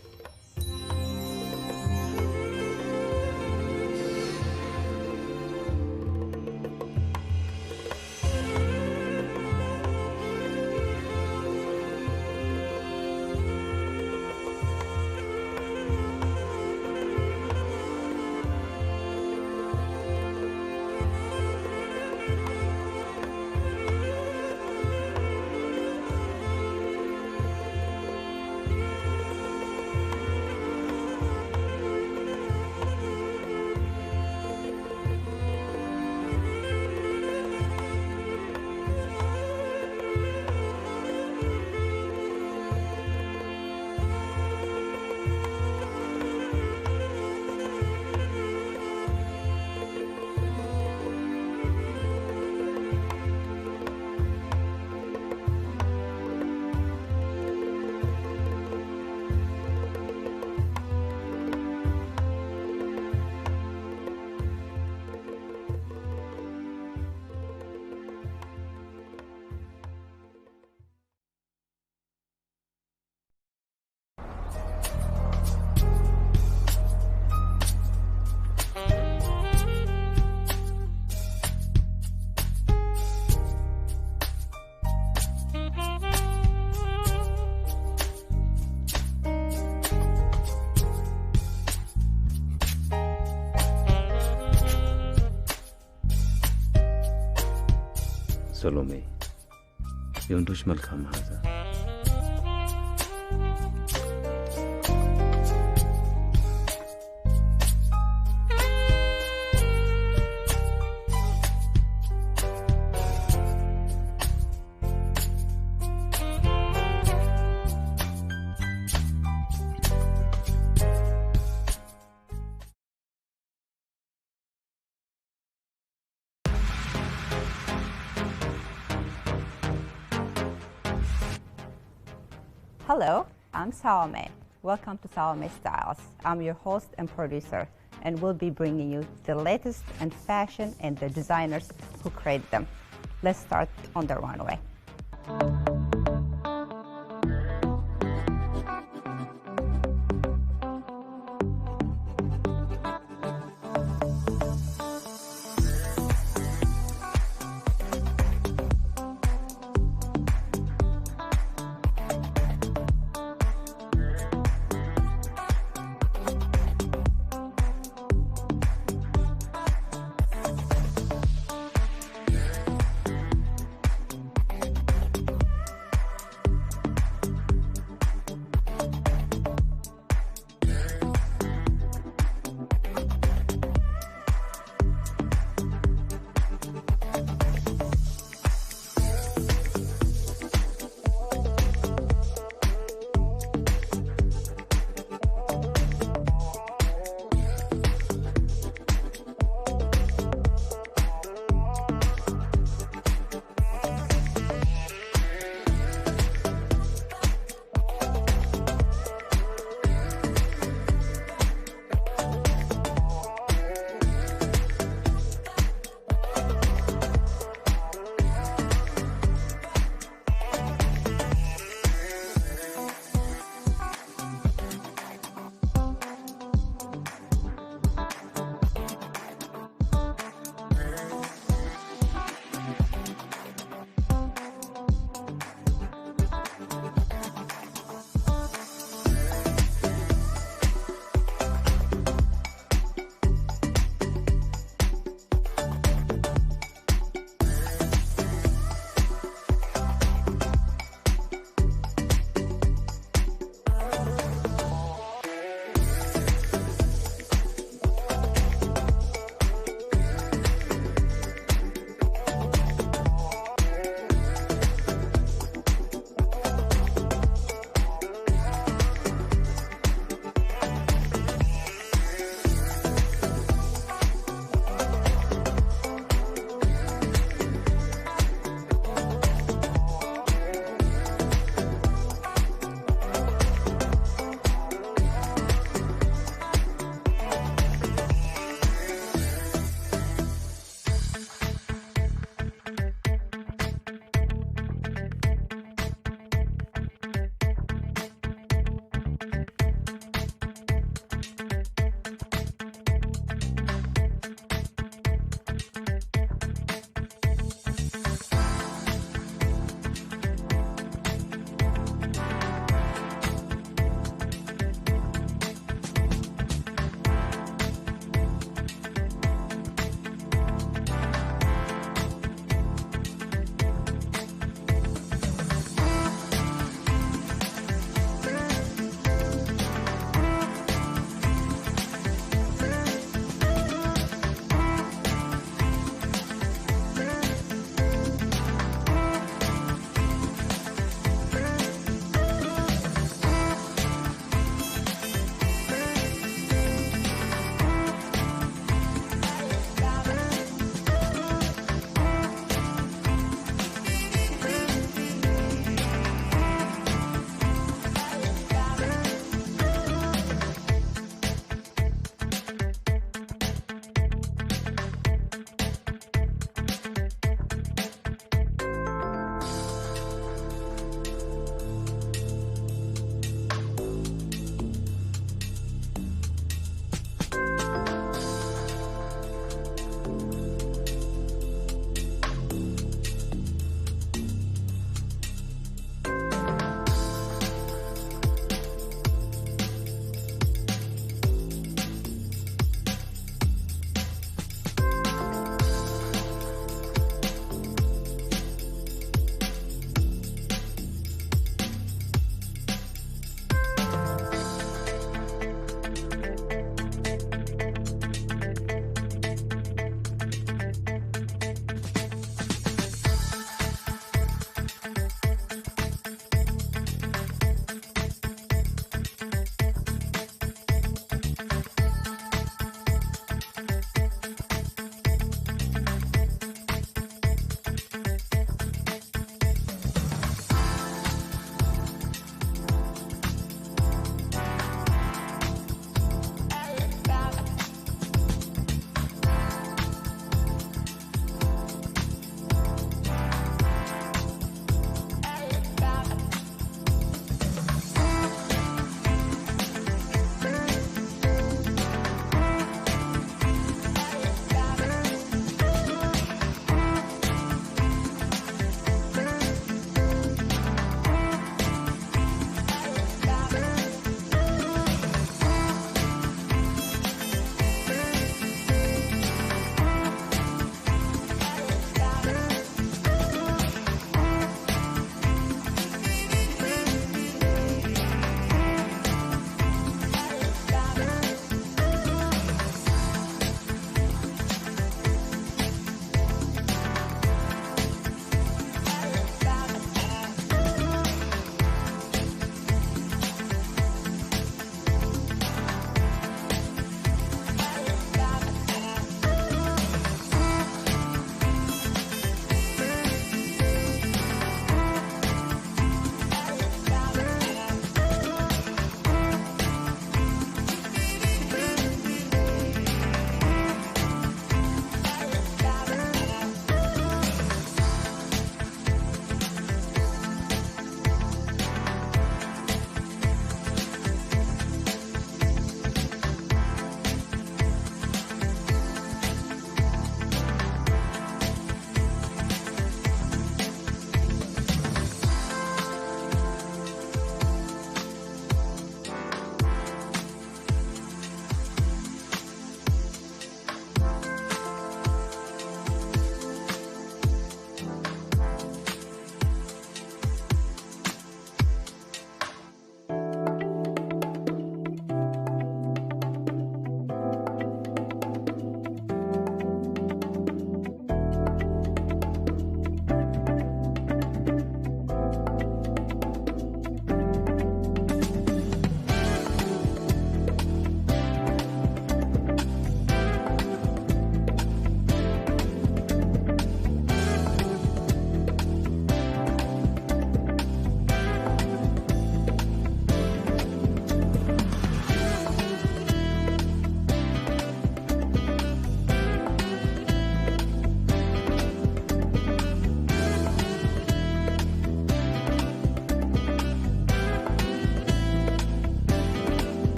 سلومي يوندوش ملكم هذا Hello, I'm Salome. Welcome to Salome Styles. I'm your host and producer, and we'll be bringing you the latest in fashion and the designers who create them. Let's start on the runway.